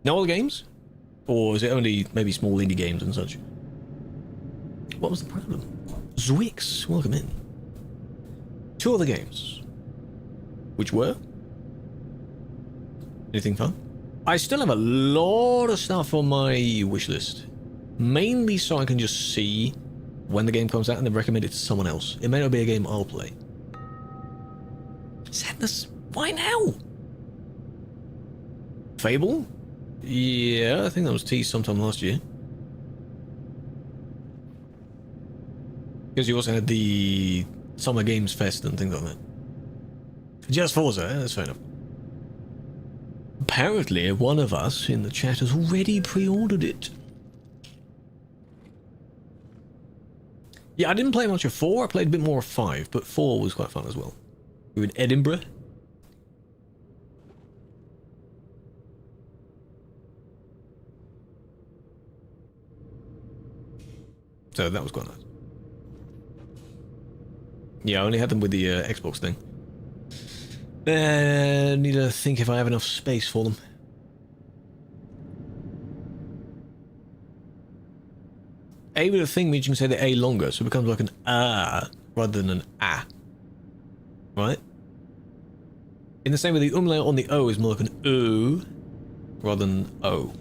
No other games? Or is it only maybe small indie games and such? What was the problem? Zwix, welcome in. 2 other games. Which were? Anything fun? I still have a lot of stuff on my wish list. Mainly so I can just see when the game comes out and then recommend it to someone else. It may not be a game I'll play. Sadness? Why now? Fable? Yeah, I think that was teased sometime last year. Because you also had the Summer Games Fest and things like that. Just Forza, that's fair enough. Apparently, one of us in the chat has already pre-ordered it. Yeah, I didn't play much of 4, I played a bit more of 5, but 4 was quite fun as well. We were in Edinburgh. So that was quite nice. Yeah, I only had them with the Xbox thing. Need to think if I have enough space for them. A with a thing means you can say the A longer, so it becomes like an ah rather than an ah. Right? In the same way, the umlaut on the O is more like an oo rather than O.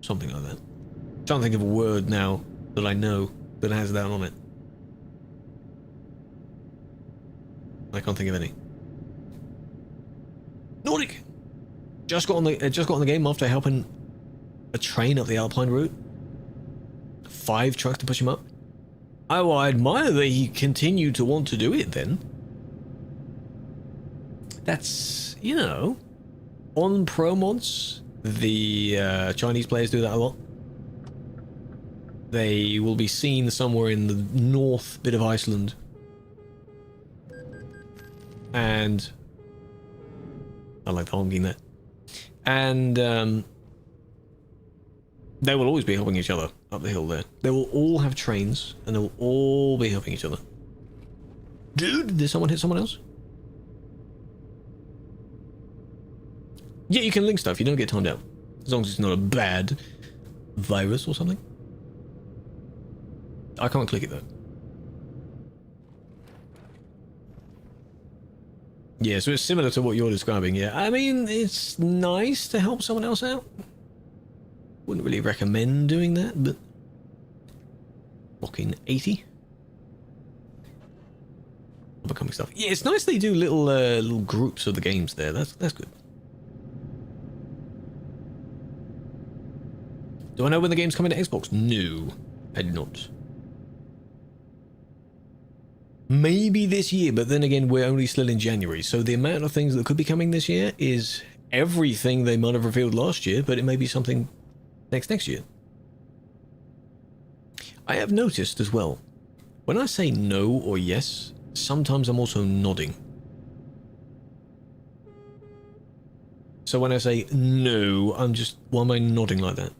Something like that. I'm trying to think of a word now that I know that has that on it. I can't think of any. Nordic just got on the game after helping a train up the Alpine route. 5 trucks to push him up. Oh, I admire that he continued to want to do it then. That's, you know, on pro mods, the Chinese players do that a lot. They will be seen somewhere in the north bit of Iceland. And I like the honking there. And they will always be helping each other up the hill there. They will all have trains and they will all be helping each other. Dude, did someone hit someone else? Yeah, you can link stuff. You don't get timed out. As long as it's not a bad virus or something. I can't click it though. Yeah, so it's similar to what you're describing, yeah. I mean, it's nice to help someone else out. Wouldn't really recommend doing that, but... Fucking 80. Overcoming stuff. Yeah, it's nice they do little groups of the games there. That's good. Do I know when the game's coming to Xbox? No, I do not. Maybe this year, but then again, we're only still in January, so the amount of things that could be coming this year is everything they might have revealed last year, but it may be something next year. I have noticed as well, when I say no or yes, sometimes I'm also nodding. So when I say no, I'm just, why am I nodding like that?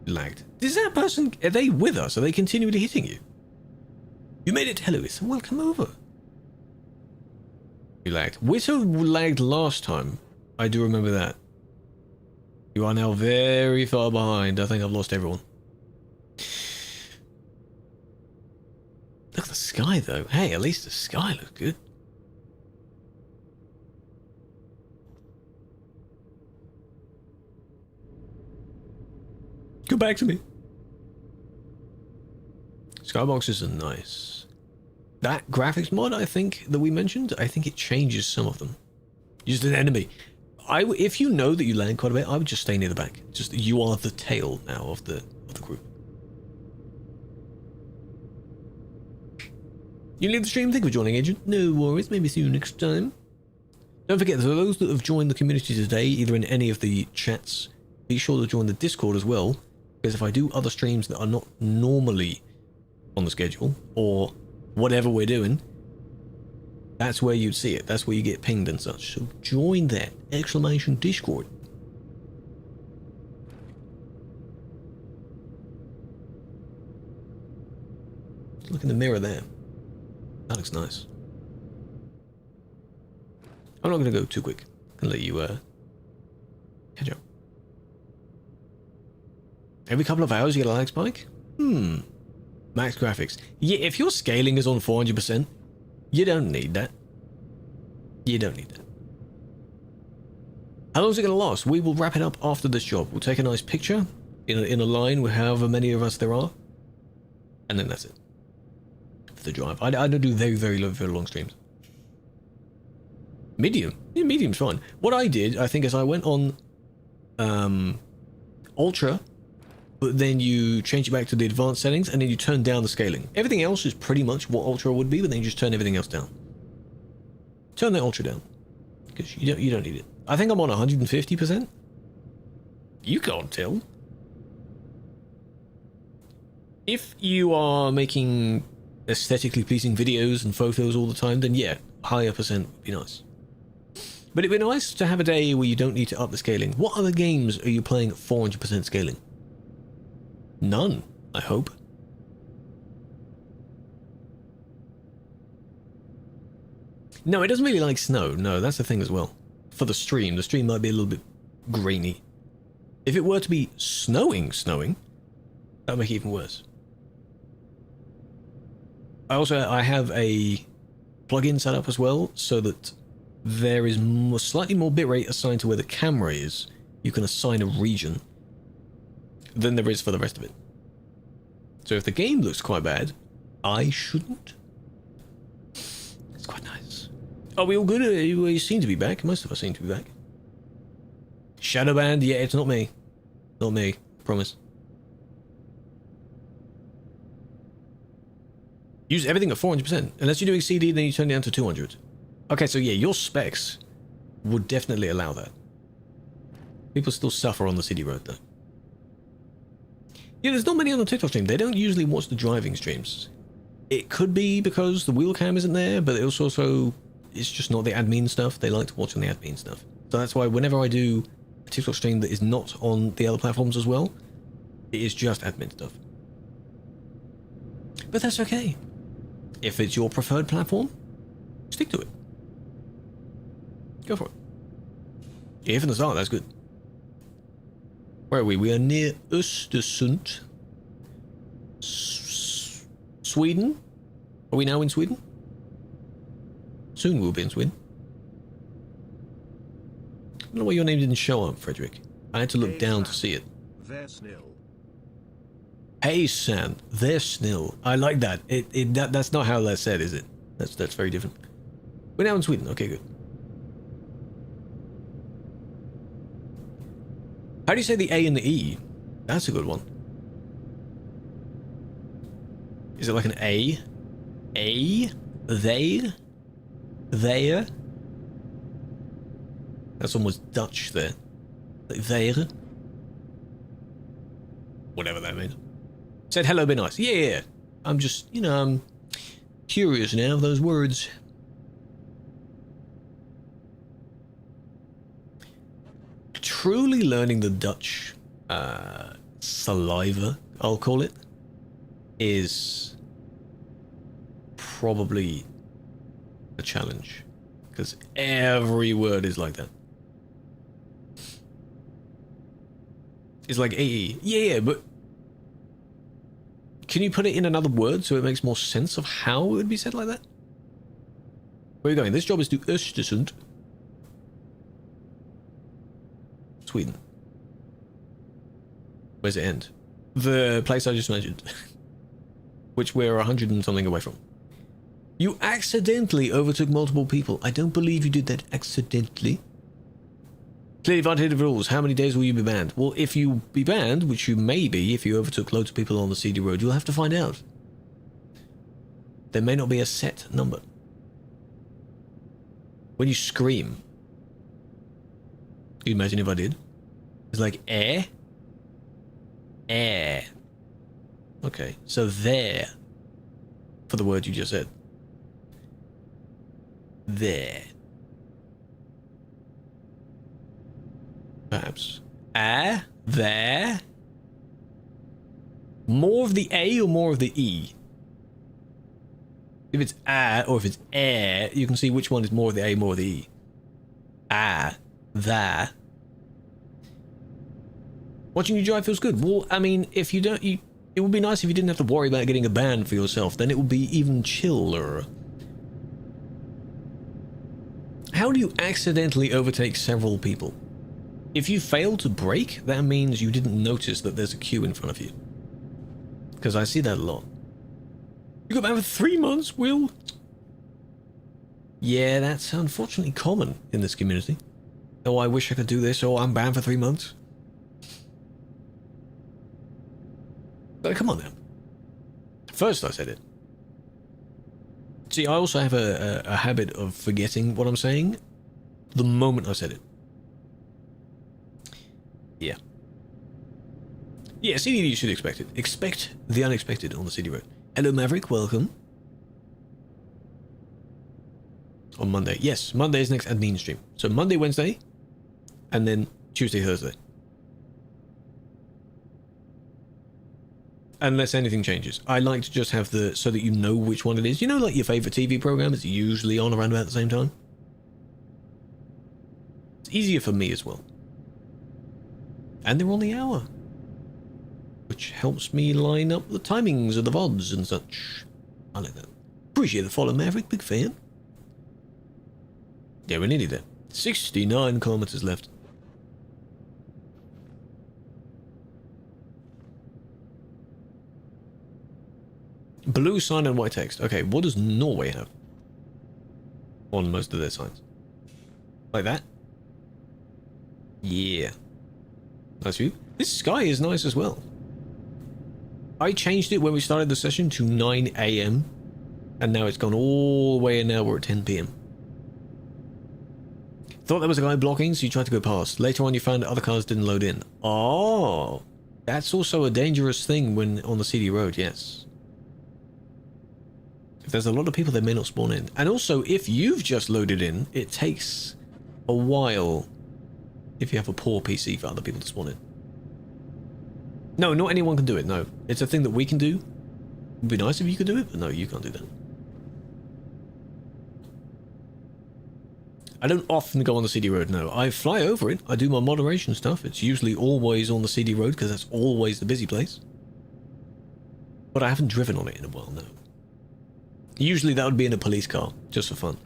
Lagged. Is that person, are they with us? Are they continually hitting you? You made it, Eloise. Welcome over. You lagged. Witter lagged last time. I do remember that. You are now very far behind. I think I've lost everyone. Look at the sky, though. Hey, at least the sky looks good. Go back to me. Skyboxes are nice. That graphics mod, I think, that we mentioned, I think it changes some of them. Just an enemy. If you know that you land quite a bit, I would just stay near the back. Just you are the tail now of the group. You leave the stream. Thank you for joining, Agent. No worries. Maybe see you next time. Don't forget, for those that have joined the community today, either in any of the chats, be sure to join the Discord as well. Because if I do other streams that are not normally on the schedule, or whatever we're doing, that's where you'd see it. That's where you get pinged and such. So join that exclamation Discord. Look in the mirror there. That looks nice. I'm not going to go too quick. I'm going to let you catch up. Every couple of hours you get a lag spike? Max graphics. Yeah, if your scaling is on 400%, you don't need that. You don't need that. How long is it going to last? We will wrap it up after this job. We'll take a nice picture in a line with however many of us there are. And then that's it. For the drive. I don't do very long streams. Medium. Yeah, medium's fine. What I did, I think, is I went on Ultra, but then you change it back to the advanced settings, and then you turn down the scaling. Everything else is pretty much what Ultra would be, but then you just turn everything else down. Turn the Ultra down, because you don't need it. I think I'm on 150%. You can't tell. If you are making aesthetically pleasing videos and photos all the time, then yeah, higher percent would be nice. But it'd be nice to have a day where you don't need to up the scaling. What other games are you playing at 400% scaling? None, I hope. No, it doesn't really like snow. No, that's the thing as well. For the stream might be a little bit grainy. If it were to be snowing, that would make it even worse. I have a plugin set up as well, so that there is slightly more bitrate assigned to where the camera is. You can assign a region than there is for the rest of it. So if the game looks quite bad, I shouldn't. It's quite nice. Are we all good? You seem to be back. Most of us seem to be back. Shadowband? Yeah, it's not me. Not me. Promise. Use everything at 400%. Unless you're doing CD, then you turn it down to 200. Okay, so yeah, your specs would definitely allow that. People still suffer on the city road, though. Yeah, there's not many on the TikTok stream. They don't usually watch the driving streams. It could be because the wheel cam isn't there, but it's also, it's just not the admin stuff. They like to watch on the admin stuff. So that's why whenever I do a TikTok stream that is not on the other platforms as well, it is just admin stuff. But that's okay. If it's your preferred platform, stick to it. Go for it. Yeah, from the start, that's good. Where are we? We are near Östersund. Sweden? Are we now in Sweden? Soon we'll be in Sweden. I don't know why your name didn't show up, Frederick. I had to look down to see it. Hey, Sam. They're snill. I like that. That's not how that's said, is it? That's very different. We're now in Sweden. Okay, good. How do you say the A and the E? That's a good one. Is it like an A? A? They? There? That's almost Dutch there. Like there? Whatever that means. Said hello, be nice. Yeah. I'm just, I'm curious now of those words. Truly learning the Dutch saliva, I'll call it, is probably a challenge. Because every word is like that. It's like AE. Yeah, but can you put it in another word so it makes more sense of how it would be said like that? Where are you going? This job is to Östersund. Sweden. Where's it end? The place I just mentioned. Which we're 100 and something away from. You accidentally overtook multiple people. I don't believe you did that accidentally. Clearly violated rules. How many days will you be banned? Well, if you be banned, which you may be if you overtook loads of people on the CD road, you'll have to find out. There may not be a set number. When you scream, can you imagine if I did? It's like, eh? Eh. Okay, so there, for the word you just said. There. Perhaps. There. More of the A or more of the E? If it's or if it's air, you can see which one is more of the A, more of the E. There. Watching you drive feels good. Well, I mean, if you don't, it would be nice if you didn't have to worry about getting a ban for yourself. Then it would be even chiller. How do you accidentally overtake several people? If you fail to brake, that means you didn't notice that there's a queue in front of you. Because I see that a lot. You got banned for 3 months, Will? Yeah, that's unfortunately common in this community. Oh, I wish I could do this. Oh, I'm banned for 3 months. But come on now. First I said it. See, I also have a habit of forgetting what I'm saying the moment I said it. Yeah. Yeah, CDD, you should expect it. Expect the unexpected on the CD road. Hello, Maverick, welcome. On Monday. Yes, Monday is next admin stream. So Monday, Wednesday, and then Tuesday, Thursday. Unless anything changes. I like to just have the, so that you know which one it is. You know, like your favorite TV program is usually on around about the same time? It's easier for me as well. And they're on the hour. Which helps me line up the timings of the VODs and such. I like that. Appreciate the follow, Maverick. Big fan. Yeah, we're nearly there. 69 kilometers left. Blue sign and white text. Okay, what does Norway have on most of their signs? Like that? Yeah. Nice view. This sky is nice as well. I changed it when we started the session to 9 AM. And now it's gone all the way and now we're at 10 PM. Thought there was a guy blocking, so you tried to go past. Later on you found that other cars didn't load in. Oh! That's also a dangerous thing when on the CD road, yes. If there's a lot of people, they may not spawn in. And also, if you've just loaded in, it takes a while if you have a poor PC for other people to spawn in. No, not anyone can do it, no. It's a thing that we can do. It would be nice if you could do it, but no, you can't do that. I don't often go on the CD road, no. I fly over it, I do my moderation stuff. It's usually always on the CD road because that's always the busy place. But I haven't driven on it in a while, no. Usually that would be in a police car, just for fun.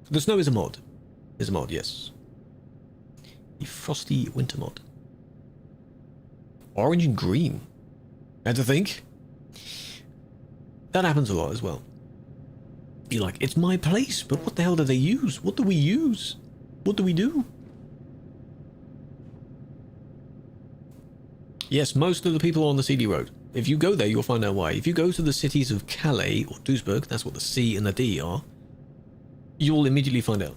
The snow is a mod. Is a mod, yes. The frosty winter mod. Orange and green. Had to think. That happens a lot as well. You're like, it's my place, but what the hell do they use? What do we use? What do we do? Yes, most of the people are on the CD road. If you go there, you'll find out why. If you go to the cities of Calais or Duisburg, that's what the C and the D are, you'll immediately find out.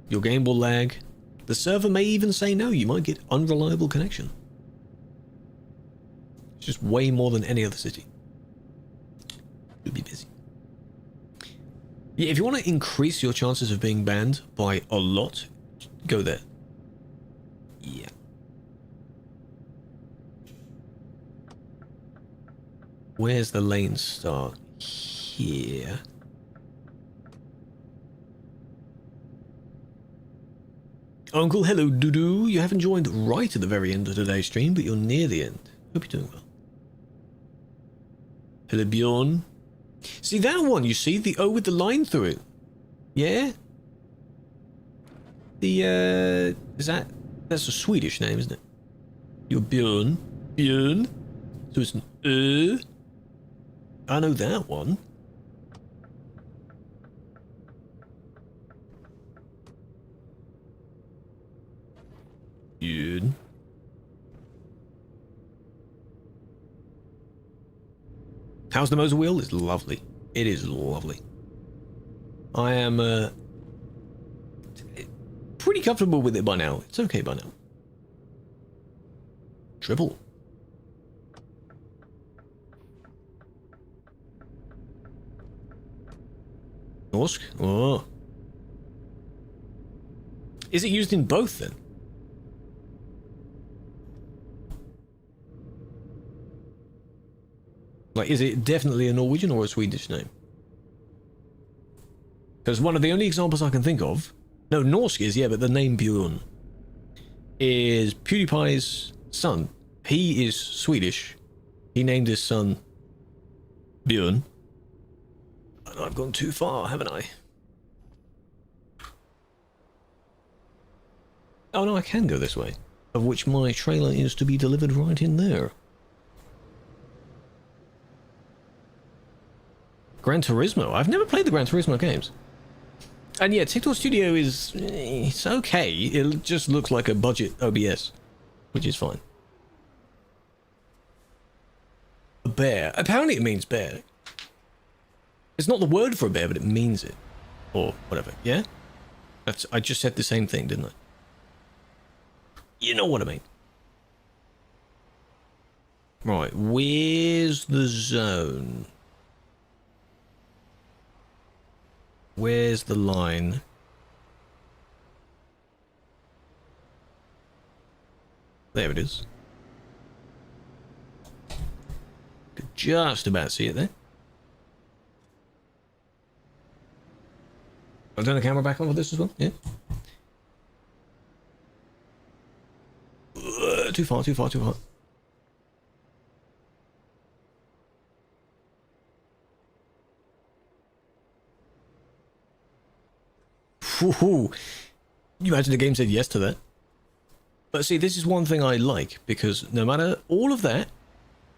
Your game will lag. The server may even say no, you might get unreliable connection. It's just way more than any other city. You'll be busy. Yeah, if you want to increase your chances of being banned by a lot, go there. Yeah. Where's the lane start? Here. Uncle, hello, doo-doo. You haven't joined right at the very end of today's stream, but you're near the end. Hope you're doing well. Hello, Bjorn. See that one, you see? The O with the line through it. Yeah? The, that's a Swedish name, isn't it? You're Bjorn. Bjorn. So it's an I know that one. Bjorn. How's the Moser wheel? It's lovely. It is lovely. I am pretty comfortable with it by now. It's okay by now. Triple. Norsk? Oh. Is it used in both then? Like, is it definitely a Norwegian or a Swedish name? Because one of the only examples I can think of... No, Norsk is, yeah, but the name Bjorn is PewDiePie's son. He is Swedish. He named his son Bjorn. And I've gone too far, haven't I? Oh no, I can go this way. Of which my trailer is to be delivered right in there. Gran Turismo. I've never played the Gran Turismo games. And yeah, TikTok Studio is... it's okay. It just looks like a budget OBS. Which is fine. A bear. Apparently it means bear. It's not the word for a bear, but it means it. Or whatever. Yeah? I just said the same thing, didn't I? You know what I mean. Right, where's the zone? Where's the line? There it is. Could just about see it there. I'll turn the camera back on for this as well, yeah? Too far, too far, too far. Woohoo! You imagine the game said yes to that? But see, this is one thing I like, because no matter all of that,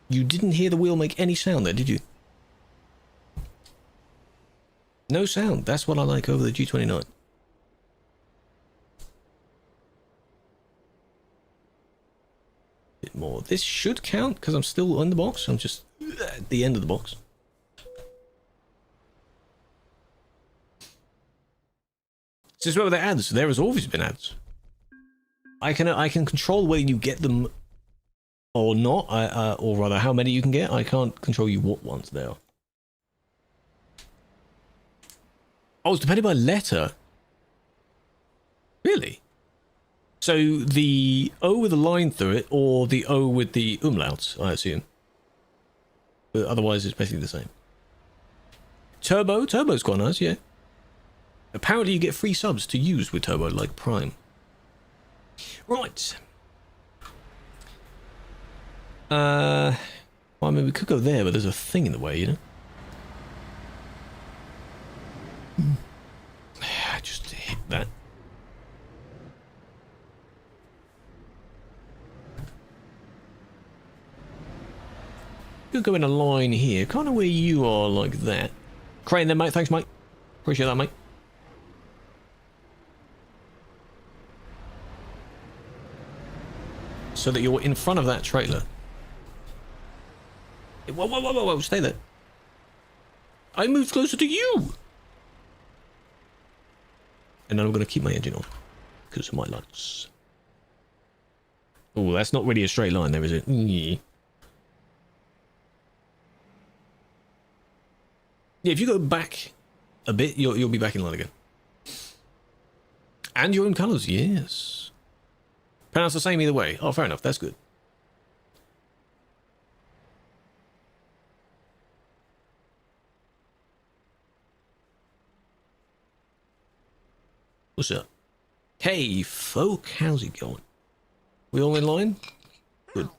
you didn't hear the wheel make any sound there, did you? No sound. That's what I like over the G29. Bit more. This should count, because I'm still on the box. I'm just at the end of the box. Since where were the ads? There has always been ads. I can control whether you get them or not, or rather how many you can get. I can't control you what ones they are. Oh, it's depending by letter. Really? So the O with a line through it, or the O with the umlauts, I assume. But otherwise, it's basically the same. Turbo's quite nice, yeah. Apparently you get free subs to use with Turbo, like Prime. Right. Well, I mean, we could go there, but there's a thing in the way, you know? Just hit that. Could go in a line here, kind of where you are, like that. Crane then, mate. Thanks, mate. Appreciate that, mate. So that you're in front of that trailer. Whoa, whoa, whoa, whoa, whoa, stay there. I moved closer to you! And then I'm going to keep my engine on. Because of my lights. Oh, that's not really a straight line there, is it? Yeah, if you go back a bit, you'll be back in line again. And your own colours, yes. Pronounced the same either way. Oh, fair enough. That's good. What's up? Hey, folk. How's it going? We all in line? Good.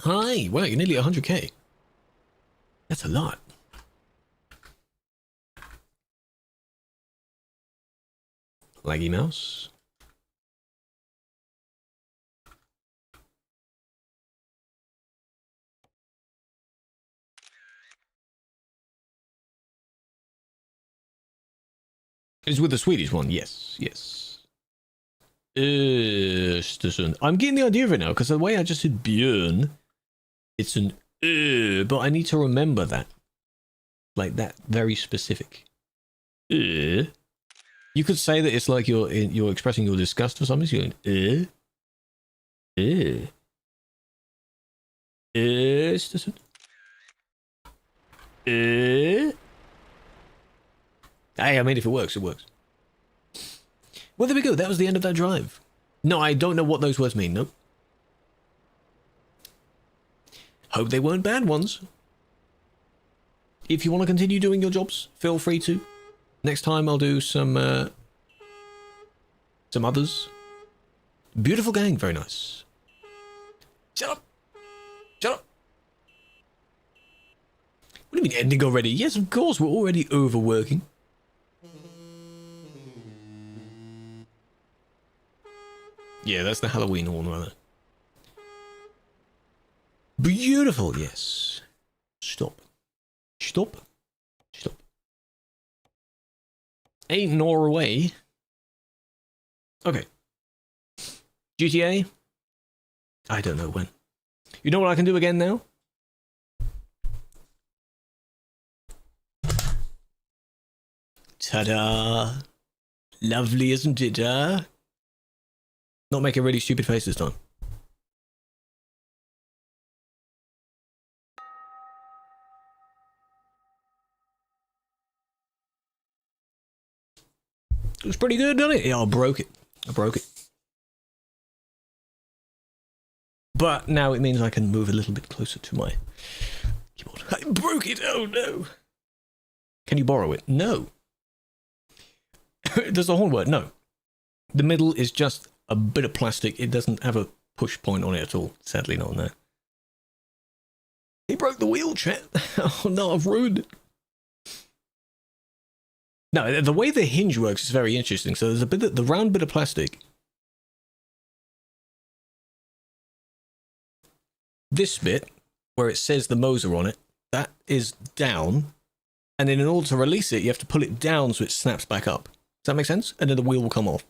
Hi. Wow, you're nearly 100k. That's a lot. Laggy mouse. It's with the Swedish one, yes, yes. I'm getting the idea of it now, because the way I just said Björn, it's an but I need to remember that. Like that, very specific. You could say that it's like you're expressing your disgust for something, so you're going, Hey, I mean, if it works, it works. Well, there we go. That was the end of that drive. No, I don't know what those words mean. Nope. Hope they weren't bad ones. If you want to continue doing your jobs, feel free to. Next time I'll do some others. Beautiful gang, very nice. Shut up! Shut up! What do you mean ending already? Yes, of course, we're already overworking. Yeah, that's the Halloween horn, rather. Beautiful, yes. Stop. Stop. Stop. Ain't Norway. Okay. GTA? I don't know when. You know what I can do again now? Ta-da! Lovely, isn't it, Not make a really stupid face this time. It was pretty good, didn't it? Yeah, I broke it. I broke it. But now it means I can move a little bit closer to my keyboard. I broke it! Oh no! Can you borrow it? No. Does the horn work? No. The middle is just a bit of plastic. It doesn't have a push point on it at all. Sadly not on there. He broke the wheel, chat. Oh no, I've ruined it. No, the way the hinge works is very interesting. So there's a bit of the round bit of plastic. This bit, where it says the Moser on it, that is down. And then in order to release it, you have to pull it down so it snaps back up. Does that make sense? And then the wheel will come off.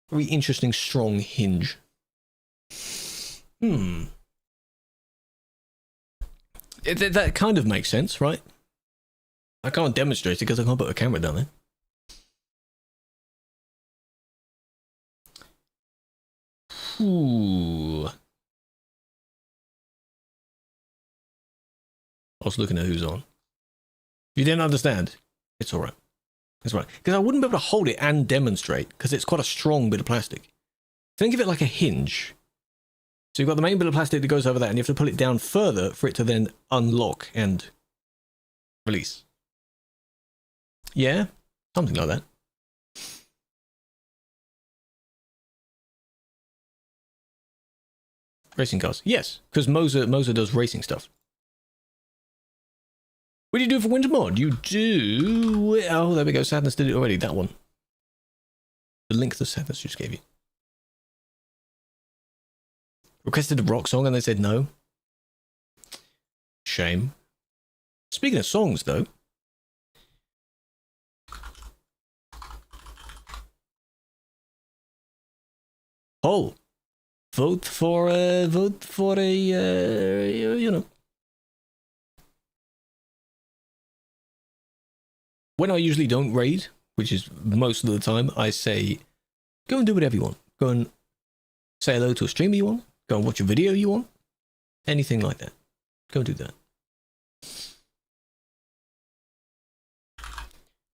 Very interesting, strong hinge. That kind of makes sense, right? I can't demonstrate it because I can't put a camera down there. Ooh. I was looking at who's on. You didn't understand? It's alright. It's right. Because I wouldn't be able to hold it and demonstrate, because it's quite a strong bit of plastic. Think of it like a hinge. So you've got the main bit of plastic that goes over that, and you have to pull it down further for it to then unlock and release. Yeah? Something like that. Racing cars. Yes, because Moser does racing stuff. What do you do for Winter Mod? You do... Oh, there we go. Sadness did it already. That one. The link to Sadness just gave you. Requested a rock song and they said no. Shame. Speaking of songs, though. Poll. Vote for a, you know. When I usually don't raid, which is most of the time, I say, go and do whatever you want. Go and say hello to a streamer you want. Go and watch a video you want. Anything like that. Go and do that.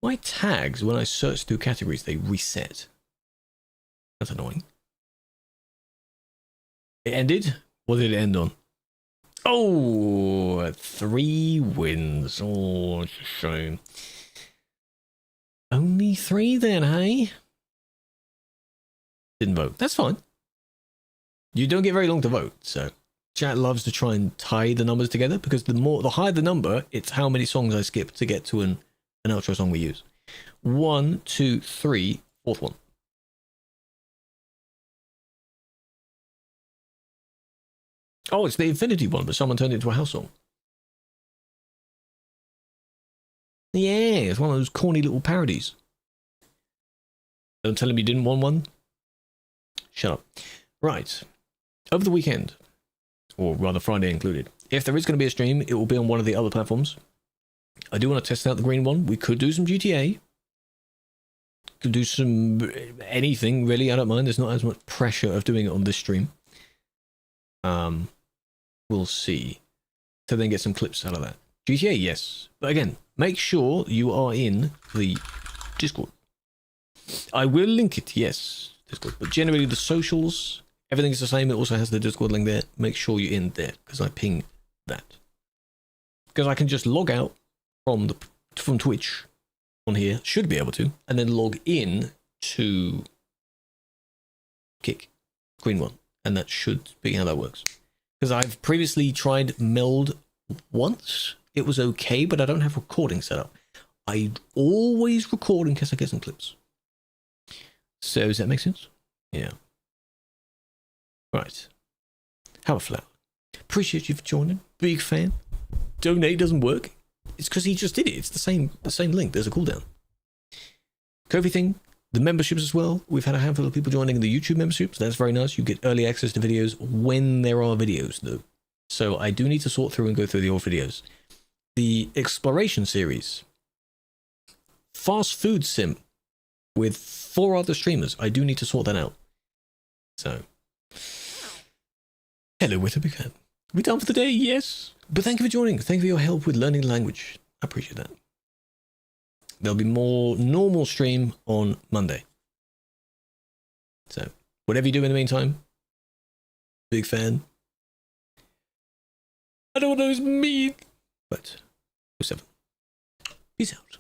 My tags, when I search through categories, they reset. That's annoying. It ended? What did it end on? Oh, 3 wins. Oh, it's a shame. Only 3 then, hey? Didn't vote. That's fine. You don't get very long to vote, so chat loves to try and tie the numbers together because the higher the number, it's how many songs I skip to get to an outro song we use. 1, 2, 3, fourth one. Oh, it's the Infinity one, but someone turned it into a house song. Yeah, it's one of those corny little parodies. Don't tell him you didn't want one. Shut up. Right. Over the weekend, or rather Friday included, if there is going to be a stream, it will be on one of the other platforms. I do want to test out the green one. We could do some GTA. Could do some anything, really. I don't mind. There's not as much pressure of doing it on this stream. We'll see. To then get some clips out of that. GTA, yes. But again, make sure you are in the Discord. I will link it, yes. Discord. But generally the socials, everything is the same. It also has the Discord link there. Make sure you're in there because I ping that. Because I can just log out from Twitch on here, should be able to, and then log in to Kick, Green one, and that should be how that works. Because I've previously tried Meld once. It was okay, but I don't have recording set up. I always record in case I get some clips. So, does that make sense? Yeah. Right. How a flower. Appreciate you for joining. Big fan. Donate doesn't work. It's because he just did it. It's the same link. There's a cooldown. Kofi thing. The memberships as well. We've had a handful of people joining the YouTube memberships. That's very nice. You get early access to videos when there are videos, though. So I do need to sort through and go through the old videos. The exploration series. Fast food sim. With 4 other streamers. I do need to sort that out. So. Hello, with a big hand. We done for the day? Yes. But thank you for joining. Thank you for your help with learning the language. I appreciate that. There'll be more normal stream on Monday. So, whatever you do in the meantime, big fan. I don't know what those mean, but 07. Peace out.